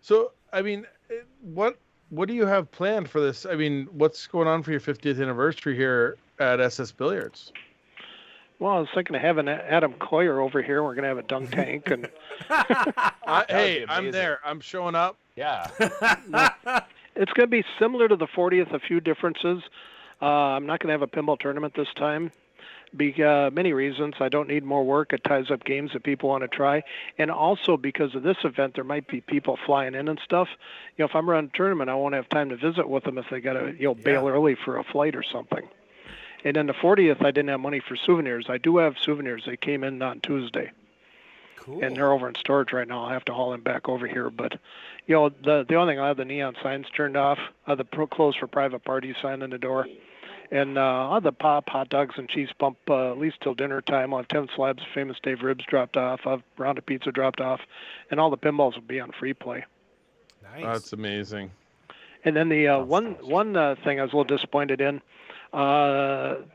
So, I mean, what do you have planned for this? I mean, what's going on for your 50th anniversary here at SS Billiards? Well, I was thinking of having Adam Coyer over here. We're going to have a dunk tank. And hey, I'm there. I'm showing up. Yeah. It's going to be similar to the 40th, a few differences. I'm not going to have a pinball tournament this time. Many reasons. I don't need more work. It ties up games that people want to try. And also because of this event, there might be people flying in and stuff. If I'm running a tournament, I won't have time to visit with them if they got to bail early for a flight or something. And then the 40th, I didn't have money for souvenirs. I do have souvenirs. They came in on Tuesday. Cool. And they're over in storage right now. I'll have to haul them back over here. But, the only thing, I have the neon signs turned off. The closed for private parties sign in the door. And I'll have the pop, hot dogs, and cheese pump at least till dinner time. I'll have 10 slabs of Famous Dave ribs dropped off. I'll have a round of pizza dropped off. And all the pinballs will be on free play. Nice. That's amazing. And then the one thing I was a little disappointed in, the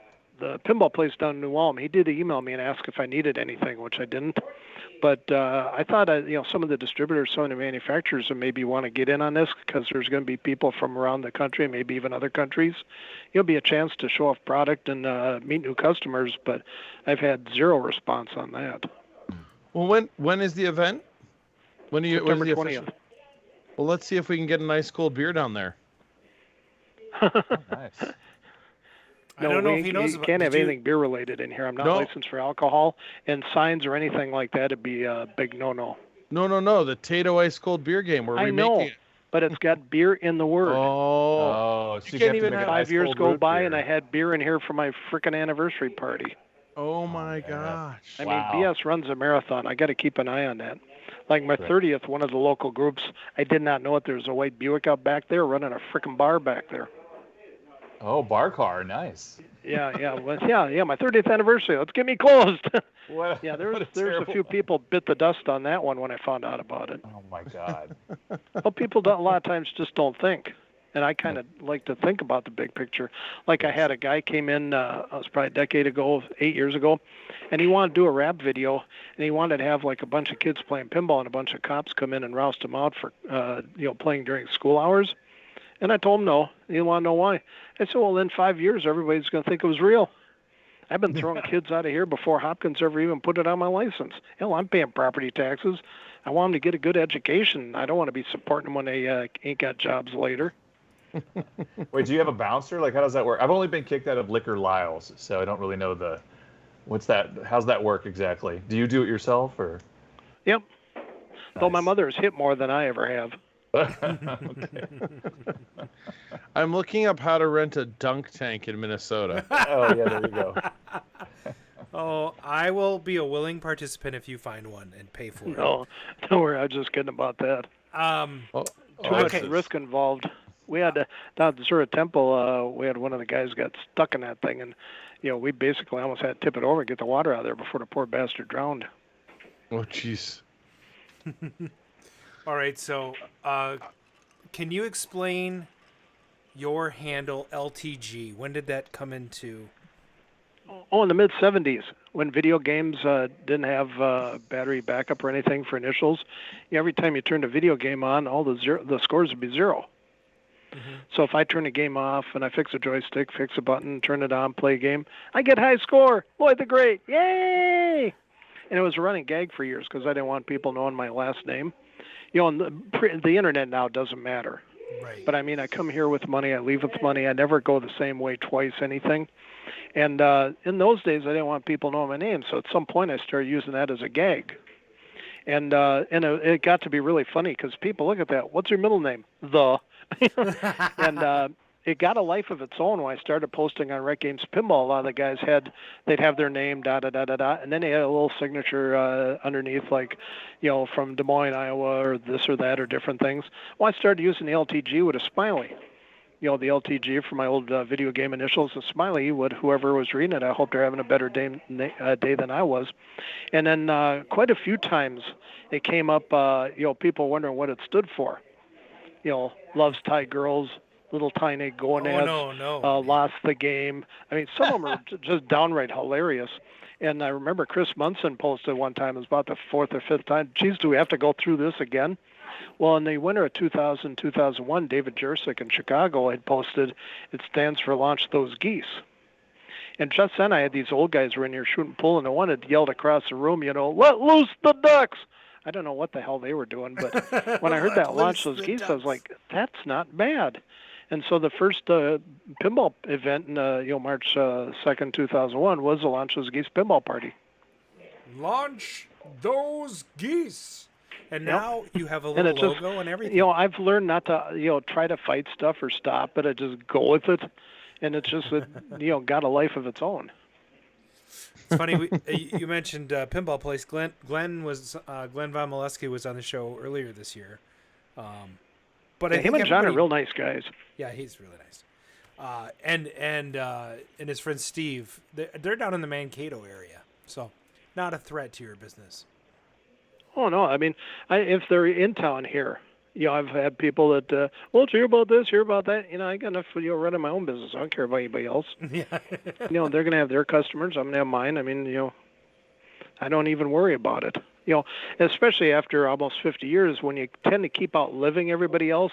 pinball place down in New Ulm. He did email me and ask if I needed anything, which I didn't. But I thought, some of the distributors, some of the manufacturers would maybe want to get in on this because there's going to be people from around the country, maybe even other countries. It'll be a chance to show off product and meet new customers, but I've had zero response on that. Well, when is the event? September 20th. Well, let's see if we can get a nice cold beer down there. Nice. I don't know if he knows you can't have anything beer related in here. I'm not licensed for alcohol, and signs or anything like that would be a big no-no. No. The Tato Ice Cold Beer Game. We're remaking it. But it's got beer in the word. Oh, so you can't even have 5 years go by, and I had beer in here for my frickin' anniversary party. Oh my gosh! I mean, BS runs a marathon. I got to keep an eye on that. Like my 30th, one of the local groups, I did not know it. There's a white Buick out back there running a frickin' bar back there. Oh, bar car, nice. Yeah. Well, yeah. My 30th anniversary. Let's get me closed. There's a few people bit the dust on that one when I found out about it. Oh my God. Well, people a lot of times just don't think, and I kind of like to think about the big picture. Like I had a guy came in, it was probably a decade ago, 8 years ago, and he wanted to do a rap video, and he wanted to have like a bunch of kids playing pinball and a bunch of cops come in and roust them out for playing during school hours. And I told him no. He didn't want to know why. I said, well, in 5 years, everybody's going to think it was real. I've been throwing kids out of here before Hopkins ever even put it on my license. Hell, I'm paying property taxes. I want them to get a good education. I don't want to be supporting them when they ain't got jobs later. Wait, do you have a bouncer? Like, how does that work? I've only been kicked out of Liquor Lyles, so I don't really know what's that? How's that work exactly? Do you do it yourself, or? Yep. Nice. Though my mother has hit more than I ever have. Okay. I'm looking up how to rent a dunk tank in Minnesota. Oh, yeah, there you go. Oh, I will be a willing participant if you find one and pay for it. No, don't worry. I was just kidding about that. Too much risk involved. We had down at the Zura Temple, we had one of the guys got stuck in that thing, and we basically almost had to tip it over and get the water out of there before the poor bastard drowned. Oh, jeez. All right, so can you explain your handle LTG? When did that come into? Oh, in the mid-'70s, when video games didn't have battery backup or anything for initials. Every time you turned a video game on, all the scores would be zero. Mm-hmm. So if I turn a game off and I fix a joystick, fix a button, turn it on, play a game, I get high score. Lloyd the Great, yay! And it was a running gag for years because I didn't want people knowing my last name. And the internet now doesn't matter. Right. But I mean, I come here with money, I leave with money. I never go the same way twice, anything. And in those days, I didn't want people knowing my name. So at some point, I started using that as a gag. And it got to be really funny because people look at that. What's your middle name? The. And it got a life of its own when I started posting on Rec Games Pinball. A lot of the guys they'd have their name, and then they had a little signature underneath, like, from Des Moines, Iowa, or this or that, or different things. Well, I started using the LTG with a smiley. The LTG for my old video game initials, a smiley, whoever was reading it, I hope they're having a better day than I was. And then quite a few times it came up, people wondering what it stood for. Loves Thai girls, little tiny gonads, lost the game. I mean, some of them are just downright hilarious. And I remember Chris Munson posted one time, it was about the fourth or fifth time, geez, do we have to go through this again? Well, in the winter of 2000-2001, David Jersick in Chicago had posted, it stands for Launch Those Geese. And just then I had these old guys who were in here shooting pool, and one had yelled across the room, let loose the ducks. I don't know what the hell they were doing, but when I heard that Launch Those Geese, I was like, that's not bad. And so the first pinball event in March 2nd, 2001 was the Launch Those Geese pinball party. Launch Those Geese. And now you have a little logo and everything. I've learned not to, try to fight stuff or stop it. I just go with it. And it's just, got a life of its own. It's funny, you mentioned Pinball Place. Glenn Von Molesky was on the show earlier this year. But him and John are real nice guys. Yeah, he's really nice. And his friend Steve, they're down in the Mankato area. So not a threat to your business. Oh, no. I mean, if they're in town here, I've had people that, well, hear about this, hear about that. I got enough, running my own business. I don't care about anybody else. Yeah. They're going to have their customers. I'm going to have mine. I mean, I don't even worry about it. Especially after almost 50 years, when you tend to keep outliving everybody else,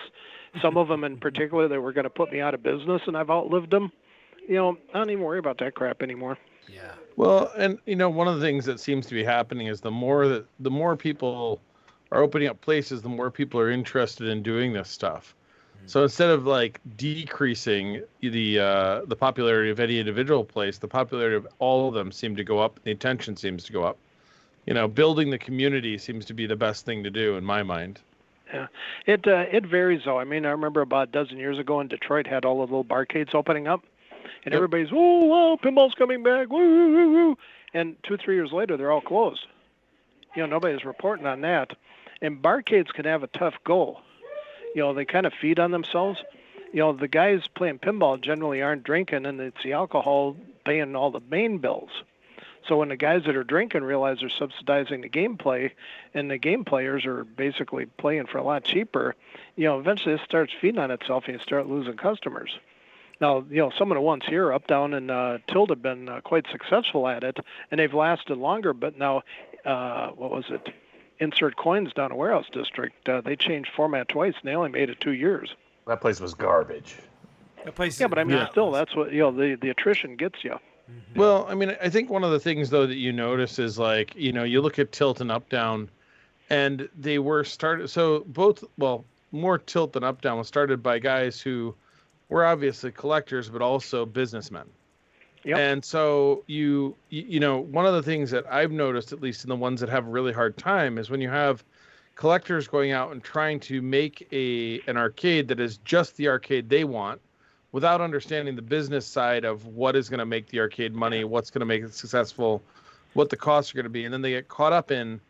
some of them in particular that were going to put me out of business, and I've outlived them. I don't even worry about that crap anymore. Yeah. Well, and one of the things that seems to be happening is the more people are opening up places, the more people are interested in doing this stuff. So instead of like decreasing the popularity of any individual place, the popularity of all of them seem to go up. The attention seems to go up. Building the community seems to be the best thing to do in my mind. Yeah, it varies though. I mean, I remember about a dozen years ago in Detroit had all the little barcades opening up, and everybody's, oh wow, pinball's coming back, woo woo woo woo, and 2-3 years later they're all closed. Nobody's reporting on that, and barcades can have a tough go. They kind of feed on themselves. The guys playing pinball generally aren't drinking, and it's the alcohol paying all the main bills. So when the guys that are drinking realize they're subsidizing the gameplay, and the game players are basically playing for a lot cheaper, eventually it starts feeding on itself, and you start losing customers. Now, some of the ones here, up, down, and Tilt have been quite successful at it, and they've lasted longer. But now, what was it? Insert Coins down in Warehouse District, they changed format twice, and they only made it 2 years. That place was garbage. That place. Yeah, but I mean, still, that's what the attrition gets you. Mm-hmm. Well, I mean, I think one of the things though that you notice is like you look at Tilt and Up Down, and they were started. So more Tilt than Up Down was started by guys who were obviously collectors, but also businessmen. Yep. And so one of the things that I've noticed, at least in the ones that have a really hard time, is when you have collectors going out and trying to make an arcade that is just the arcade they want, without understanding the business side of what is going to make the arcade money, what's going to make it successful, what the costs are going to be. And then they get caught up in,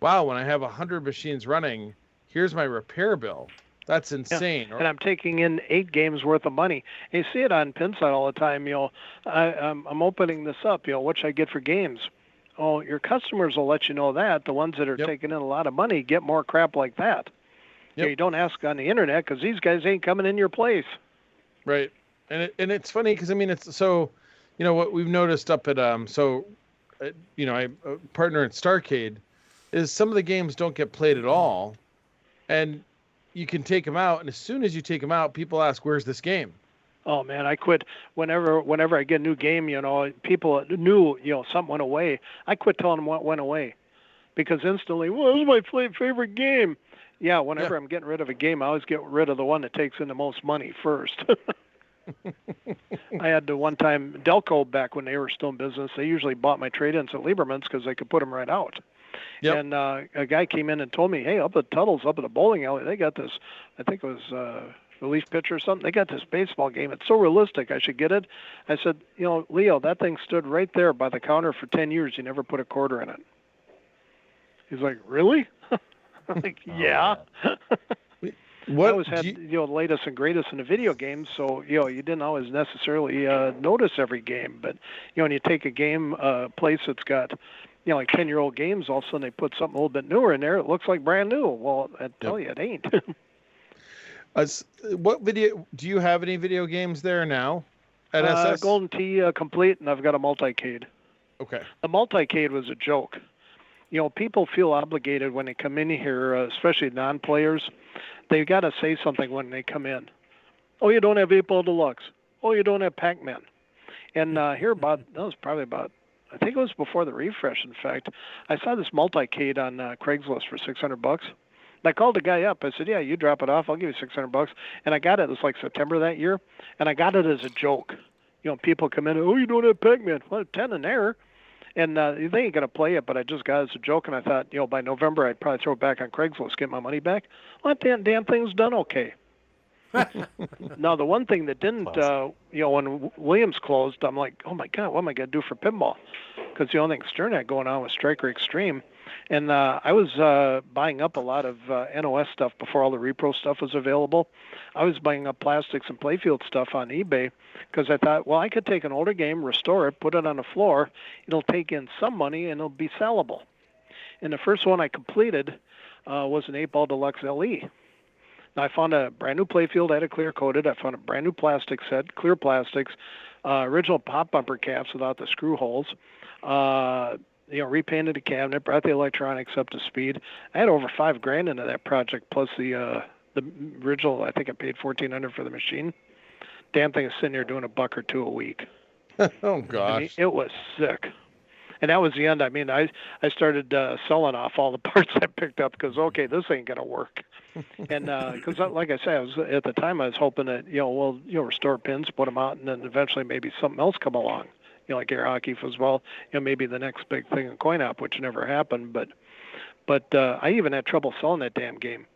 wow, when I have 100 machines running, here's my repair bill. That's insane. Yeah. And I'm taking in 8 games worth of money. And you see it on Pinside all the time. I'm opening this up. What should I get for games? Oh, your customers will let you know that. The ones that are taking in a lot of money get more crap like that. You don't ask on the internet because these guys ain't coming in your place. Right. And it's funny because, I mean, it's so, what we've noticed up at, I partner at Starcade is some of the games don't get played at all. And you can take them out. And as soon as you take them out, people ask, where's this game? Oh, man, I quit. Whenever I get a new game, people knew, something went away. I quit telling them what went away because instantly, well, this is my favorite game. Yeah, whenever I'm getting rid of a game, I always get rid of the one that takes in the most money first. I had the one time Delco back when they were still in business. They usually bought my trade-ins at Lieberman's because they could put them right out. Yep. And a guy came in and told me, hey, up at Tuttle's, up at the bowling alley, they got this, I think it was relief pitcher or something. They got this baseball game. It's so realistic. I should get it. I said, Leo, that thing stood right there by the counter for 10 years. You never put a quarter in it. He's like, really? I'm like, yeah. What I always had the latest and greatest in the video games, so you didn't always necessarily notice every game. But when you take a game place that's got like 10-year-old games, all of a sudden they put something a little bit newer in there. It looks like brand new. Well, I tell you, it ain't. What video do you have? Any video games there now at SS? Golden Tee complete, and I've got a multicade. Okay. The multicade was a joke. People feel obligated when they come in here, especially non-players. They got to say something when they come in. Oh, you don't have 8-Ball Deluxe. Oh, you don't have Pac-Man. And I think it was before the refresh, in fact. I saw this multicade on Craigslist for $600. I called the guy up. I said, yeah, you drop it off. I'll give you $600. And I got it. It was like September that year. And I got it as a joke. People come in, oh, you don't have Pac-Man. Well, 10 in there. And they ain't going to play it, but I just got it as a joke, and I thought, by November I'd probably throw it back on Craigslist, get my money back. Well, that damn thing's done okay. Now, the one thing that didn't, when Williams closed, I'm like, oh, my God, what am I going to do for pinball? Because the only thing Stern had going on was Striker Extreme. And I was buying up a lot of NOS stuff before all the repro stuff was available. I was buying up plastics and playfield stuff on eBay because I thought, well, I could take an older game, restore it, put it on the floor. It'll take in some money, and it'll be sellable. And the first one I completed was an 8-Ball Deluxe LE. I found a brand new playfield. I had it clear coated. I found a brand new plastic set, clear plastics, original pop bumper caps without the screw holes. Repainted the cabinet, brought the electronics up to speed. I had over $5,000 into that project, plus the original. I think I paid $1,400 for the machine. Damn thing is sitting here doing $1 or $2 a week. Oh gosh, I mean, it was sick. And that was the end. I mean, I started selling off all the parts I picked up because, okay, this ain't going to work. And because, like I said, at the time I was hoping that, restore pins, put them out, and then eventually maybe something else come along, like air hockey, football, maybe the next big thing in coin op, which never happened. But I even had trouble selling that damn game.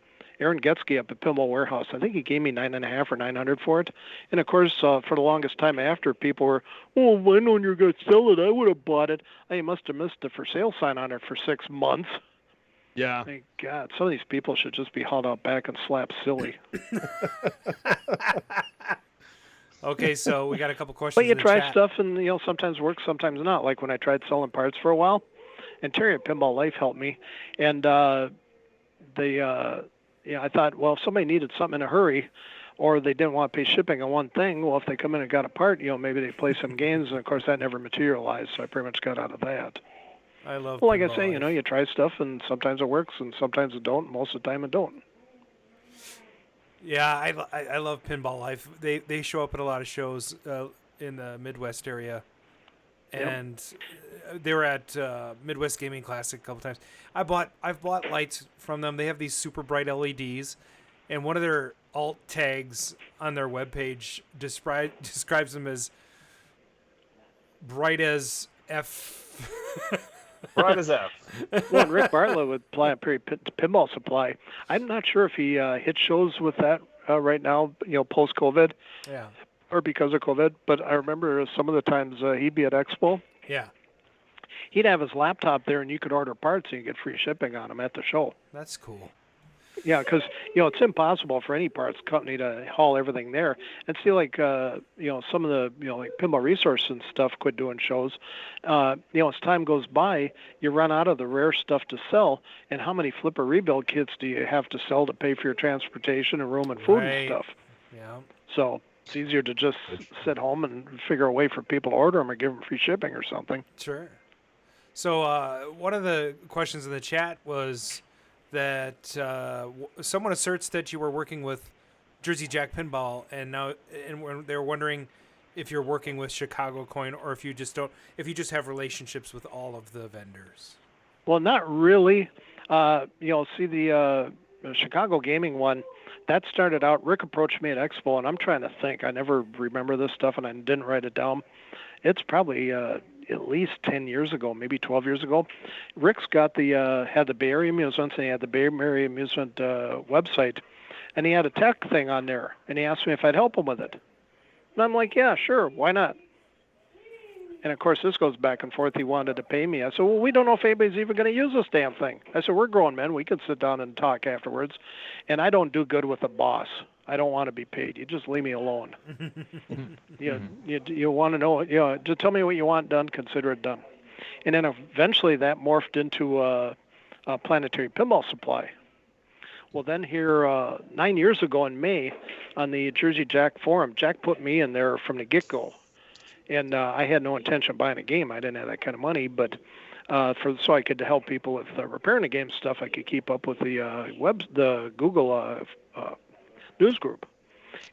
Aaron Getzky up at Pinball Warehouse, I think he gave me $9.50 or $900 for it. And of course, for the longest time after, people were, "Oh, I know you're going to sell it. I would have bought it." You must have missed the for sale sign on it for 6 months. Yeah. Thank God, some of these people should just be hauled out back and slapped silly. Okay, so we got a couple questions. But you in the try chat. stuff, and sometimes works, sometimes not. Like when I tried selling parts for a while, and Terry at Pinball Life helped me, and I thought, well, if somebody needed something in a hurry, or they didn't want to pay shipping on one thing, well, if they come in and got a part, maybe they play some games, and of course that never materialized, so I pretty much got out of that. I love. Well, like I Pinball say, Life. you try stuff, and sometimes it works, and sometimes it don't. Most of the time, it don't. Yeah, I love Pinball Life. They show up at a lot of shows in the Midwest area, and they were at Midwest Gaming Classic a couple times. I've bought lights from them. They have these super bright LEDs, and one of their alt tags on their webpage describes them as bright as F. Bright as F. Well, Rick Bartlett with Pinball Supply. I'm not sure if he hits shows with that right now, post-COVID. Yeah. Or because of COVID. But I remember some of the times he'd be at Expo. Yeah. He'd have his laptop there, and you could order parts, and you get free shipping on them at the show. That's cool. Yeah, because it's impossible for any parts company to haul everything there. And see, like some of the like Pinball Resource and stuff quit doing shows. As time goes by, you run out of the rare stuff to sell. And how many flipper rebuild kits do you have to sell to pay for your transportation and room and food and stuff? Yeah. So it's easier to just sit home and figure a way for people to order them or give them free shipping or something. Sure. So one of the questions in the chat was that someone asserts that you were working with Jersey Jack Pinball, and they're wondering if you're working with Chicago Coin or if you just have relationships with all of the vendors. Well, not really. See the Chicago Gaming one, that started out, Rick approached me at Expo, and I'm trying to think. I never remember this stuff, and I didn't write it down. It's probably at least 10 years ago, maybe 12 years ago. Rick's got had the Bay Area Amusement, and he had the Bay Area Amusement website, and he had a tech thing on there, and he asked me if I'd help him with it. And I'm like, yeah, sure, why not? And, of course, this goes back and forth. He wanted to pay me. I said, well, we don't know if anybody's even going to use this damn thing. I said, we're grown men. We can sit down and talk afterwards. And I don't do good with a boss. I don't want to be paid. You just leave me alone. You want to know, just tell me what you want done, consider it done. And then eventually that morphed into a Planetary Pinball Supply. Well, then here 9 years ago in May on the Jersey Jack forum, Jack put me in there from the get-go. And I had no intention of buying a game. I didn't have that kind of money, but so I could help people with repairing the game stuff. I could keep up with the Google news group.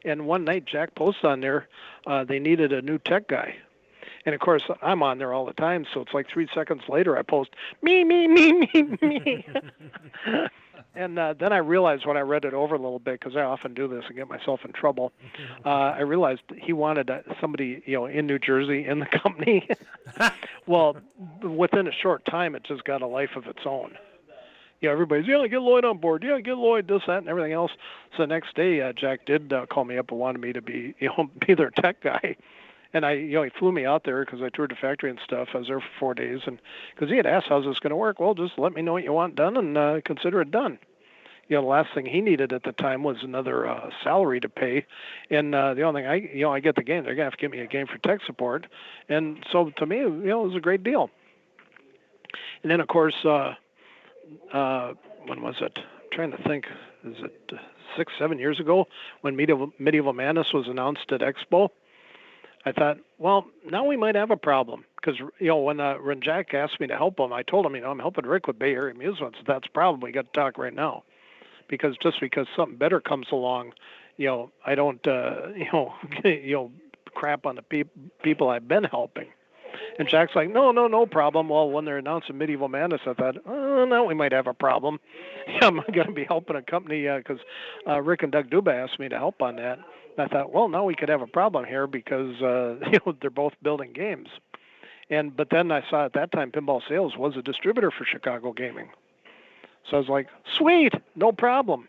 And one night, Jack posted on there they needed a new tech guy. And of course, I'm on there all the time, so it's like 3 seconds later, I post me. And then I realized when I read it over a little bit, because I often do this and get myself in trouble, I realized he wanted somebody, in New Jersey in the company. Well, within a short time, it just got a life of its own. Everybody's, get Lloyd on board. Yeah, get Lloyd, this, that, and everything else. So the next day, Jack did call me up and wanted me to be their tech guy. And he flew me out there because I toured the factory and stuff. I was there for 4 days, and because he had asked, how's this going to work? Well, just let me know what you want done and consider it done. The last thing he needed at the time was another salary to pay, and the only thing I get the game. They're gonna have to give me a game for tech support, and so to me, it was a great deal. And then of course, when was it? trying to think, is it 6-7 years ago when Medieval Madness was announced at Expo? I thought, well, now we might have a problem because when Jack asked me to help him, I told him, I'm helping Rick with Bay Area Amusements. That's a problem. We got to talk right now, because just because something better comes along, I don't crap on the people I've been helping. And Jack's like, no problem. Well, when they're announcing Medieval Madness, I thought, now we might have a problem. I'm going to be helping a company because Rick and Doug Duba asked me to help on that. And I thought, well, now we could have a problem here because they're both building games. But then I saw at that time Pinball Sales was a distributor for Chicago Gaming. So I was like, sweet, no problem.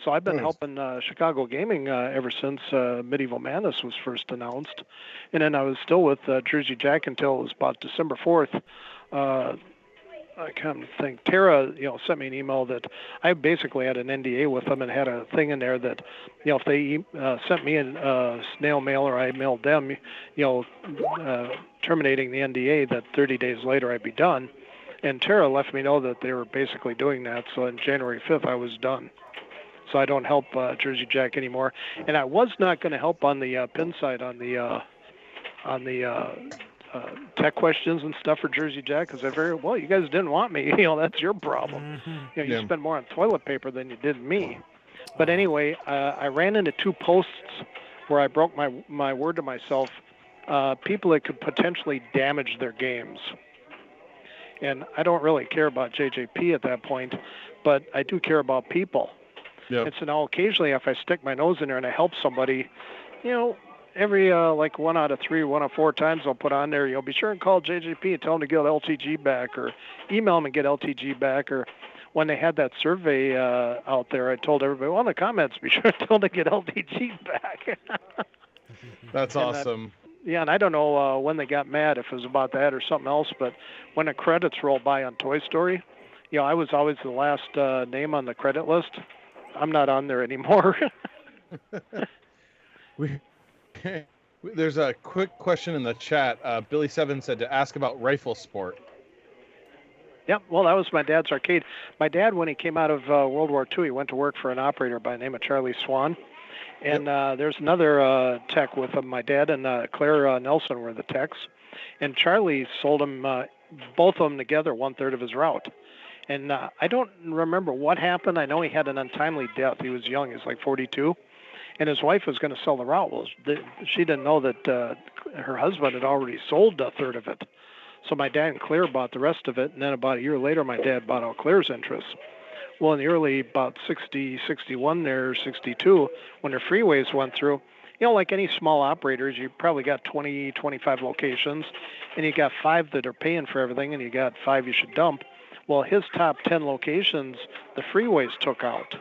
So I've been helping Chicago Gaming ever since Medieval Madness was first announced. And then I was still with Jersey Jack until it was about December 4th. I can't think. Tara, sent me an email that I basically had an NDA with them and had a thing in there that, if they sent me a snail mail or I mailed them, terminating the NDA, that 30 days later I'd be done. And Tara let me know that they were basically doing that. So on January 5th, I was done. So I don't help Jersey Jack anymore. And I was not going to help on the pin side on the tech questions and stuff for Jersey Jack because I figured, well, you guys didn't want me. That's your problem. You spend more on toilet paper than you did me. But anyway, I ran into 2 posts where I broke my word to myself, people that could potentially damage their games. And I don't really care about JJP at that point, but I do care about people. Yep. And so now occasionally if I stick my nose in there and I help somebody, every like 1 out of 3, 1 out of 4 times I'll put on there, be sure and call JJP and tell them to get LTG back, or email them and get LTG back. Or when they had that survey out there, I told everybody, well, in the comments, be sure and tell them to get LTG back. That's awesome. And I don't know when they got mad, if it was about that or something else, but when the credits rolled by on Toy Story, I was always the last name on the credit list. I'm not on there anymore. There's a quick question in the chat. Billy Seven said to ask about rifle sport. Yep, well, that was my dad's arcade. My dad, when he came out of World War II, he went to work for an operator by the name of Charlie Swan. And there's another tech with him. My dad and Claire Nelson were the techs. And Charlie sold him, both of them together, 1/3 of his route. And I don't remember what happened. I know he had an untimely death. He was young. He was like 42. And his wife was going to sell the route. Well, she didn't know that her husband had already sold 1/3 of it. So my dad and Claire bought the rest of it. And then about a year later, my dad bought out Claire's interest. Well, in the early, about 60, 61 there, 62, when the freeways went through, like any small operators, you probably got 20, 25 locations. And you got 5 that are paying for everything, and you got 5 you should dump. Well, his top 10 locations, the freeways took out.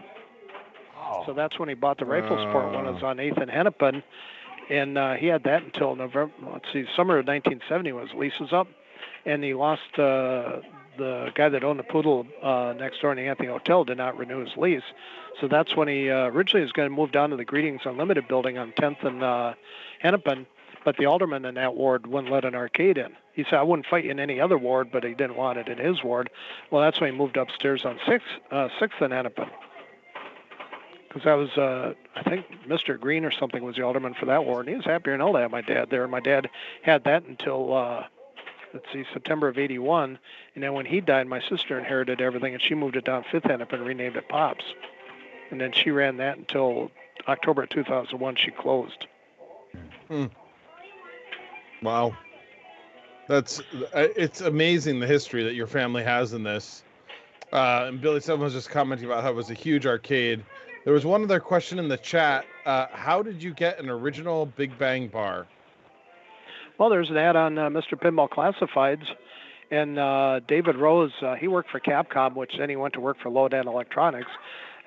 Oh. So that's when he bought the rifle sport one. It was on 8th and Hennepin. And he had that until summer of 1970 when his lease was up. And he lost the guy that owned the Poodle next door in the Anthony Hotel did not renew his lease. So that's when he originally was going to move down to the Greetings Unlimited building on 10th and Hennepin. But the alderman in that ward wouldn't let an arcade in. He said, I wouldn't fight you in any other ward, but he didn't want it in his ward. Well, that's when he moved upstairs on 6th and Hennepin. Because that was, I think, Mr. Green or something was the alderman for that ward. And he was happier than hell to have my dad there. My dad had that until, September of 81. And then when he died, my sister inherited everything, and she moved it down 5th Hennepin and renamed it Pops. And then she ran that until October of 2001, she closed. Wow. It's amazing the history that your family has in this. And Billy Seven was just commenting about how it was a huge arcade. There was one other question in the chat. How did you get an original Big Bang bar? Well, there's an ad on Mr. Pinball Classifieds, and David Rose, he worked for Capcom, which then he went to work for Lodan Electronics.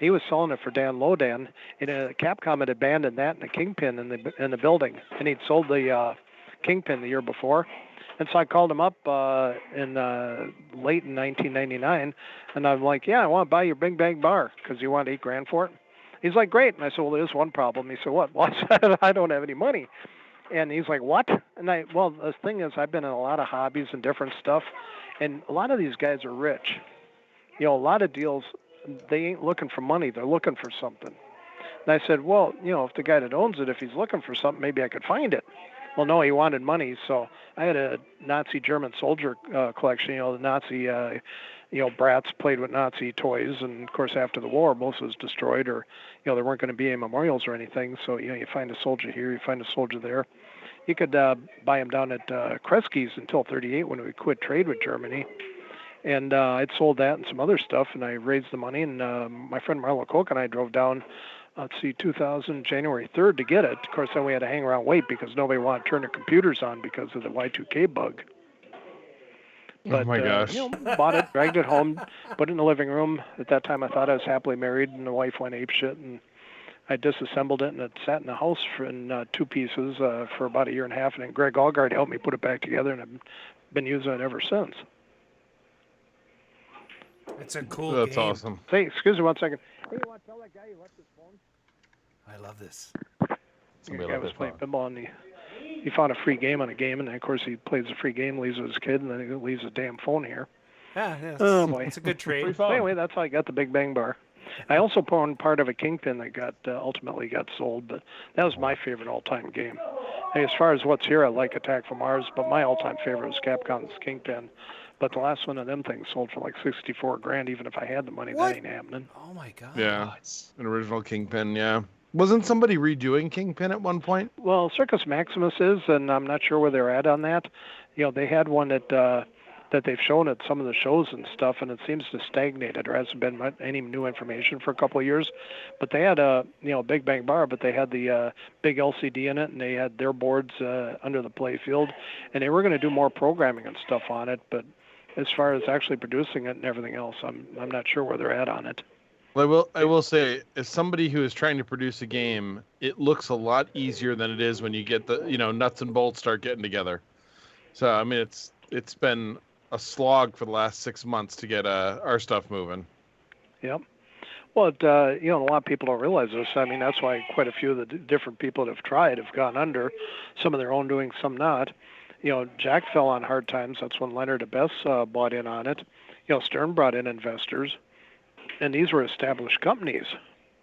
He was selling it for Dan Lodan, and Capcom had abandoned that and the Kingpin in the building, and he'd sold the Kingpin the year before. And so I called him up in late in 1999, and I'm like, yeah, I want to buy your Big Bang bar, because he wanted $8,000 for it. He's like, great. And I said, well, there's one problem. He said, what? Well, I said, I don't have any money. And he's like, what? And the thing is, I've been in a lot of hobbies and different stuff, and a lot of these guys are rich. A lot of deals, they ain't looking for money. They're looking for something. And I said, well, if the guy that owns it, if he's looking for something, maybe I could find it. Well, no, he wanted money. So I had a Nazi German soldier collection. The Nazi, brats played with Nazi toys. And, of course, after the war, most was destroyed or, there weren't going to be any memorials or anything. So, you find a soldier here, you find a soldier there. You could buy them down at Kresge's until 38 when we quit trade with Germany. And I'd sold that and some other stuff, and I raised the money. And my friend Marlo Koch and I drove down, 2000, January 3rd to get it. Of course, then we had to hang around wait because nobody wanted to turn their computers on because of the Y2K bug. But, oh, my gosh. Bought it, dragged it home, put it in the living room. At that time, I thought I was happily married, and the wife went apeshit, and I disassembled it, and it sat in the house in 2 pieces for about a year and a half, and then Greg Allgard helped me put it back together, and I've been using it ever since. It's a cool That's game. awesome. Hey, excuse me 1 second. Hey, you want to tell that guy he left his phone? I love this. The guy was playing pinball, and he found a free game on a game, and then, of course, he plays a free game, leaves with his kid, and then he leaves his damn phone here. Yeah, oh, boy. It's a good trade. Anyway, that's how I got the Big Bang Bar. I also owned part of a Kingpin that got ultimately got sold, but that was my favorite all-time game. And as far as what's here, I like Attack from Mars, but my all-time favorite was Capcom's Kingpin. But the last one of them things sold for like $64,000. Even if I had the money, that ain't happening. Oh my God! Yeah, an original Kingpin. Yeah, wasn't somebody redoing Kingpin at one point? Well, Circus Maximus is, and I'm not sure where they're at on that. They had one that they've shown at some of the shows and stuff, and it seems to stagnate. There hasn't been any new information for a couple of years. But they had a Big Bang Bar, but they had the big LCD in it, and they had their boards under the play field, and they were going to do more programming and stuff on it, but as far as actually producing it and everything else, I'm not sure where they're at on it. Well, I will say, as somebody who is trying to produce a game, it looks a lot easier than it is when you get the nuts and bolts start getting together. So I mean, it's been a slog for the last 6 months to get our stuff moving. Yep. Well, a lot of people don't realize this. I mean, that's why quite a few of the different people that have tried have gone under. Some of their own doing, some not. Jack fell on hard times. That's when Leonard Abess bought in on it. Stern brought in investors, and these were established companies.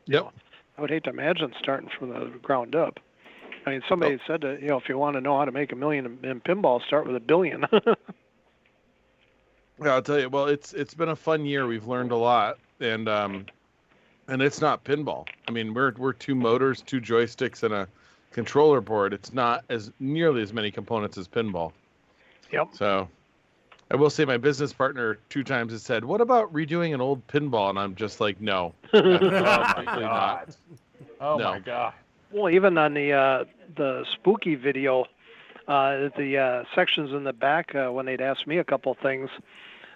Yep. I would hate to imagine starting from the ground up. I mean, somebody said that, if you want to know how to make $1 million in pinball, start with $1 billion. Yeah, I'll tell you. Well, it's been a fun year. We've learned a lot, and it's not pinball. I mean, we're 2 motors, 2 joysticks, and a controller board. It's not as nearly as many components as pinball. Yep. So I will say my business partner 2 times has said, what about redoing an old pinball? And I'm just like, no. Oh my God. Oh No. my God. Well, even on the spooky video, the sections in the back, when they'd asked me a couple things,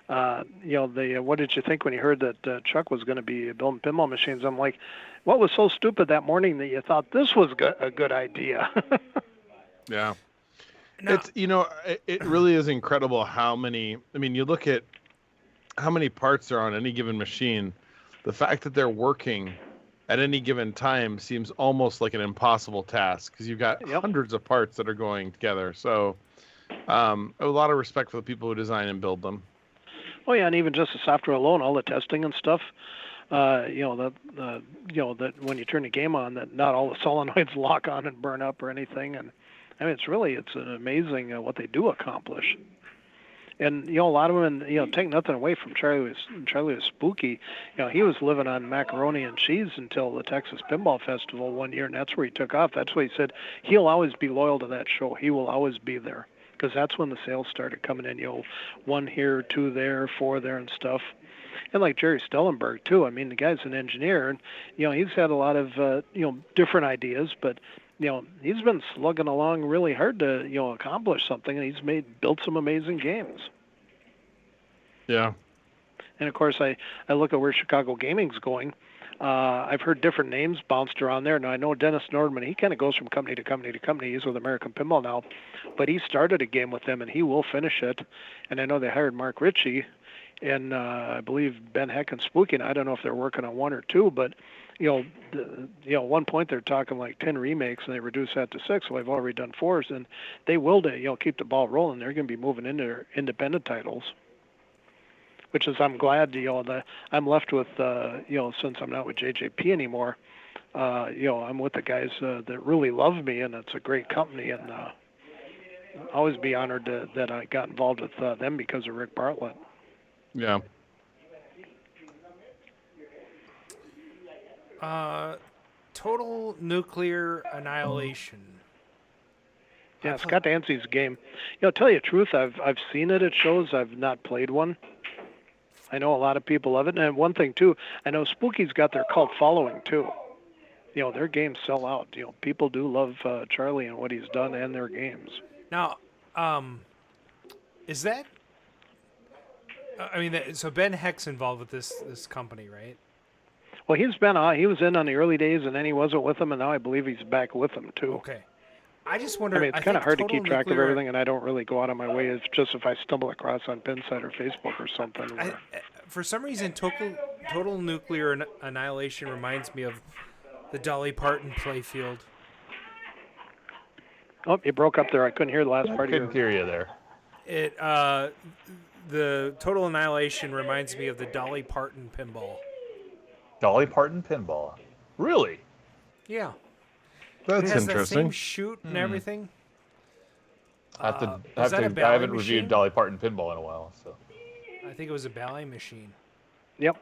what did you think when you heard that Chuck was going to be building pinball machines? I'm like, what was so stupid that morning that you thought this was a good idea? Yeah. No. It's, it really is incredible how many, you look at how many parts are on any given machine. The fact that they're working at any given time seems almost like an impossible task because you've got hundreds of parts that are going together. So a lot of respect for the people who design and build them. Oh yeah, and even just the software alone, all the testing and stuff. That when you turn the game on, that not all the solenoids lock on and burn up or anything. And I mean, it's an amazing what they do accomplish. And a lot of them, take nothing away from Charlie was spooky. He was living on macaroni and cheese until the Texas Pinball Festival one year, and that's where he took off. That's why he said he'll always be loyal to that show. He will always be there because that's when the sales started coming in. 1 here, 2 there, 4 there, and stuff. And like Jerry Stellenberg too. I mean, the guy's an engineer, and he's had a lot of different ideas, but he's been slugging along really hard to accomplish something, and he's built some amazing games. Yeah. And of course, I look at where Chicago gaming's going. I've heard different names bounced around there. Now I know Dennis Nordman. He kind of goes from company to company to company. He's with American Pinball now, but he started a game with them, and he will finish it. And I know they hired Mark Ritchie, and I believe Ben Heck and Spooky. And I don't know if they're working on 1 or 2, but at one point they're talking like 10 remakes, and they reduced that to 6. So they've already done 4s, and they will keep the ball rolling. They're going to be moving into their independent titles, which is I'm glad that I'm left with since I'm not with JJP anymore. I'm with the guys that really love me, and it's a great company, and always be honored that I got involved with them because of Rick Bartlett. Yeah. Total nuclear annihilation. Yeah, Scott Dancy's game. Tell you the truth, I've seen it at shows. I've not played one. I know a lot of people love it, and one thing too, I know Spooky's got their cult following too. Their games sell out. People do love Charlie and what he's done and their games. Now, is that? So Ben Heck's involved with this company, right? Well, he was in on the early days, and then he wasn't with them, and now I believe he's back with them too. Okay. I just wonder. It's kind of hard to keep track of everything, and I don't really go out of my way. It's just if I stumble across on Pinside or Facebook or something. For some reason, total nuclear annihilation reminds me of the Dolly Parton playfield. Oh, you broke up there. I couldn't hear the last part. I couldn't hear you there. The total annihilation reminds me of the Dolly Parton pinball. Dolly Parton pinball, really? Yeah. That's it has interesting. That same shoot and everything. I haven't reviewed Dolly Parton pinball in a while, so. I think it was a ballet machine. Yep.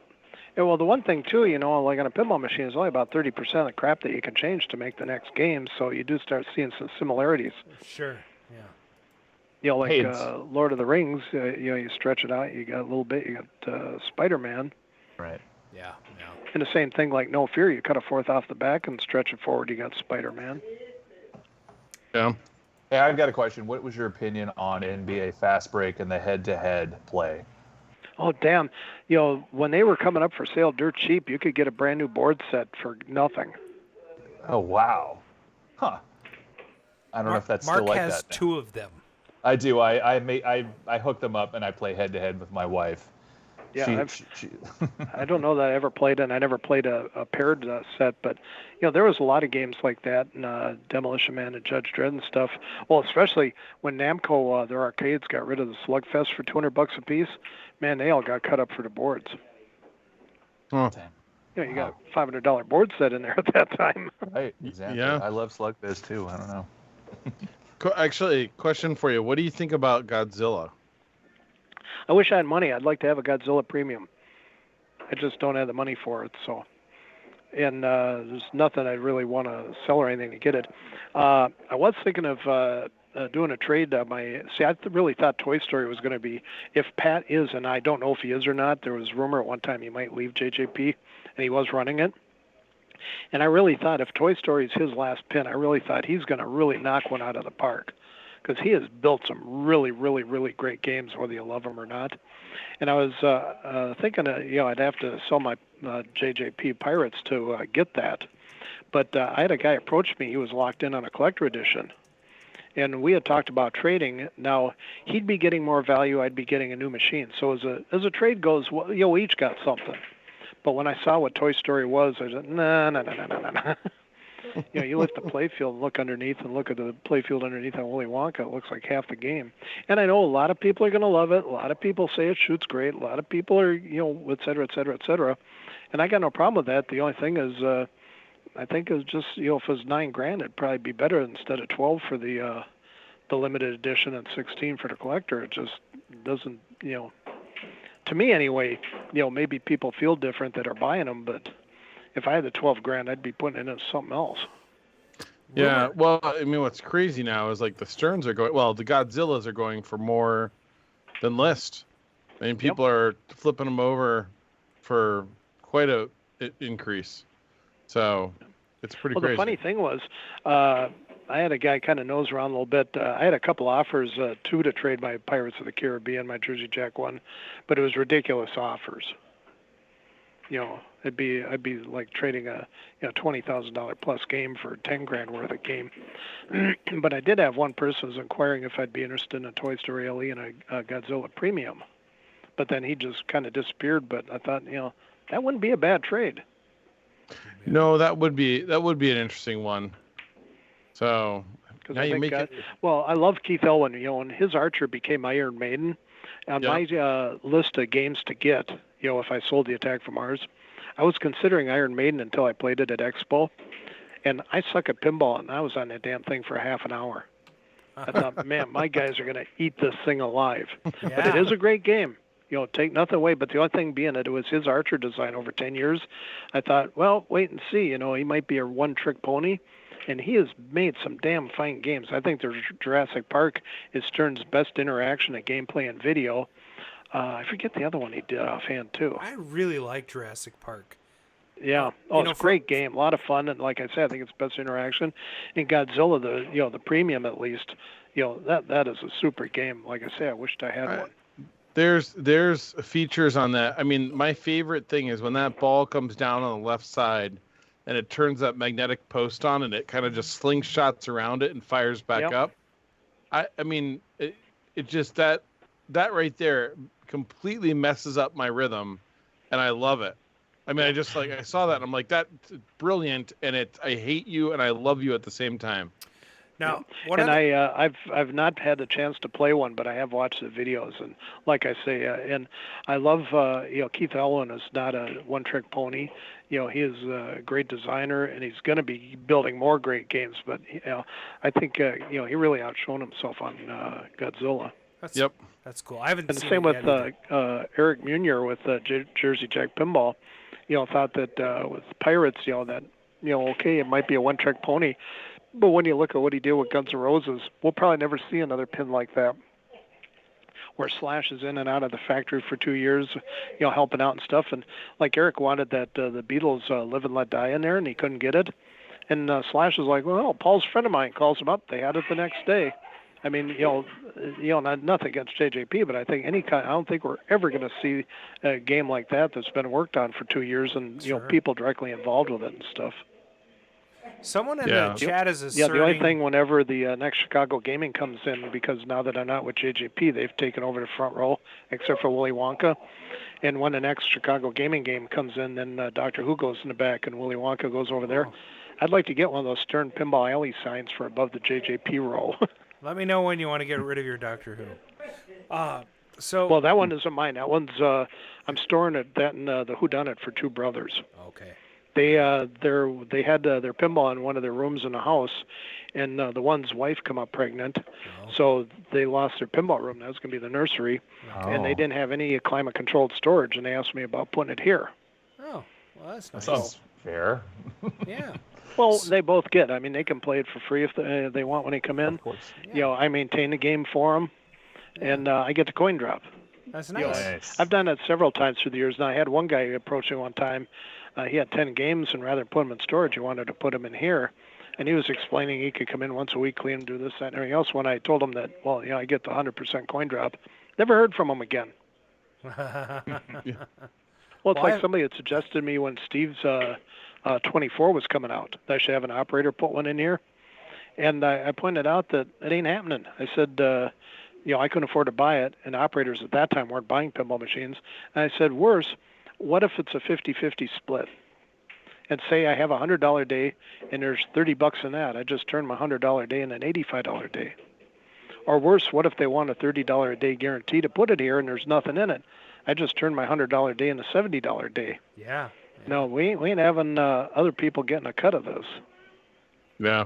Yeah, well, the one thing too, like on a pinball machine, is only about 30% of the crap that you can change to make the next game. So you do start seeing some similarities. Sure. Yeah. Like Lord of the Rings. You stretch it out. You got a little bit. You got Spider-Man. Right. Yeah. And the same thing like No Fear. You cut a fourth off the back and stretch it forward. You got Spider-Man. Yeah. Hey, I've got a question. What was your opinion on NBA Fast Break and the head-to-head play? Oh, damn. When they were coming up for sale dirt cheap, you could get a brand new board set for nothing. Oh, wow. Huh. I don't know if that's Mark still like that. Mark has two of them. I do. I hooked them up and I play head-to-head with my wife. Yeah, I don't know that I ever played it, and I never played a paired set, but there was a lot of games like that, and Demolition Man and Judge Dredd and stuff. Well, especially when Namco, their arcades got rid of the Slugfest for $200 a piece. Man, they all got cut up for the boards. Oh. Damn. You got a $500 board set in there at that time. Right, exactly. Yeah. I love Slugfest too. I don't know. Actually, question for you. What do you think about Godzilla? I wish I had money. I'd like to have a Godzilla Premium. I just don't have the money for it. So, and there's nothing I really want to sell or anything to get it. I was thinking of doing a trade. I really thought Toy Story was going to be, if Pat is, and I don't know if he is or not. There was rumor at one time he might leave JJP, and he was running it. And I really thought if Toy Story is his last pin, I really thought he's going to really knock one out of the park. Because he has built some really, really, really great games, whether you love them or not. And I was thinking, I'd have to sell my JJP Pirates to get that. But I had a guy approach me. He was locked in on a collector edition. And we had talked about trading. Now, he'd be getting more value. I'd be getting a new machine. So as a trade goes, well, we each got something. But when I saw what Toy Story was, I said, no. You lift the playfield and look underneath and look at the playfield underneath on Willy Wonka. It looks like half the game. And I know a lot of people are going to love it. A lot of people say it shoots great. A lot of people are, et cetera, et cetera, et cetera. And I got no problem with that. The only thing is, I think it's just, if it was $9,000, it'd probably be better instead of 12 for the limited edition and 16 for the collector. It just doesn't, to me anyway, maybe people feel different that are buying them, but if I had the $12,000, I'd be putting it into something else. Yeah, well, I mean, what's crazy now is like the Sterns are going. Well, the Godzillas are going for more than list. I mean, people are flipping them over for quite a increase. So it's pretty crazy. The funny thing was, I had a guy kind of nose around a little bit. I had a couple offers, two to trade my Pirates of the Caribbean, my Jersey Jack one, but it was ridiculous offers. I'd be like trading a $20,000 plus game for $10,000 worth of game. But I did have one person was inquiring if I'd be interested in a Toy Story LE and a Godzilla Premium. But then he just kind of disappeared. But I thought, that wouldn't be a bad trade. No, that would be an interesting one. So now you make it. Well, I love Keith Elwin. And his Archer became Iron Maiden. On my list of games to get, if I sold the Attack from Mars, I was considering Iron Maiden until I played it at Expo. And I suck at pinball, and I was on that damn thing for half an hour. I thought, man, my guys are going to eat this thing alive. Yeah. But it is a great game. Take nothing away. But the only thing being that it was his Archer design over 10 years, I thought, well, wait and see. He might be a one-trick pony. And he has made some damn fine games. I think the Jurassic Park is Stern's best interaction at gameplay and video. I forget the other one he did offhand, too. I really like Jurassic Park. Yeah. It's a great game. A lot of fun. And like I said, I think it's best interaction. And Godzilla, the premium at least, that is a super game. Like I say, I wished I had one. There's features on that. I mean, my favorite thing is when that ball comes down on the left side and it turns that magnetic post on and it kind of just slingshots around it and fires back up. I mean, it just that right there completely messes up my rhythm, and I love it. I mean, I saw that and I'm like, that's brilliant, and I hate you and I love you at the same time. Now, I've not had the chance to play one, but I have watched the videos, and like I say, and I love Keith Elwin is not a one-trick pony. He is a great designer, and he's going to be building more great games. But I think he really outshone himself on Godzilla. That's cool. I haven't. And the seen same with Eric Munier with Jersey Jack Pinball. Thought that with Pirates, okay, it might be a one-trick pony. But when you look at what he did with Guns N' Roses, we'll probably never see another pin like that, where Slash is in and out of the factory for 2 years, helping out and stuff. And like Eric wanted that the Beatles Live and Let Die in there, and he couldn't get it. And Slash was like, well, Paul's a friend of mine, calls him up. They had it the next day. I mean, nothing against JJP, but I think I don't think we're ever going to see a game like that that's been worked on for 2 years and people directly involved with it and stuff. Someone in the chat is asserting... Yeah, the only thing whenever the next Chicago Gaming comes in, because now that I'm not with JJP, they've taken over the front row, except for Willy Wonka. And when the next Chicago Gaming game comes in, then Doctor Who goes in the back and Willy Wonka goes over there. I'd like to get one of those Stern Pinball Alley signs for above the JJP row. Let me know when you want to get rid of your Doctor Who. Well, that one isn't mine. That one's I'm storing that in the Whodunit for Two Brothers. Okay. They had their pinball in one of their rooms in the house, and the one's wife come up pregnant, so they lost their pinball room. That was going to be the nursery, and they didn't have any climate-controlled storage, and they asked me about putting it here. Oh, well, that's nice. That sounds fair. Yeah. Well, they both get. I mean, they can play it for free if they want when they come in. Of course. Yeah. I maintain the game for them, and I get the coin drop. That's nice. Nice. I've done that several times through the years. Now, I had one guy approach me one time. He had 10 games, and rather than put them in storage, he wanted to put them in here. And he was explaining he could come in once a week, clean them, do this, that, and everything else. When I told him that, I get the 100% coin drop, never heard from him again. Well, it's like somebody had suggested to me when Steve's 24 was coming out that I should have an operator put one in here. And I pointed out that it ain't happening. I said, I couldn't afford to buy it, and operators at that time weren't buying pinball machines. And I said, worse, what if it's a 50-50 split? And say I have a $100 day and there's $30 in that. I just turn my $100 day into an $85 day. Or worse, what if they want a $30 a day guarantee to put it here and there's nothing in it? I just turn my $100 day into a $70 day. Yeah. No, we ain't having other people getting a cut of this. Yeah.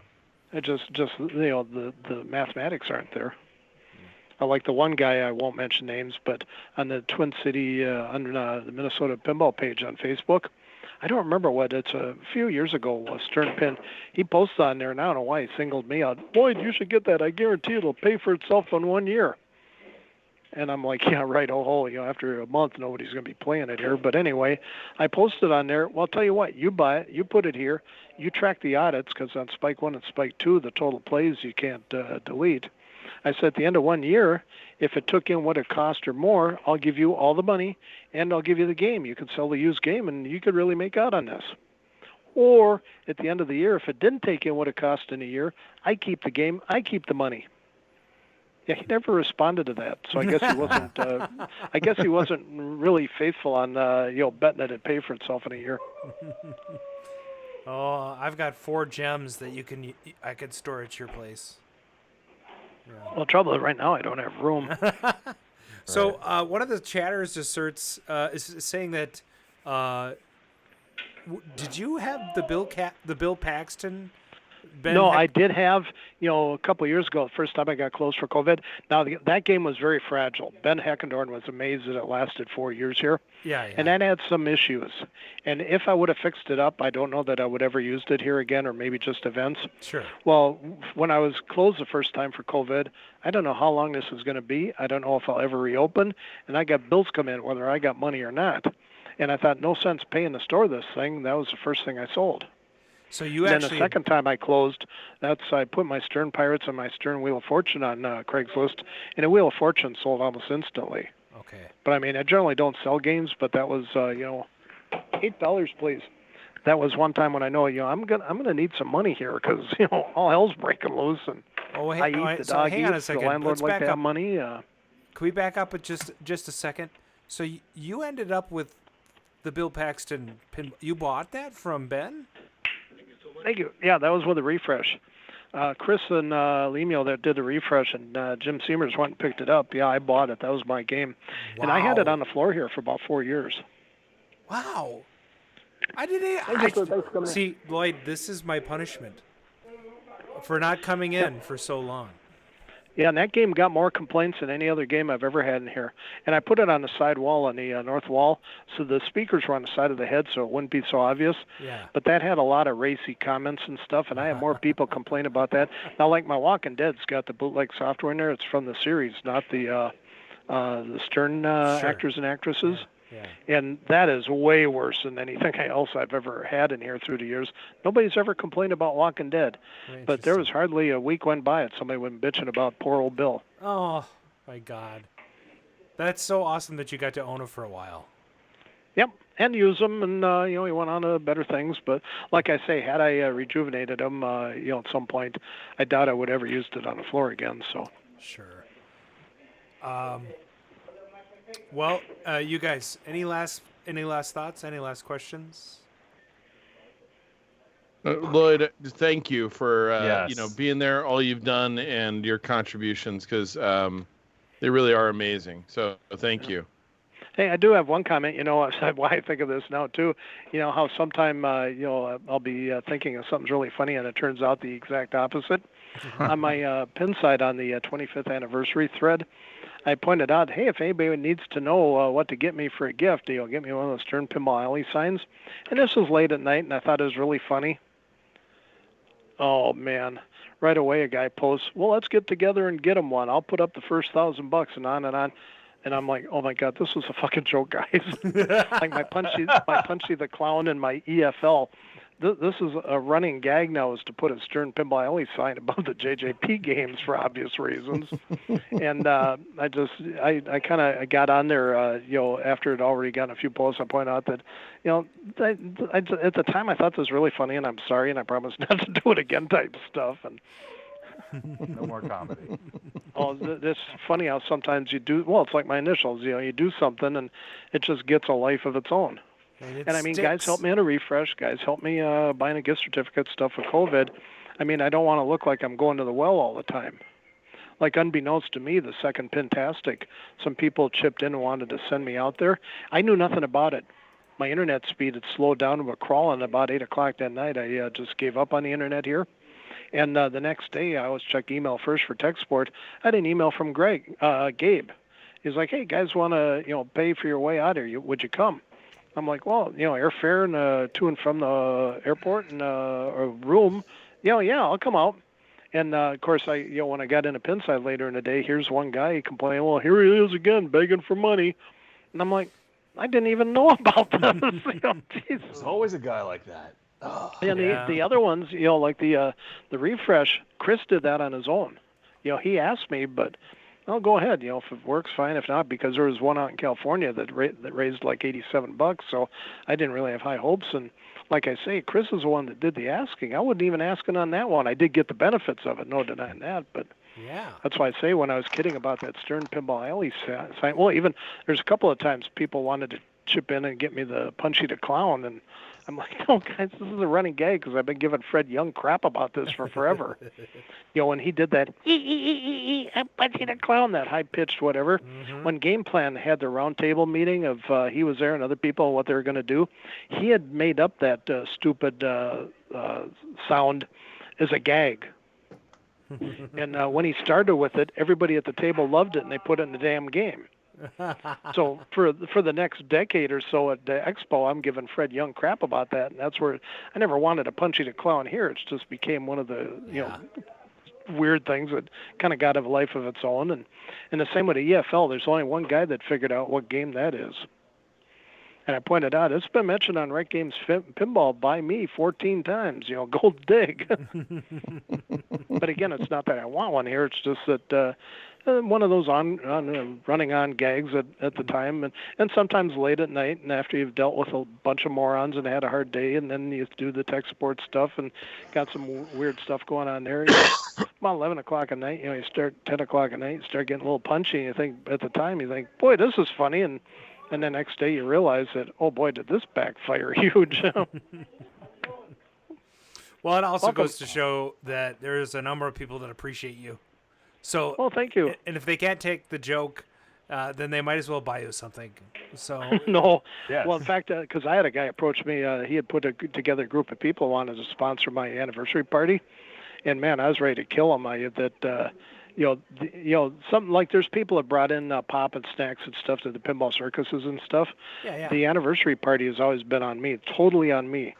It just the mathematics aren't there. I like the one guy, I won't mention names, but on the Twin City, on the Minnesota Pinball page on Facebook, I don't remember what, it's a few years ago, Stern Pin, he posted on there, and I don't know why he singled me out. Lloyd, you should get that. I guarantee it'll pay for itself in 1 year. And I'm like, yeah, right, after a month, nobody's going to be playing it here. But anyway, I posted on there, well, I'll tell you what, you buy it, you put it here, you track the audits, because on Spike 1 and Spike 2, the total plays you can't delete. I said at the end of 1 year, if it took in what it cost or more, I'll give you all the money and I'll give you the game. You can sell the used game and you could really make out on this. Or at the end of the year, if it didn't take in what it cost in a year, I keep the game, I keep the money. Yeah, he never responded to that, so I guess he wasn't. I guess he wasn't really faithful on betting that it'd pay for itself in a year. Oh, I've got 4 gems that I could store at your place. Yeah. Well, the trouble is right now I don't have room. So one of the chatters asserts is saying that did you have the Bill Paxton? Ben No, I did have, a couple of years ago, the first time I got closed for COVID. Now, that game was very fragile. Ben Heckendorn was amazed that it lasted 4 years here. Yeah. And that had some issues. And if I would have fixed it up, I don't know that I would ever used it here again, or maybe just events. Sure. Well, when I was closed the first time for COVID, I don't know how long this is going to be. I don't know if I'll ever reopen. And I got bills come in, whether I got money or not. And I thought, no sense paying to store this thing. That was the first thing I sold. So you and actually. Then the second time I closed, I put my Stern Pirates and my Stern Wheel of Fortune on Craigslist, and a Wheel of Fortune sold almost instantly. Okay. But I generally don't sell games, but that was $8, please. That was one time when I know I'm gonna need some money here because all hell's breaking loose and I eat, the dog hang on a eats, the second. landlord Let's like back to have up. money. Can we back up just a second? So you ended up with the Bill Paxton pin. You bought that from Ben? Thank you. Yeah, that was with a refresh. Chris and Lemio that did the refresh, and Jim Seamers went and picked it up. Yeah, I bought it. That was my game. Wow. And I had it on the floor here for about 4 years. Wow. See, Lloyd, this is my punishment for not coming in for so long. Yeah, and that game got more complaints than any other game I've ever had in here. And I put it on the side wall, on the north wall, so the speakers were on the side of the head so it wouldn't be so obvious. Yeah. But that had a lot of racy comments and stuff, and I had more people complain about that. Now, like my Walking Dead's got the bootleg software in there. It's from the series, not the Stern actors and actresses. Yeah. And that is way worse than anything else I've ever had in here through the years. Nobody's ever complained about Walking Dead. But there was hardly a week went by it somebody wasn't bitching about poor old Bill. Oh, my God. That's so awesome that you got to own it for a while. Yep, and use them, and he went on to better things. But like I say, had I rejuvenated them, at some point, I doubt I would ever used it on the floor again. So. Sure. Well, you guys, any last thoughts? Any last questions? Lloyd, thank you for Yes. being there, all you've done, and your contributions, because they really are amazing. So thank you. Hey, I do have one comment. Why I think of this now too. How sometime I'll be thinking of something's really funny, and it turns out the exact opposite. On my pin side on the 25th anniversary thread, I pointed out, hey, if anybody needs to know what to get me for a gift, get me one of those Stern Pinball Alley signs. And this was late at night, and I thought it was really funny. Oh, man. Right away, a guy posts, well, let's get together and get him one. I'll put up the first $1,000 and on and on. And I'm like, oh, my God, this was a fucking joke, guys. Like my Punchy the Clown and my EFL. This is a running gag now, is to put a Stern Pinball Alley sign above the JJP games for obvious reasons. And I kind of got on there, after it already gotten a few posts. I point out that, at the time I thought this was really funny, and I'm sorry, and I promise not to do it again type stuff. And no more comedy. Oh, it's funny how sometimes you do. Well, it's like my initials. You do something, and it just gets a life of its own. And I mean, guys help me on a refresh. Guys help me buying a gift certificate, stuff with COVID. I mean, I don't want to look like I'm going to the well all the time. Like, unbeknownst to me, the second Pintastic, some people chipped in and wanted to send me out there. I knew nothing about it. My internet speed had slowed down to a crawl, and about 8 o'clock that night, I just gave up on the internet here. And the next day, I always check email first for tech support. I had an email from Gabe. He's like, hey, guys want to, pay for your way out here. Would you come? I'm like, well, airfare and to and from the airport and a room. Yeah, I'll come out. And of course, when I got in a pin side later in the day, here's one guy he complained, well, here he is again begging for money. And I'm like, I didn't even know about this. There's always a guy like that. Oh, and the other ones, like the refresh, Chris did that on his own. He asked me, but I'll go ahead. If it works, fine. If not, because there was one out in California that raised like $87, so I didn't really have high hopes. And like I say, Chris is the one that did the asking. I wasn't even asking on that one. I did get the benefits of it, no denying that. But yeah, that's why I say when I was kidding about that Stern Pinball Alley sign. Well, even there's a couple of times people wanted to chip in and get me the Punchy the Clown, and I'm like, no, guys, this is a running gag because I've been giving Fred Young crap about this for forever. When he did that, I'm punching a clown, that high-pitched whatever. Mm-hmm. When Game Plan had their roundtable meeting of he was there and other people, what they were going to do, he had made up that stupid sound as a gag. And when he started with it, everybody at the table loved it, and they put it in the damn game. So for the next decade or so at the expo, I'm giving Fred Young crap about that, and that's where I never wanted to punch a clown here. It just became one of the weird things that kind of got a life of its own. And the same with the EFL, there's only one guy that figured out what game that is. And I pointed out, it's been mentioned on Rec Games Pinball by me 14 times, gold dig. But again, it's not that I want one here. It's just that one of those running on gags at the time. And sometimes late at night and after you've dealt with a bunch of morons and had a hard day, and then you do the tech support stuff and got some weird stuff going on there. About 11 o'clock at night, you start 10 o'clock at night, you start getting a little punchy. And you think, at the time, boy, this is funny. And the next day you realize that, oh boy, did this backfire huge. Well, it also goes to show that there's a number of people that appreciate you. So, well, thank you. And if they can't take the joke, then they might as well buy you something. So no. Yes. Well, in fact, because I had a guy approach me, he had put together a group of people who wanted to sponsor my anniversary party, and man, I was ready to kill him. Something like there's people that brought in pop and snacks and stuff to the pinball circuses and stuff. Yeah. The anniversary party has always been on me, totally on me.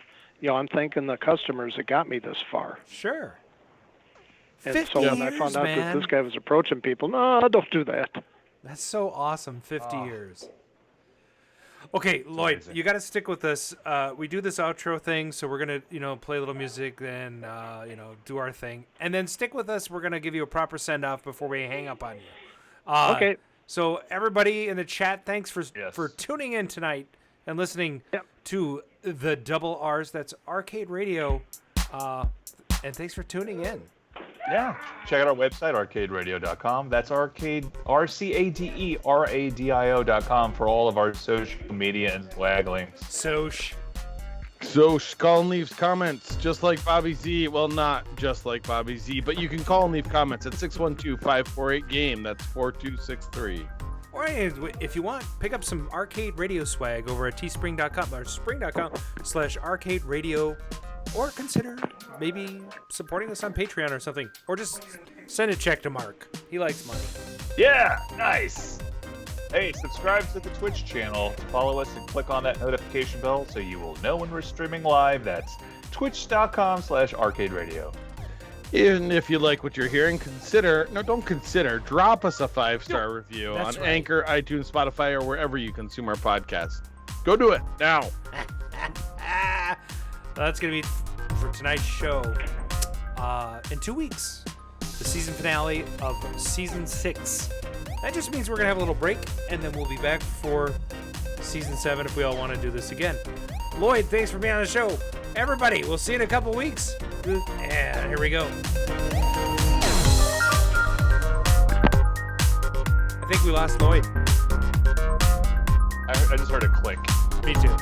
I'm thanking the customers that got me this far. Sure. And so when I found out that this guy was approaching people, no, don't do that. That's so awesome, 50 years. Okay, Lloyd, you got to stick with us. We do this outro thing, so we're going to, play a little music, then, do our thing. And then stick with us. We're going to give you a proper send-off before we hang up on you. Okay. So everybody in the chat, thanks for tuning in tonight and listening to the double R's. That's Arcade Radio. And thanks for tuning in. Yeah. Check out our website, arcaderadio.com. That's arcaderadio.com for all of our social media and swag links. Soch. Call and leave comments just like Bobby Z. Well, not just like Bobby Z, but you can call and leave comments at 612-548-GAME. That's 4263. Or if you want, pick up some Arcade Radio swag over at teespring.com or spring.com/arcade radio. Or consider maybe supporting us on Patreon or something. Or just send a check to Mark. He likes money. Yeah, nice. Hey, subscribe to the Twitch channel. Follow us and click on that notification bell so you will know when we're streaming live. That's twitch.com/arcade radio. And if you like what you're hearing, drop us a 5-star review on Anchor, iTunes, Spotify, or wherever you consume our podcast. Go do it now. That's going to be for tonight's show. In 2 weeks, the season finale of Season 6. That just means we're going to have a little break, and then we'll be back for Season 7 if we all want to do this again. Lloyd, thanks for being on the show. Everybody, we'll see you in a couple weeks. And here we go. I think we lost Lloyd. I just heard a click. Me too.